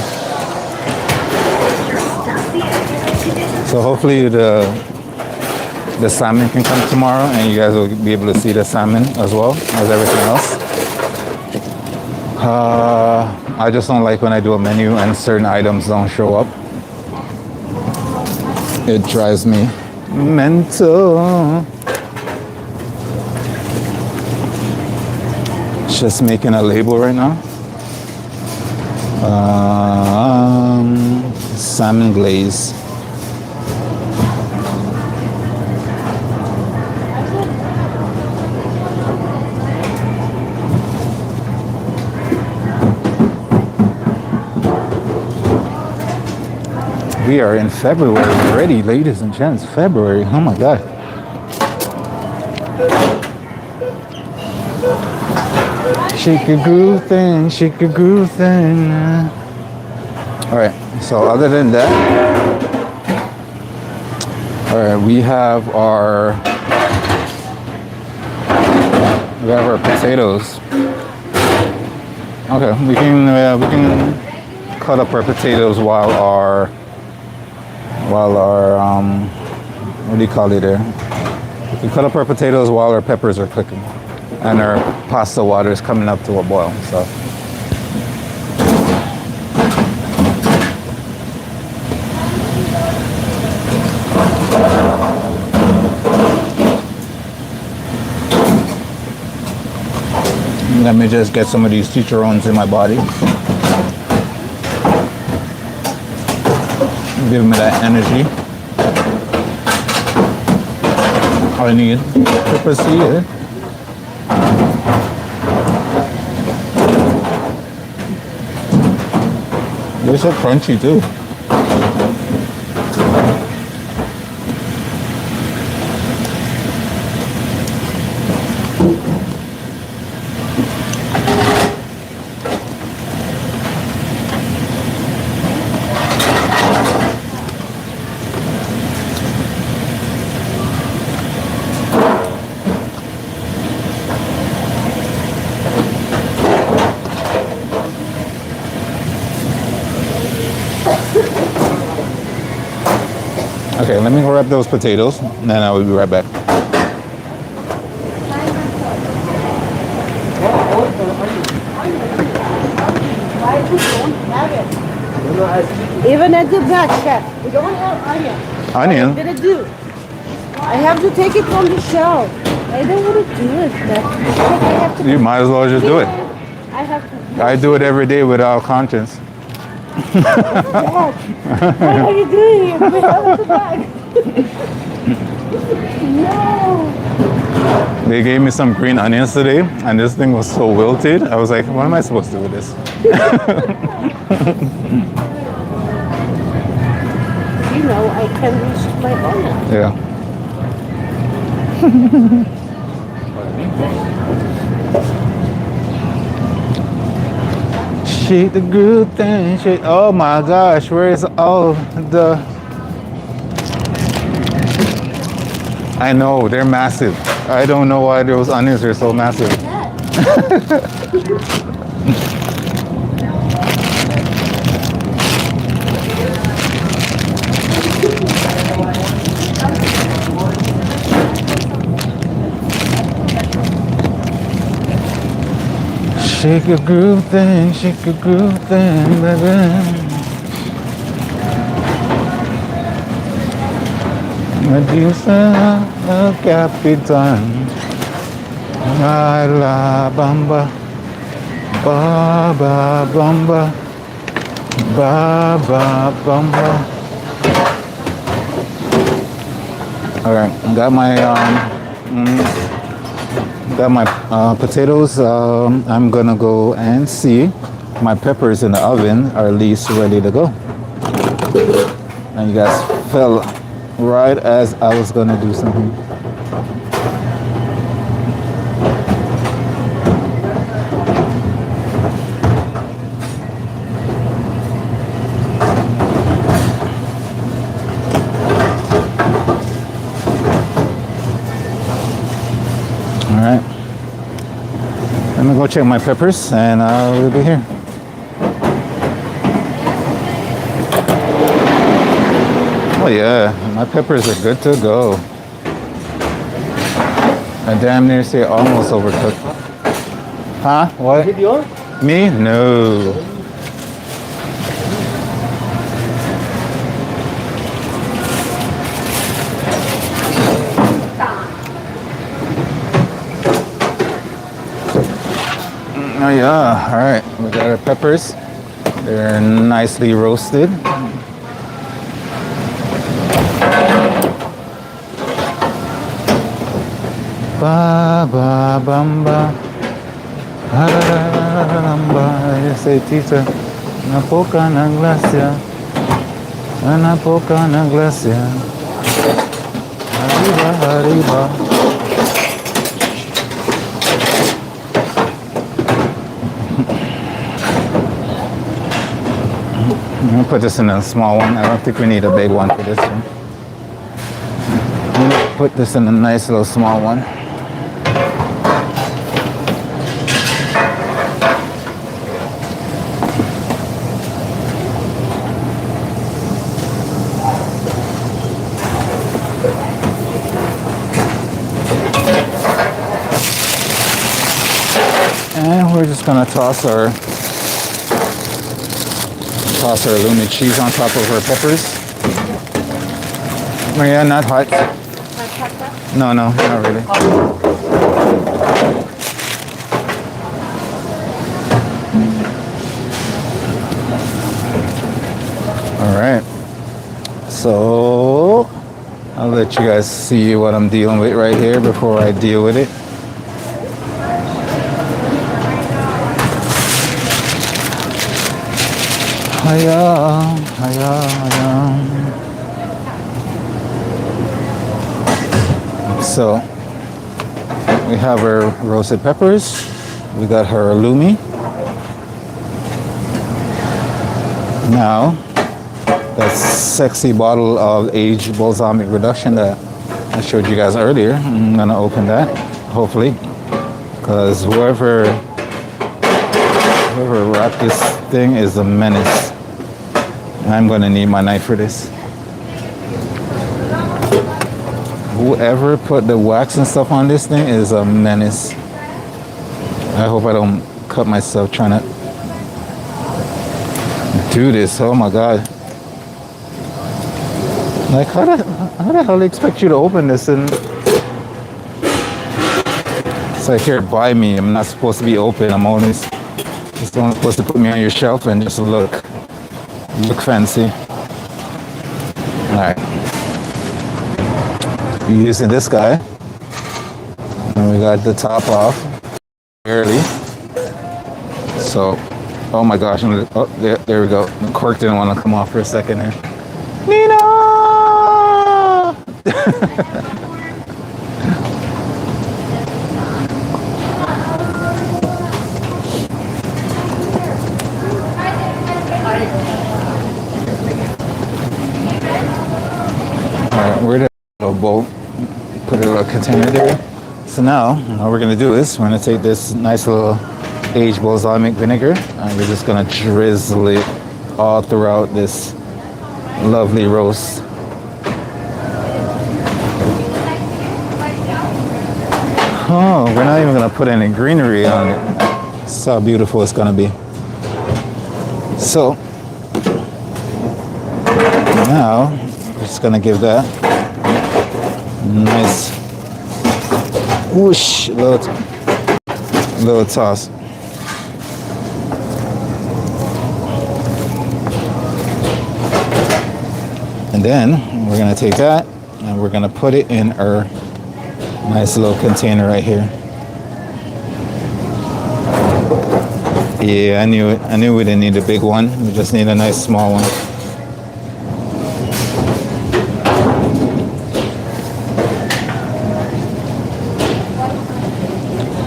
So hopefully the salmon can come tomorrow and you guys will be able to see the salmon as well as everything else. I just don't like when I do a menu and certain items don't show up. It drives me mental. Just making a label right now. Salmon glaze. We are in February already, ladies and gents. February, oh my God. Shake a groove thing, shake a groove thing. All right, so other than that, all right, we have our potatoes. Okay, we can cut up our potatoes while our what do you call it there? We can cut up our potatoes while our peppers are cooking. and our pasta water is coming up to a boil. So let me just get some of these chicharrones in my body. Give me that energy I need to proceed. They're so crunchy too. Okay, let me grab those potatoes, and then I will be right back. Even at the back, chef, we don't have onion. Onion? What am I gonna do? I have to take it from the shelf. I don't want to do it. I have to. You might as well just do it. I have to. I do it every day without conscience. Dad, what are you doing? We have the bag. No. They gave me some green onions today, and this thing was so wilted. I was like, what am I supposed to do with this? You know, I can reach my onion. Yeah. Shake the good thing, shake. Oh my gosh, where is all the... I know, they're massive. I don't know why those onions are so massive. Shake a groove thing, shake a groove thing, baby. Medusa, Capitan, la bamba, ba bamba, ba bamba. All right, got my potatoes. I'm gonna go and see my peppers in the oven are at least ready to go. And you guys fell right as I was gonna do something. All right, let me go check my peppers and we'll be here. Oh yeah, my peppers are good to go. I damn near say almost overcooked. Huh? What? Is it yours? Me? No. Oh yeah, all right, we got our peppers. They're nicely roasted. Ba ba bamba, hararamba, ese tita, na poca na glacia, arriba, arriba. I'm gonna put this in a small one. I don't think we need a big one for this one. I'm gonna put this in a nice little small one. we're just gonna toss our halloumi cheese on top of our peppers. Maria, not hot. No, no, not really. All right. So I'll let you guys see what I'm dealing with right here before I deal with it. Hiya, hiya, hiya. So we have our roasted peppers. We got our halloumi. Now, that sexy bottle of aged balsamic reduction that I showed you guys earlier, I'm gonna open that, hopefully, because whoever wrapped this thing is a menace. I'm gonna need my knife for this. Whoever put the wax and stuff on this thing is a menace. I hope I don't cut myself trying to do this. Oh my God. Like, how the hell do they expect you to open this? And it's like, here, buy me. I'm not supposed to be open. I'm only supposed to put me on your shelf and just look fancy. All right. Using this guy. And we got the top off. Barely. So, oh my gosh. Oh, there we go. The cork didn't want to come off for a second there. Nina! Alright, where did a bowl? Put a little container there. So now, what we're gonna do is we're gonna take this nice little aged balsamic vinegar and we're just gonna drizzle it all throughout this lovely roast. Oh, we're not even gonna put any greenery on it. That's how beautiful it's gonna be. So now we're just gonna give that nice whoosh, little toss. And then we're gonna take that and we're gonna put it in our nice little container right here. Yeah, I knew it. I knew we didn't need a big one. We just need a nice small one.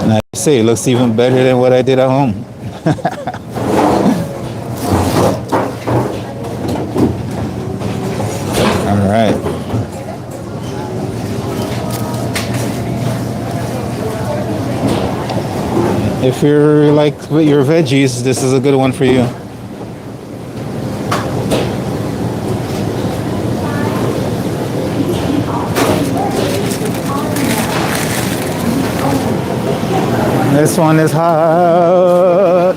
And I say it looks even better than what I did at home. All right. If you're like with your veggies, this is a good one for you. This one is hot.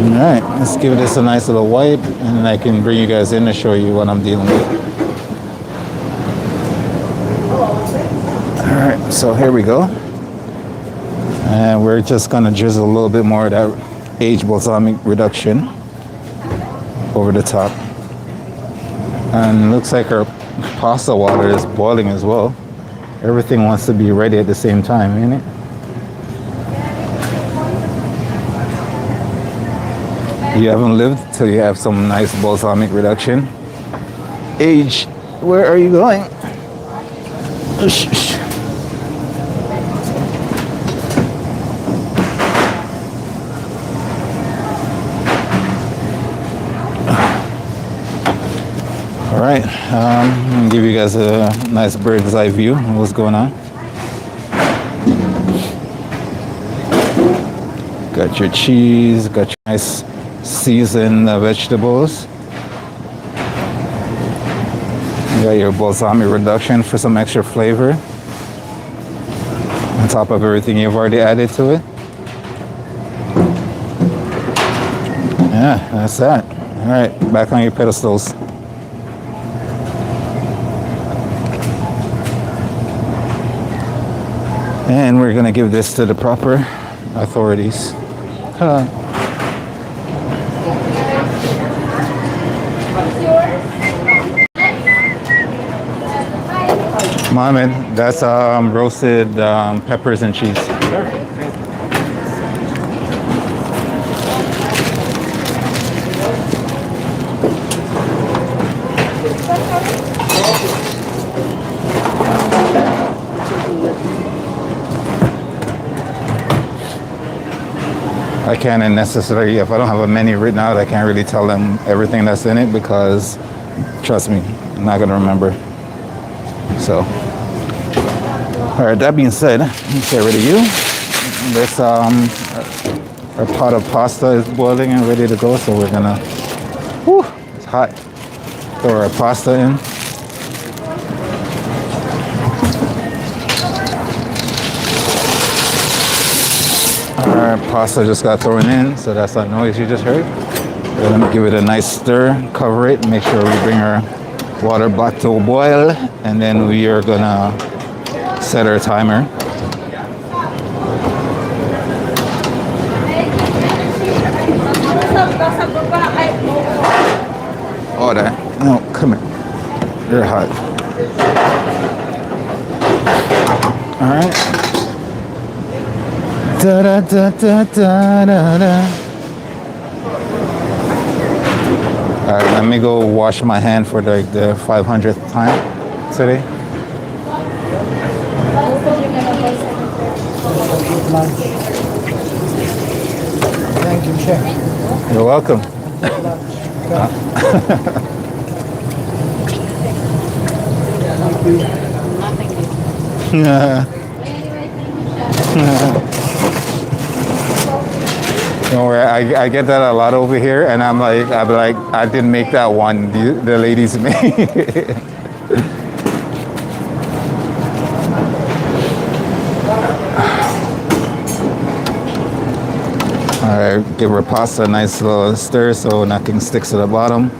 All right, let's give this a nice little wipe and then I can bring you guys in to show you what I'm dealing with. All right, so here we go. And we're just gonna drizzle a little bit more of that aged balsamic reduction over the top. And it looks like our pasta water is boiling as well. Everything wants to be ready at the same time, ain't it? You haven't lived till you have some nice balsamic reduction. Age, where are you going? All right, I'm gonna give you guys a nice bird's eye view of what's going on. Got your cheese, got your nice seasoned vegetables. You got your balsamic reduction for some extra flavor on top of everything you've already added to it. Yeah, that's that. All right, back on your pedestals. And we're gonna give this to the proper authorities. Mohammed, that's roasted peppers and cheese. I can't necessarily, if I don't have a menu written out, I can't really tell them everything that's in it because, trust me, I'm not gonna remember. So, all right, that being said, let's get rid of you. This, our pot of pasta is boiling and ready to go, so we're gonna, whew, it's hot. Throw our pasta in. Our pasta just got thrown in, so that's that noise you just heard. Let me give it a nice stir, cover it, make sure we bring our water back to a boil, and then we are gonna set our timer. Oh, that, no, come here. You're hot. All right. Da da da da da da da. All right, let me go wash my hand for the 500th time today. Thank you, Chef. You're welcome. Don't worry, I get that a lot over here, and I'm like, I didn't make that one. The ladies made. All right, give our pasta a nice little stir so nothing sticks to the bottom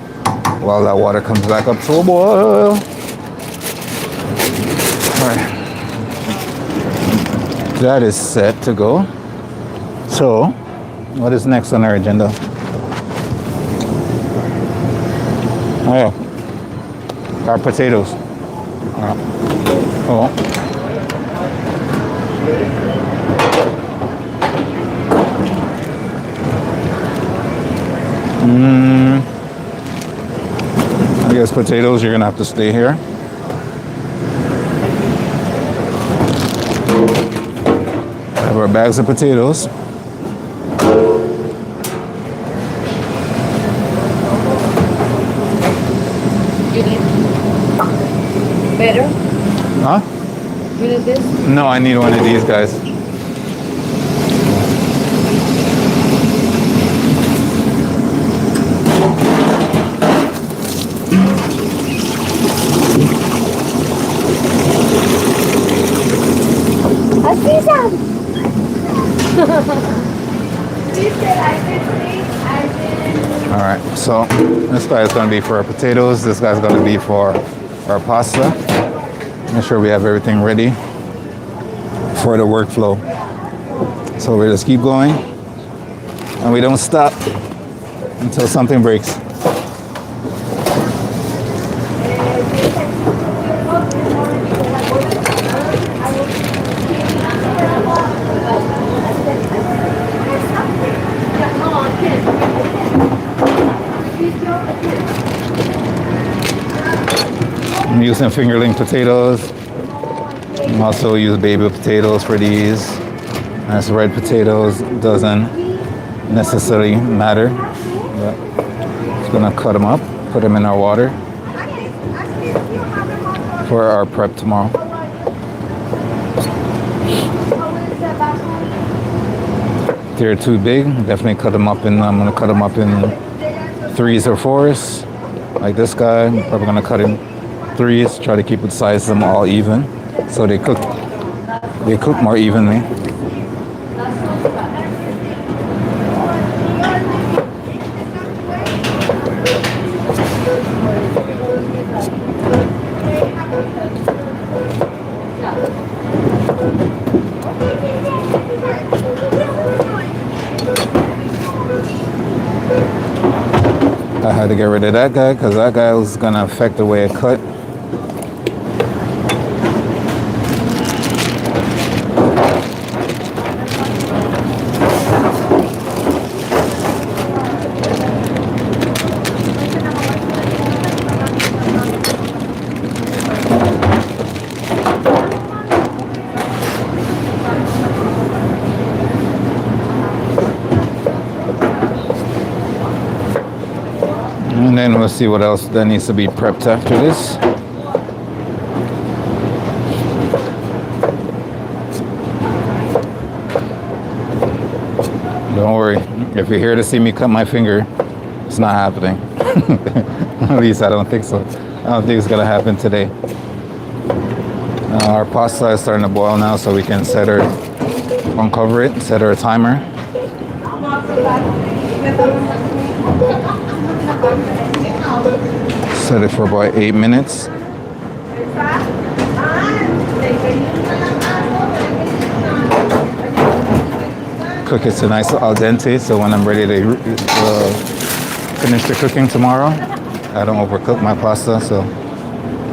while that water comes back up to a boil. All right, that is set to go. So, what is next on our agenda? Oh yeah, our potatoes. Oh. I guess potatoes, you're gonna have to stay here. Have our bags of potatoes. You need better? Huh? You need this? No, I need one of these guys. All right, so this guy is going to be for our potatoes. This guy's going to be for our pasta. Make sure we have everything ready for the workflow. So we just keep going, and we don't stop until something breaks. I'm using fingerling potatoes. I'm also use baby potatoes for these. As red potatoes doesn't necessarily matter. But just gonna cut them up, put them in our water for our prep tomorrow. If they're too big, definitely cut them up in. I'm gonna cut them up in 3s or 4s, like this guy. I'm probably gonna cut him 4s. threes. Try to keep it size them all even, so they cook more evenly. I had to get rid of that guy because that guy was gonna affect the way it cut. And then we'll see what else that needs to be prepped after this. Don't worry, if you're here to see me cut my finger, it's not happening. At least I don't think so. I don't think it's gonna happen today. Our pasta is starting to boil now, so we can set her, uncover it, set her a timer. Set it for about 8 minutes. Cook it to nice al dente, so when I'm ready to finish the cooking tomorrow, I don't overcook my pasta, so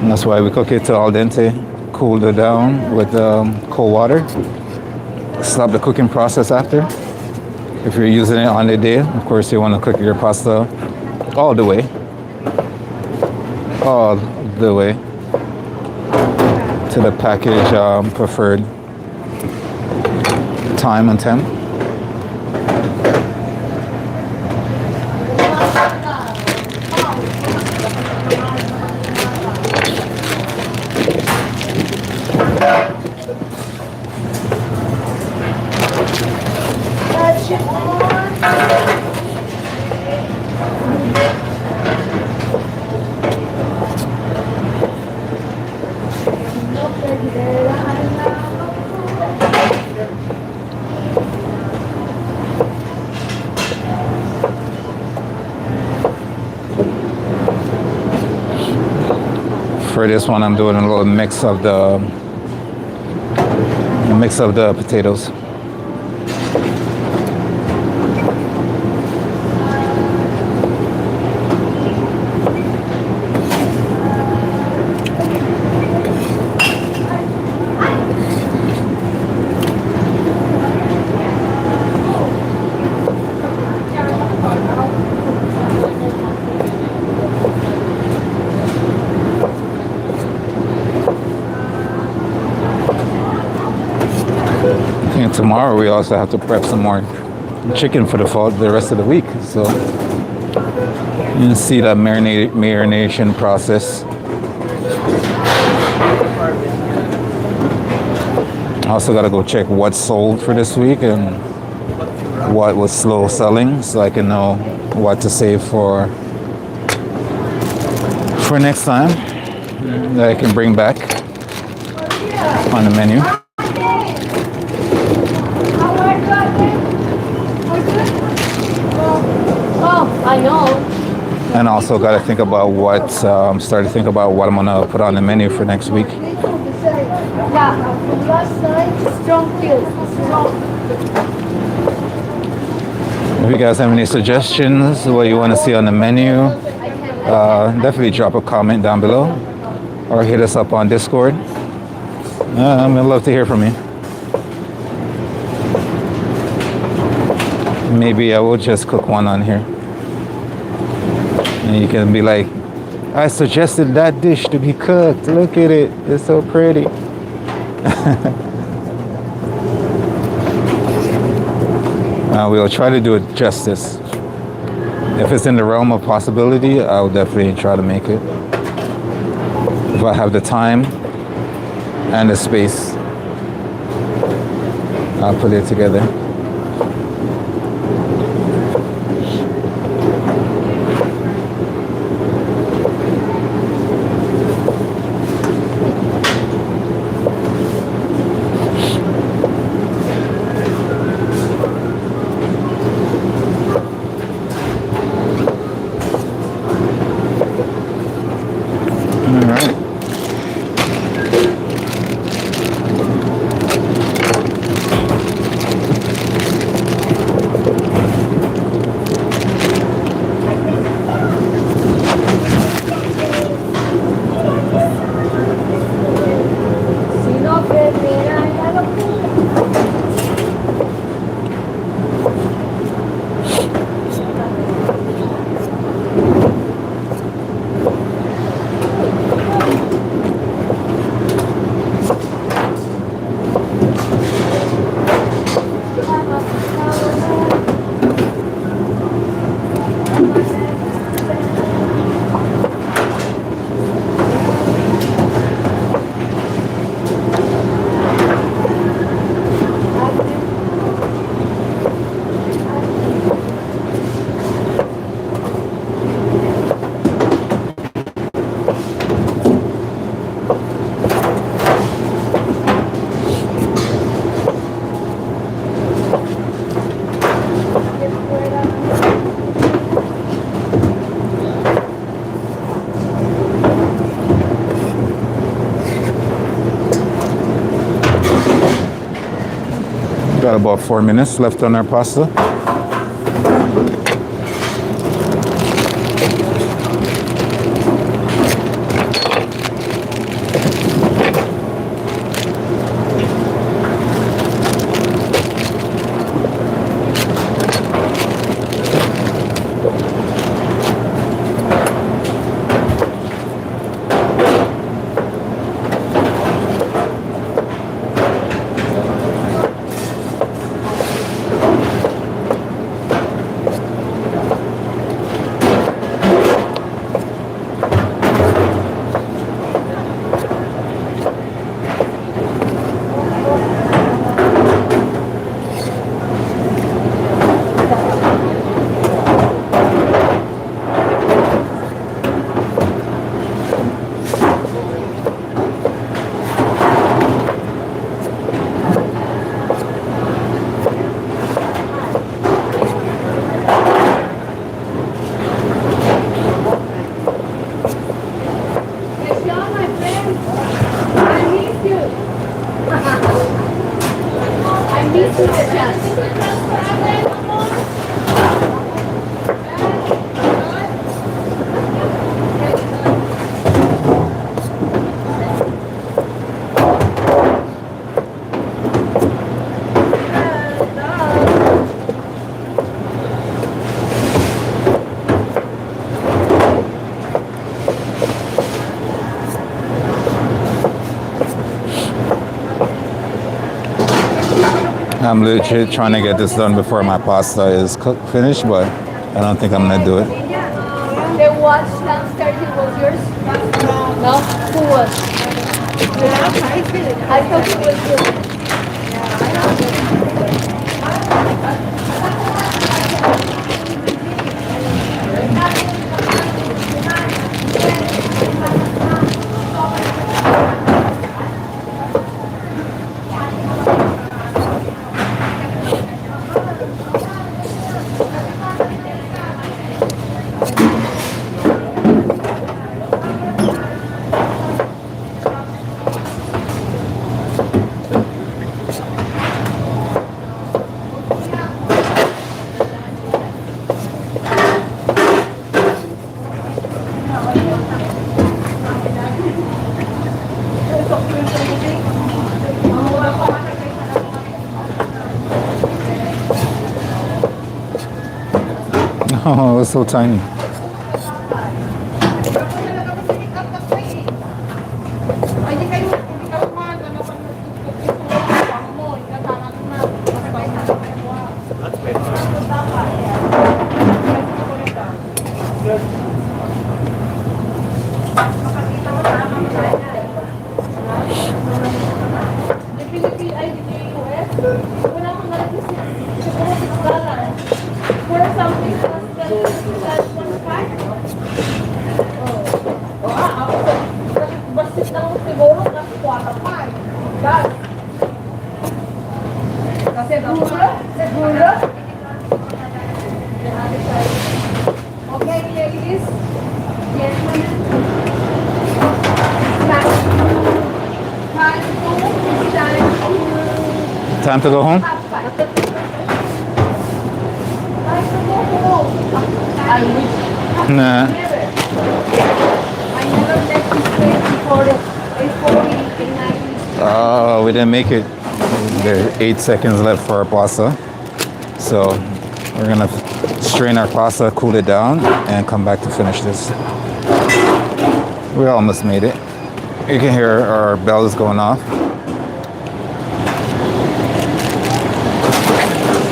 that's why we cook it to al dente, cool it down with cold water. Stop the cooking process after. If you're using it on the day, of course you want to cook your pasta all the way to the package preferred time and temp. For this one, I'm doing a little mix of the potatoes. And tomorrow we also have to prep some more chicken for the rest of the week. So you can see that marination process. I also got to go check what's sold for this week and what was slow selling, so I can know what to save for next time that I can bring back on the menu. I know. And also got to think about start to think about what I'm gonna put on the menu for next week. Yeah, last night, strong feels, strong. If you guys have any suggestions, what you want to see on the menu, definitely drop a comment down below or hit us up on Discord. I'm gonna love to hear from you. Maybe I will just cook one on here. And you can be like, I suggested that dish to be cooked. Look at it. It's so pretty. We'll try to do it justice. If it's in the realm of possibility, I'll definitely try to make it. If I have the time and the space, I'll put it together. Got about 4 minutes left on our pasta. I'm legit trying to get this done before my pasta is finished, but I don't think I'm gonna do it. The watch downstairs, it was yours? No? Who was? I thought it was yours. Oh, it's so tiny. Okay, ladies. Gentlemen. Time to go home? Nah. Oh, we didn't make it. There are 8 seconds left for our pasta. So we're gonna strain our pasta, cool it down, and come back to finish this. We almost made it. You can hear our bells going off.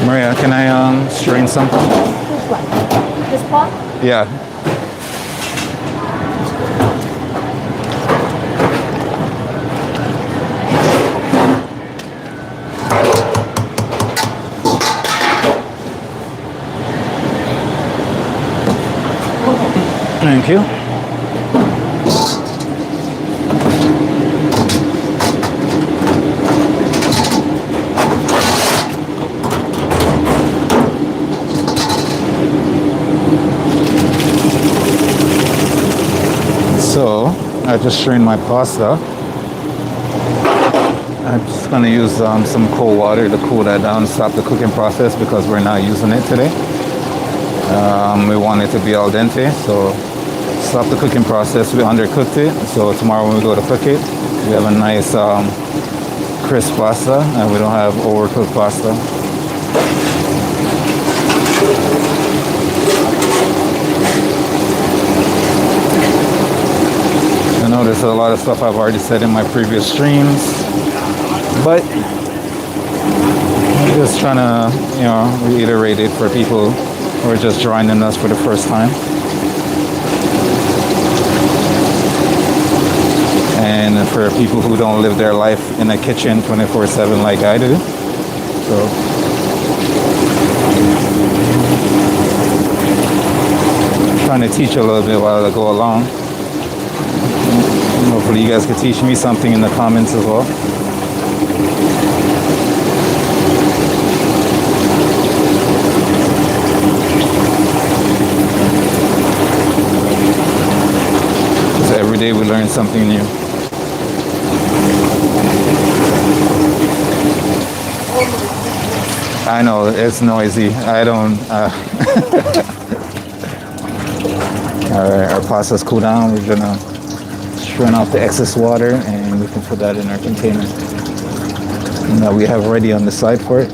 Maria, can I strain something? This one. This pot? Yeah. Thank you. So I just strained my pasta. I'm just gonna use some cold water to cool that down, stop the cooking process because we're not using it today. We want it to be al dente, so stop the cooking process. We undercooked it, so tomorrow when we go to cook it, we have a nice crisp pasta, and we don't have overcooked pasta. I know there's a lot of stuff I've already said in my previous streams, but I'm just trying to, reiterate it for people who are just joining us for the first time. And for people who don't live their life in a kitchen 24/7 like I do. So I'm trying to teach a little bit while I go along. Hopefully you guys can teach me something in the comments as well. Because every day we learn something new. I know, it's noisy. I don't... Alright, our pasta's cool down. We're gonna strain off the excess water and we can put that in our container. And that we have ready on the side for it.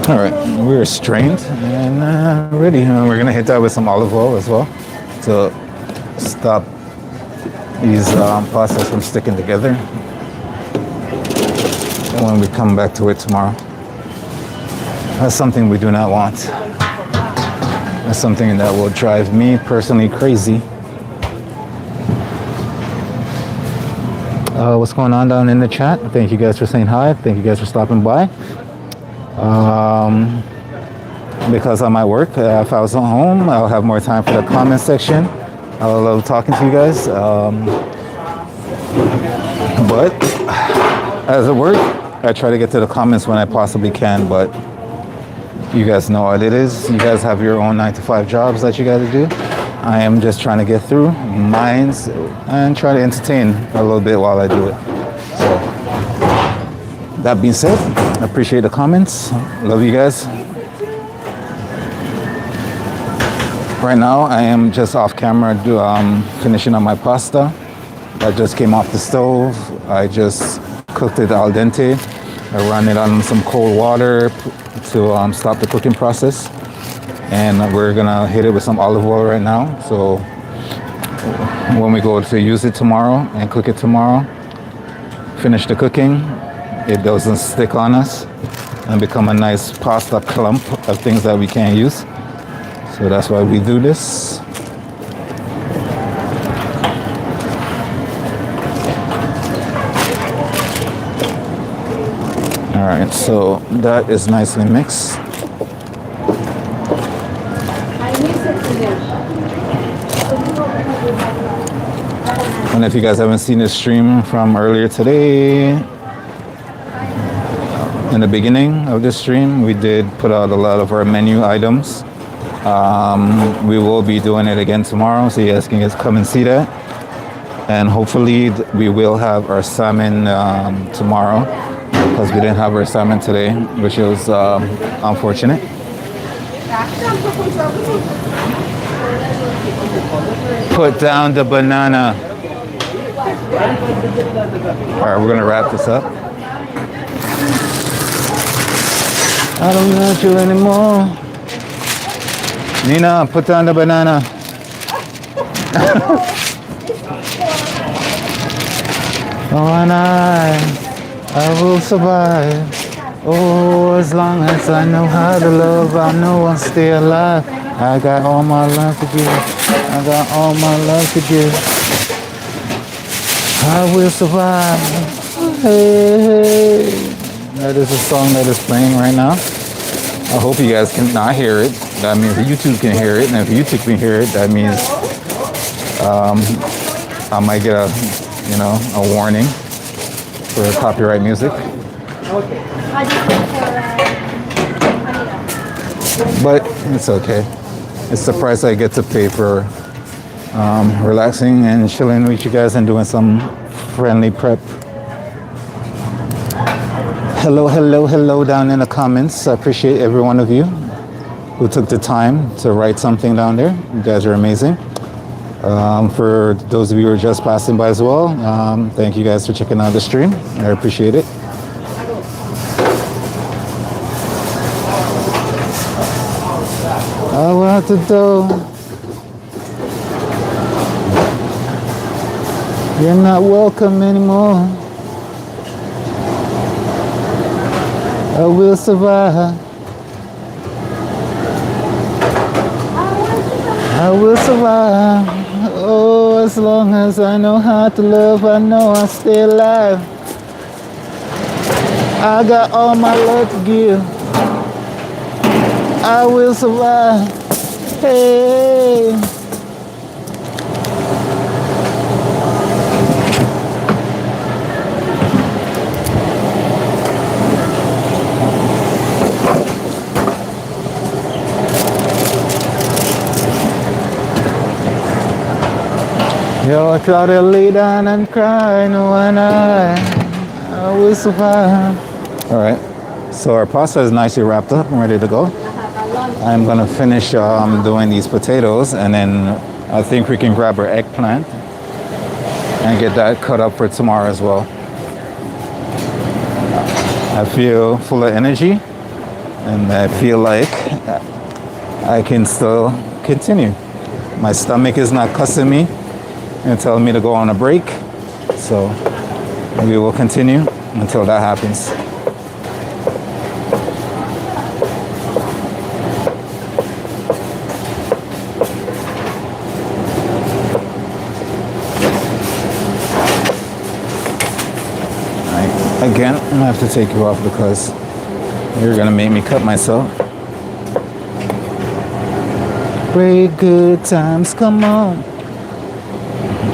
All right, we're strained and ready. We're gonna hit that with some olive oil as well to stop these pastas from sticking together when we come back to it tomorrow. That's something we do not want. That's something that will drive me personally crazy. What's going on down in the chat? Thank you guys for saying hi. Thank you guys for stopping by. Because I'm at work, if I was at home, I'll have more time for the comment section. I love talking to you guys. But as at work, I try to get to the comments when I possibly can, but you guys know what it is. You guys have your own 9-to-5 jobs that you got to do. I am just trying to get through mines and try to entertain a little bit while I do it. So that being said, I appreciate the comments. Love you guys. Right now, I am just off camera finishing up my pasta. That just came off the stove. I just cooked it al dente. I ran it on some cold water to stop the cooking process. And we're gonna hit it with some olive oil right now. So when we go to use it tomorrow and cook it tomorrow, finish the cooking, it doesn't stick on us and become a nice pasta clump of things that we can't use. So that's why we do this. All right, so that is nicely mixed. And if you guys haven't seen this stream from earlier today, in the beginning of this stream, we did put out a lot of our menu items. We will be doing it again tomorrow, so you guys can just come and see that. And hopefully we will have our salmon tomorrow, because we didn't have our salmon today, which was unfortunate. Put down the banana. All right, we're gonna wrap this up. I don't want you anymore. Nina, put down the banana. Oh, and I will survive. Oh, as long as I know how to love, I know I'll stay alive. I got all my love to give. I got all my love to give. I will survive. Hey, hey. That is a song that is playing right now. I hope you guys can not hear it. That means YouTube can hear it, and if YouTube can hear it, that means I might get a, a warning for copyright music. But it's okay. It's the price I get to pay for relaxing and chilling with you guys and doing some friendly prep. Hello, hello, hello down in the comments. I appreciate every one of you who took the time to write something down there. You guys are amazing. For those of you who are just passing by as well, thank you guys for checking out the stream. I appreciate it. I want to do. You're not welcome anymore. I will survive. I will survive. Oh, as long as I know how to love, I know I'll stay alive. I got all my love to give. I will survive. Hey. Yo, I try to lay down and cry, no, and I will survive. All right, so our pasta is nicely wrapped up and ready to go. I'm gonna finish doing these potatoes, and then I think we can grab our eggplant and get that cut up for tomorrow as well. I feel full of energy, and I feel like I can still continue. My stomach is not cussing me and telling me to go on a break, so we will continue until that happens. Again, I'm gonna have to take you off because you're gonna make me cut myself. Great good times, come on.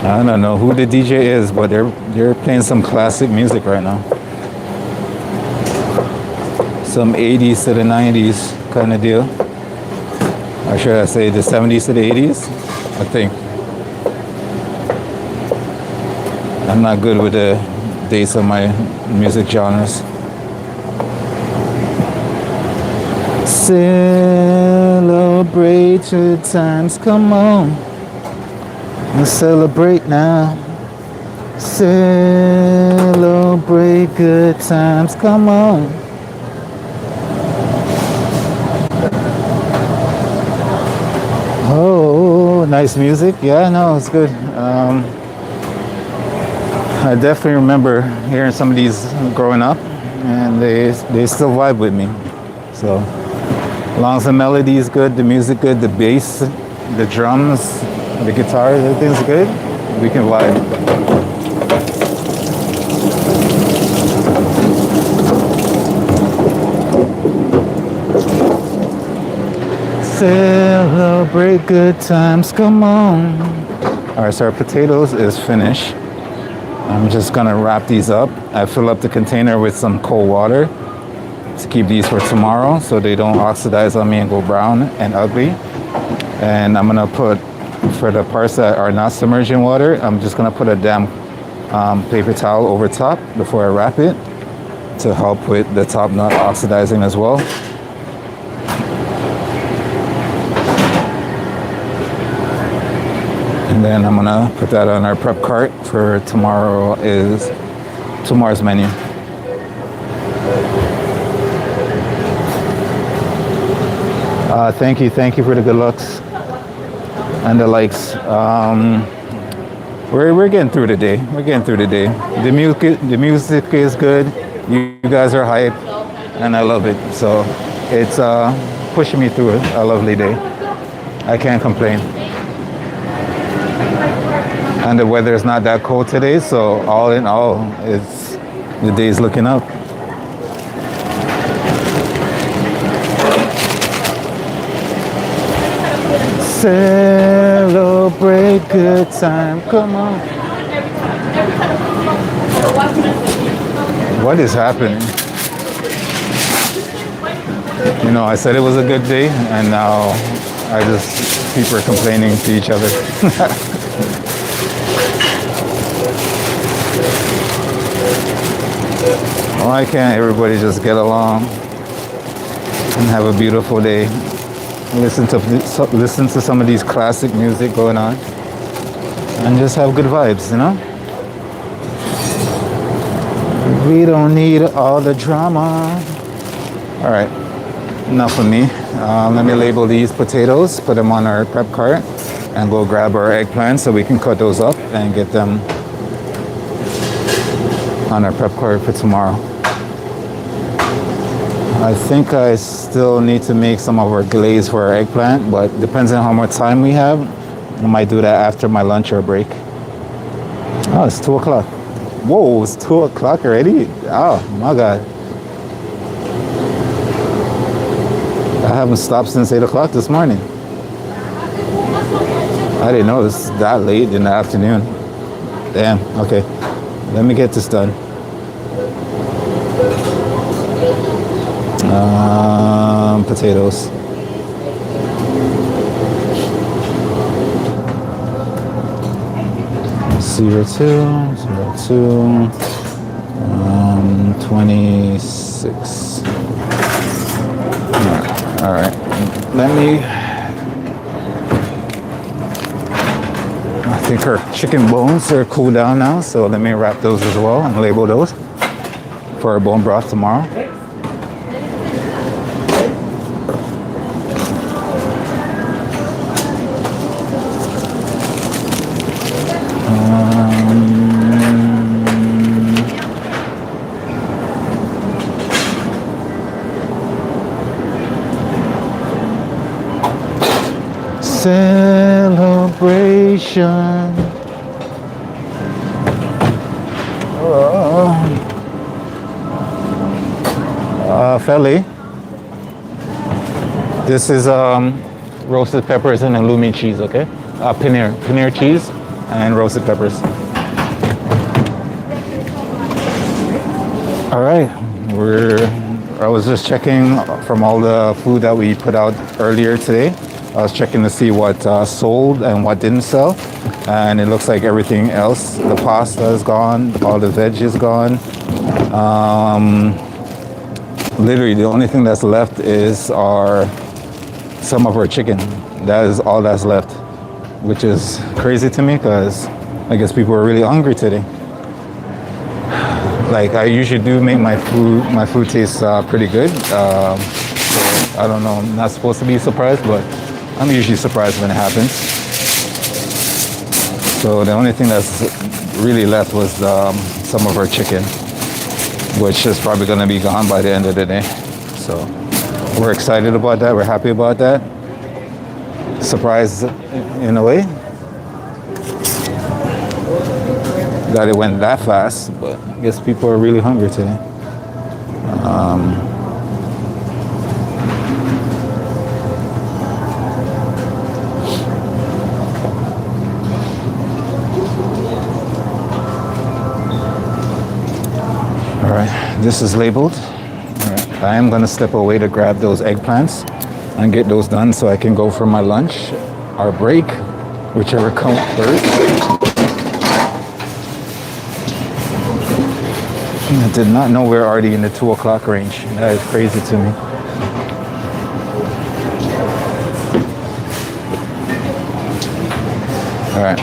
I don't know who the DJ is, but they're playing some classic music right now. Some 80s to the 90s kind of deal. Or should I say the 70s to the 80s? I think. I'm not good with the dates of my music genres. Celebrate your times, come on. Let's celebrate now. Celebrate good times, come on. Oh, nice music. Yeah, no, it's good. I definitely remember hearing some of these growing up, and they still vibe with me. So, as long as the melody is good, the music good, the bass, the drums, the guitar, everything's good, we can vibe. Celebrate good times, come on. All right, so our potatoes is finished. I'm just gonna wrap these up. I fill up the container with some cold water to keep these for tomorrow so they don't oxidize on me and go brown and ugly. And I'm gonna put, for the parts that are not submerged in water, I'm just gonna put a damp paper towel over top before I wrap it to help with the top not oxidizing as well. And then I'm gonna put that on our prep cart for tomorrow's menu. Thank you for the good looks and the likes. we're getting through the day. We're getting through the day. The music is good. You guys are hype, and I love it. So it's pushing me through a lovely day. I can't complain. And the weather is not that cold today, so all in all, the day's looking up. Celebrate good time. Come on. What is happening? You know, I said it was a good day, and now people are complaining to each other. Why can't everybody just get along and have a beautiful day? Listen to some of these classic music going on, and just have good vibes, you know? We don't need all the drama. All right, enough of me. Let me label these potatoes, put them on our prep cart, and go grab our eggplants so we can cut those up and get them on our prep cart for tomorrow. I think I still need to make some of our glaze for our eggplant, but depends on how much time we have. I might do that after my lunch or break. Oh, it's 2 o'clock. Whoa, it's 2 o'clock already? Oh, my God. I haven't stopped since 8 o'clock this morning. I didn't know it was that late in the afternoon. Damn, okay. Let me get this done. Potatoes. Zero two, 26. All right. I think our chicken bones are cooled down now, so let me wrap those as well and label those for our bone broth tomorrow. Celebration. Feli, this is roasted peppers and halloumi cheese, okay? Paneer cheese and roasted peppers. All right, I was just checking from all the food that we put out earlier today. I was checking to see what sold and what didn't sell, and it looks like everything else, the pasta is gone, all the veg is gone. Literally, the only thing that's left is some of our chicken. That is all that's left, which is crazy to me because I guess people are really hungry today. Like, I usually do make my food taste pretty good. So I don't know, I'm not supposed to be surprised, but I'm usually surprised when it happens. So the only thing that's really left was some of our chicken, which is probably going to be gone by the end of the day. So we're excited about that. We're happy about that. Surprised in a way that it went that fast, but I guess people are really hungry today. This is labeled. Right. I am gonna step away to grab those eggplants and get those done so I can go for my lunch, our break, whichever comes first. I did not know we're already in the 2 o'clock range. That is crazy to me. All right.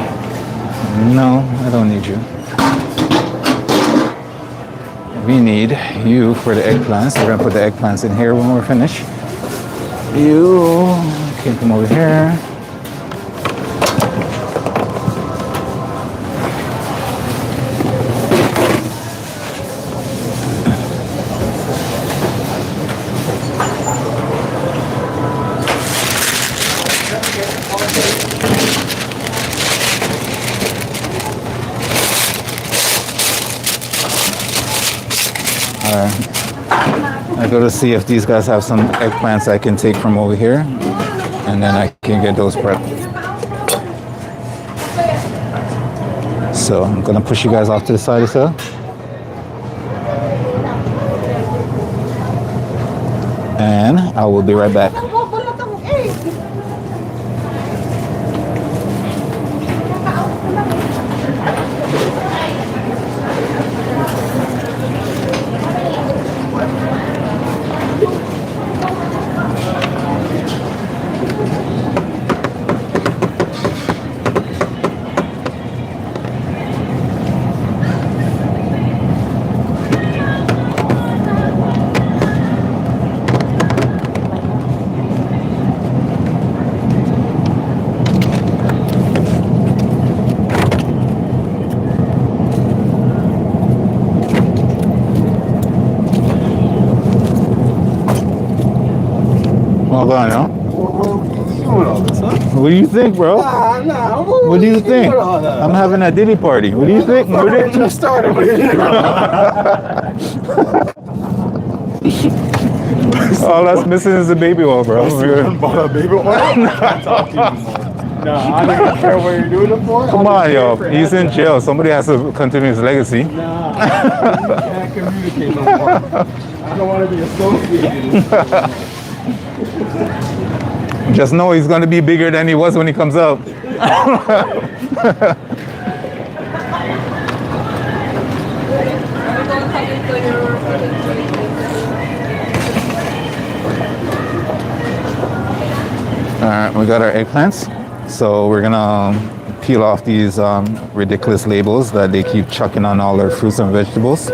No, I don't need you. We need you for the eggplants. We're gonna put the eggplants in here when we're finished. You can come over here. I go to see if these guys have some eggplants I can take from over here, and then I can get those prepped. So I'm gonna push you guys off to the side as well. And I will be right back. Hold on, huh? What do you think, bro? What do you think? I'm having a Diddy party. What do you think? Just started. All that's missing is the baby oil, bro. Bought a baby oil? I'm not talking anymore. No, I don't even care what you're doing it for. Come on, yo. He's in jail. Somebody has to continue his legacy. Nah, I can't communicate no more. I don't want to be associated. Just know he's going to be bigger than he was when he comes out. Alright, we got our eggplants. So we're gonna peel off these ridiculous labels that they keep chucking on all their fruits and vegetables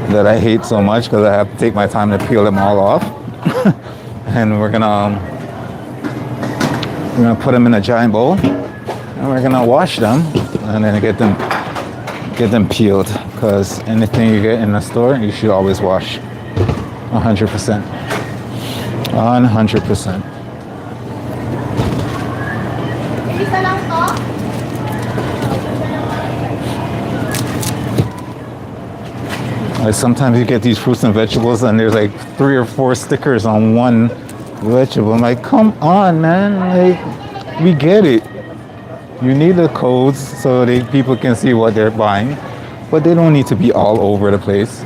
that I hate so much because I have to take my time to peel them all off. And we're gonna put them in a giant bowl and we're gonna wash them and then get them peeled, because anything you get in the store you should always wash 100%. 100%. Like sometimes you get these fruits and vegetables and there's like 3 or 4 stickers on one vegetable. I'm like, come on, man. Like, we get it. You need the codes so that people can see what they're buying, but they don't need to be all over the place.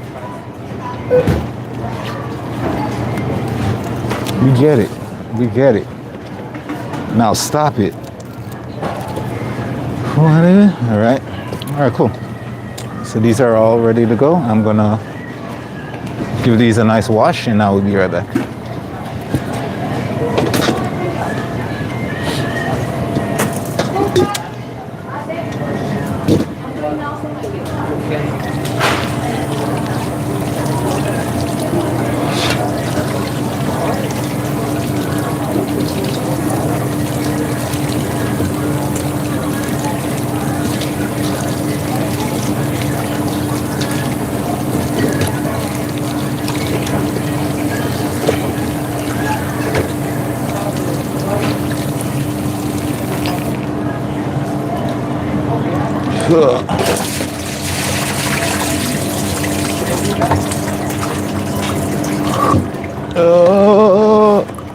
We get it. We get it. Now stop it. All right. All right, cool. So these are all ready to go. I'm gonna give these a nice wash and I will be right back.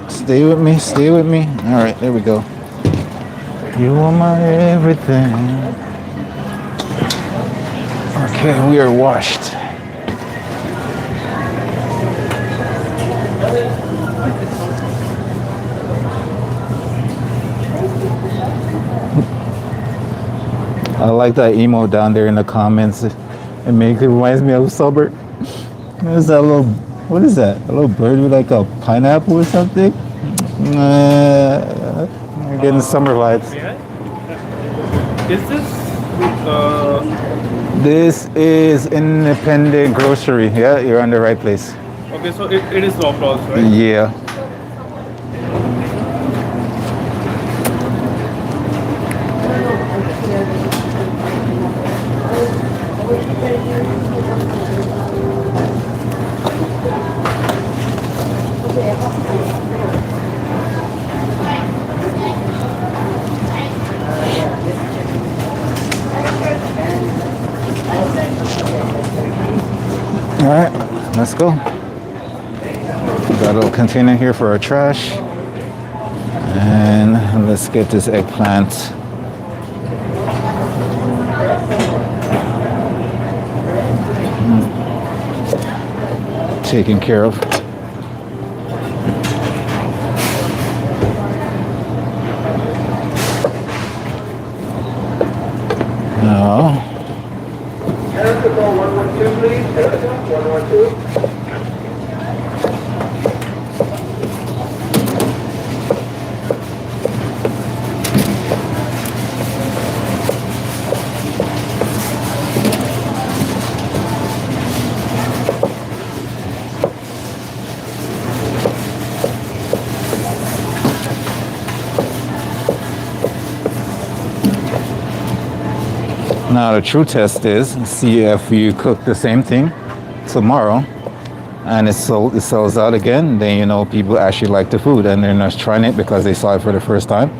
Stay with me, stay with me. All right, there we go. You are my everything. Okay, we are washed. I like that emo down there in the comments. It reminds me of Sober. There's that little, what is that? A little bird with like a pineapple or something? You're getting summer vibes. Is this? This is independent grocery. Yeah, you're on the right place. Okay, so it is soft also, right? Yeah. let's go. Got a little container here for our trash. And let's get this eggplant taken care of. Now, Erica, call 112, please. Erica, 112. now the true test is see if you cook the same thing tomorrow and it sells out again, then you know people actually like the food and they're not trying it because they saw it for the first time.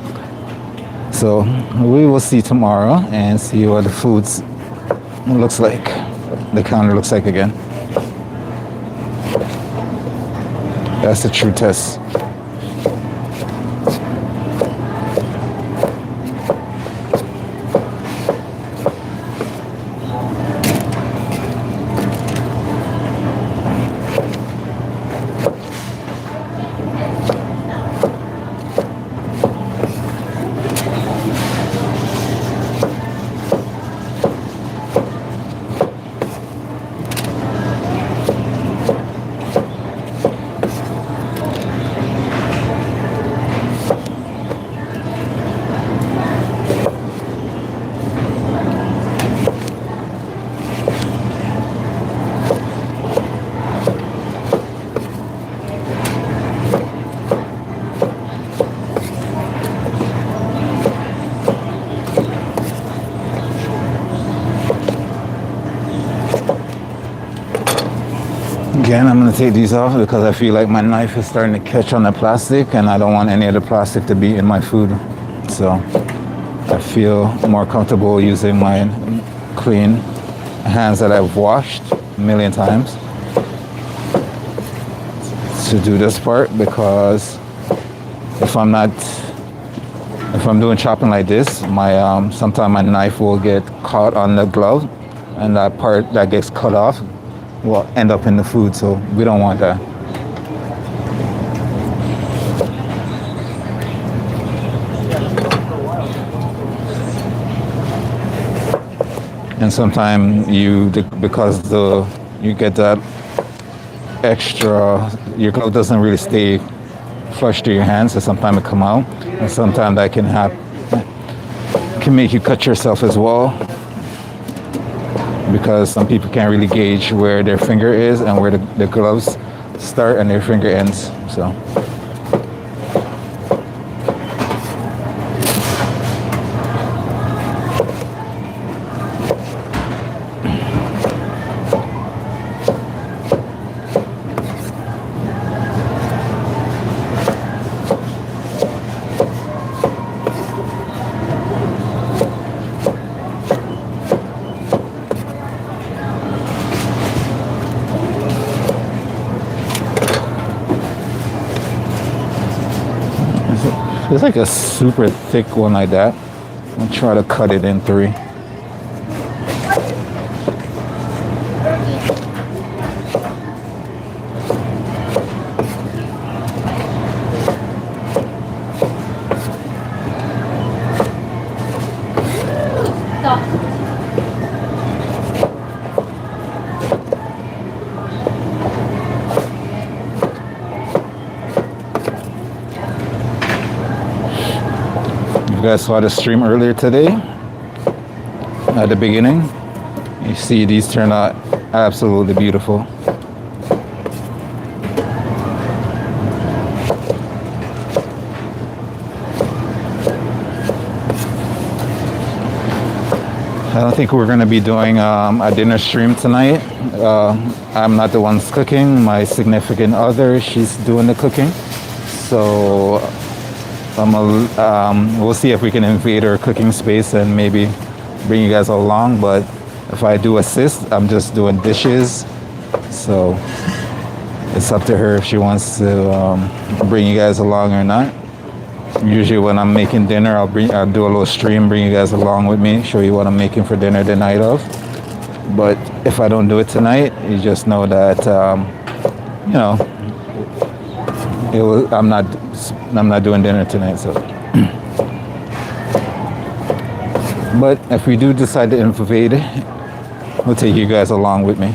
So we will see tomorrow and see what the foods looks like, the counter looks like again. That's the true test. Again, I'm gonna take these off because I feel like my knife is starting to catch on the plastic and I don't want any of the plastic to be in my food. So I feel more comfortable using my clean hands that I've washed a million times to do this part, because if I'm doing chopping like this, my sometimes my knife will get caught on the glove and that part that gets cut off will end up in the food, so we don't want that. And sometimes because you get that extra, your glove doesn't really stay flush to your hands, so sometimes it come out, and sometimes that can make you cut yourself as well, because some people can't really gauge where their finger is and where the gloves start and their finger ends. So it's like a super thick one like that. I'll try to cut it in 3. You guys saw the stream earlier today at the beginning. You see these turn out absolutely beautiful. I don't think we're going to be doing a dinner stream tonight. I'm not the one cooking. My significant other, she's doing the cooking. So we'll see if we can invade her cooking space and maybe bring you guys along. But if I do assist, I'm just doing dishes So it's up to her if she wants to bring you guys along or not. Usually when I'm making dinner, I'll do a little stream, bring you guys along with me, show you what I'm making for dinner the night of. But if I don't do it tonight, you just know that you know, I'm not doing dinner tonight. So, but if we do decide to invade, we'll take you guys along with me.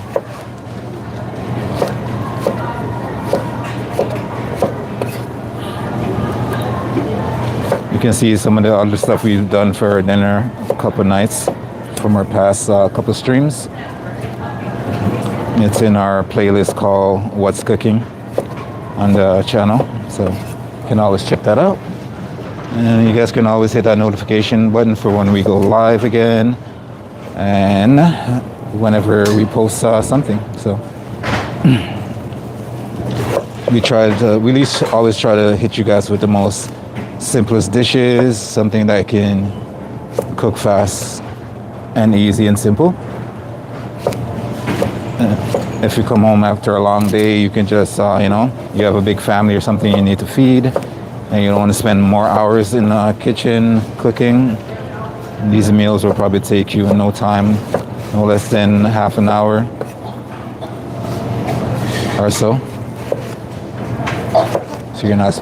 You can see some of the other stuff we've done for our dinner a couple nights from our past couple streams. It's in our playlist called What's Cooking on the channel, so you can always check that out. And you guys can always hit that notification button for when we go live again and whenever we post something. So we at least always try to hit you guys with the most simplest dishes, something that can cook fast and easy and simple. If you come home after a long day, you can just, you know, you have a big family or something you need to feed, and you don't want to spend more hours in the kitchen cooking. These meals will probably take you in no time, no less than half an hour or so. So you're not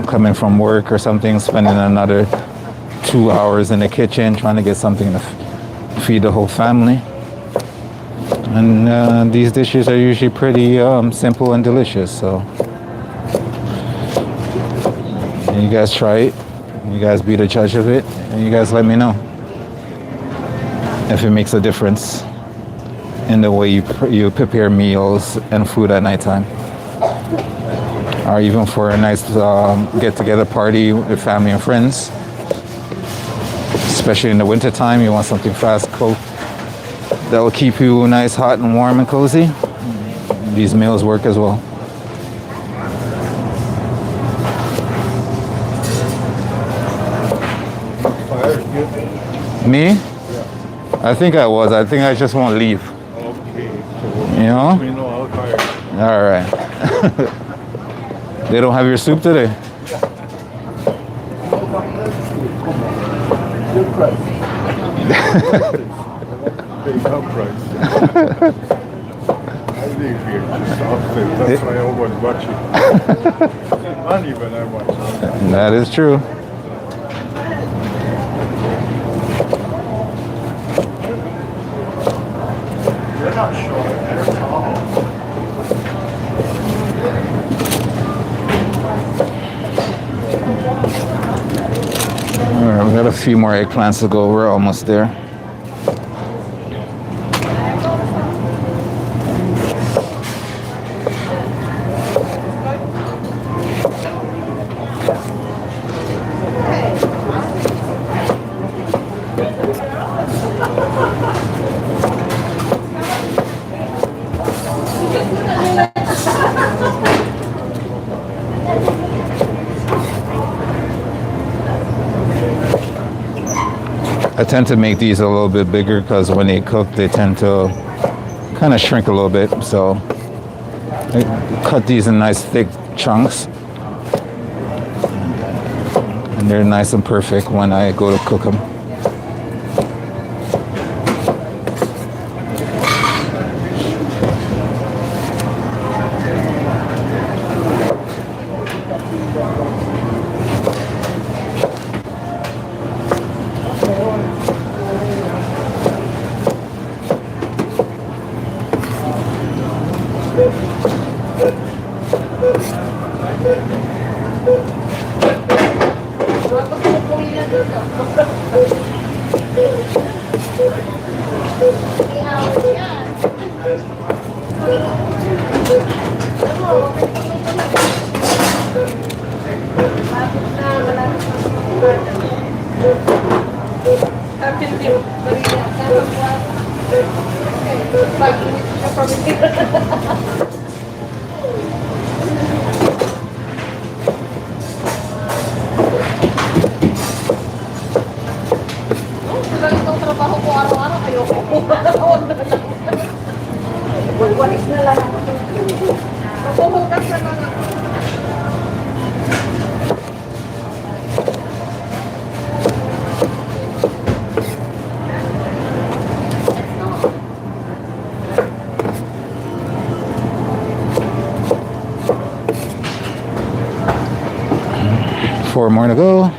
coming from work or something, spending another 2 hours in the kitchen trying to get something to feed the whole family. And these dishes are usually pretty simple and delicious. So you guys try it. You guys be the judge of it. And you guys let me know if it makes a difference in the way you prepare meals and food at nighttime. Or even for a nice get-together party with family and friends. Especially in the wintertime, you want something fast cooked that will keep you nice, hot, and warm and cozy. These meals work as well. Me? I think I was. I think I just won't leave. Okay. You know? We know how tired. All right. They don't have your soup today? Good price. Big up price. I live here, just upstairs. That's why I always watch it. Money when I watch it. That is true. They're not short, they're tall. All right, we got a few more eggplants to go. We're almost there. I tend to make these a little bit bigger because when they cook, they tend to kind of shrink a little bit. So I cut these in nice thick chunks. And they're nice and perfect when I go to cook them. Mapuhugas na lang ako. Four more to go.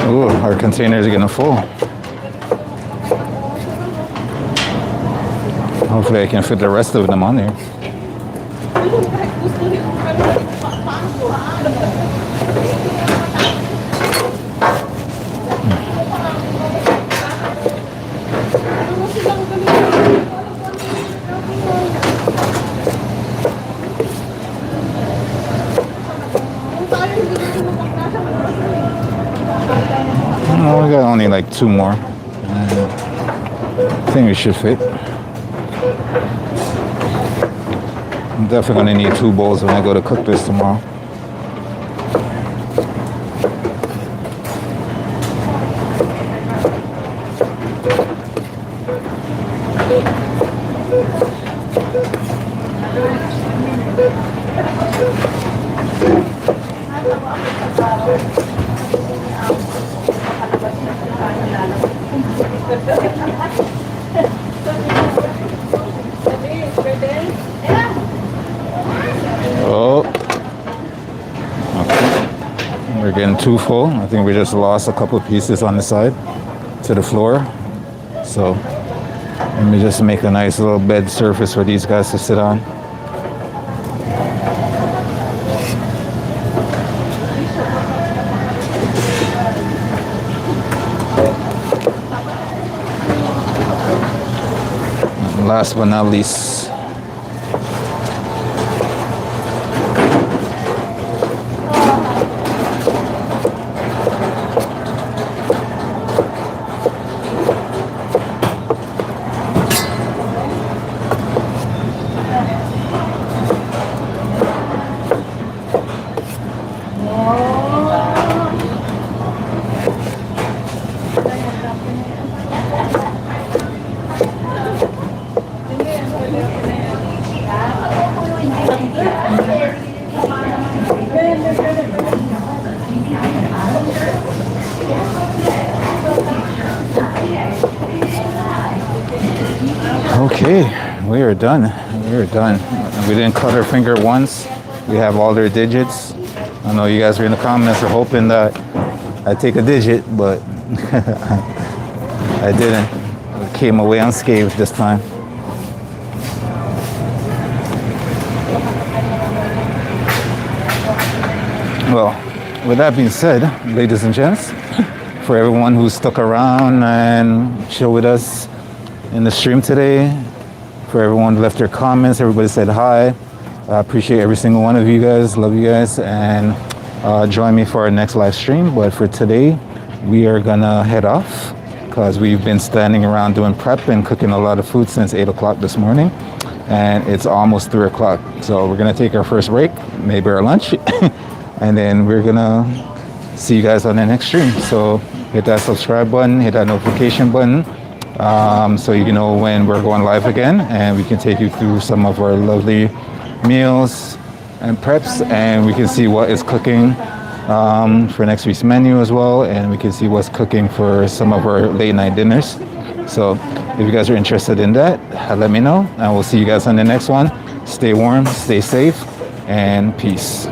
Ooh, our containers are getting full. Hopefully I can fit the rest of them on there. Oh, we got only like two more. I think we should fit. I'm definitely gonna need 2 bowls when I go to cook this tomorrow. Oh, okay. We're getting too full. I think we just lost a couple pieces on the side to the floor. So let me just make a nice little bed surface for these guys to sit on. And last but not least, okay, we are done. We are done. We didn't cut our finger once. We have all their digits. I know you guys are in the comments are hoping that I take a digit, but I didn't. I came away unscathed this time. Well, with that being said, ladies and gents, for everyone who stuck around and chilled with us in the stream today, for everyone who left their comments, everybody said hi. I appreciate every single one of you guys. Love you guys, and join me for our next live stream. But for today, we are gonna head off because we've been standing around doing prep and cooking a lot of food since 8 o'clock this morning, and it's almost 3 o'clock. So we're gonna take our first break, maybe our lunch, and then we're gonna see you guys on the next stream. So hit that subscribe button, hit that notification button, so you know when we're going live again, and we can take you through some of our lovely meals and preps, and we can see what is cooking for next week's menu as well, and we can see what's cooking for some of our late night dinners. So if you guys are interested in that, let me know, and we'll see you guys on the next one. Stay warm, stay safe, and peace.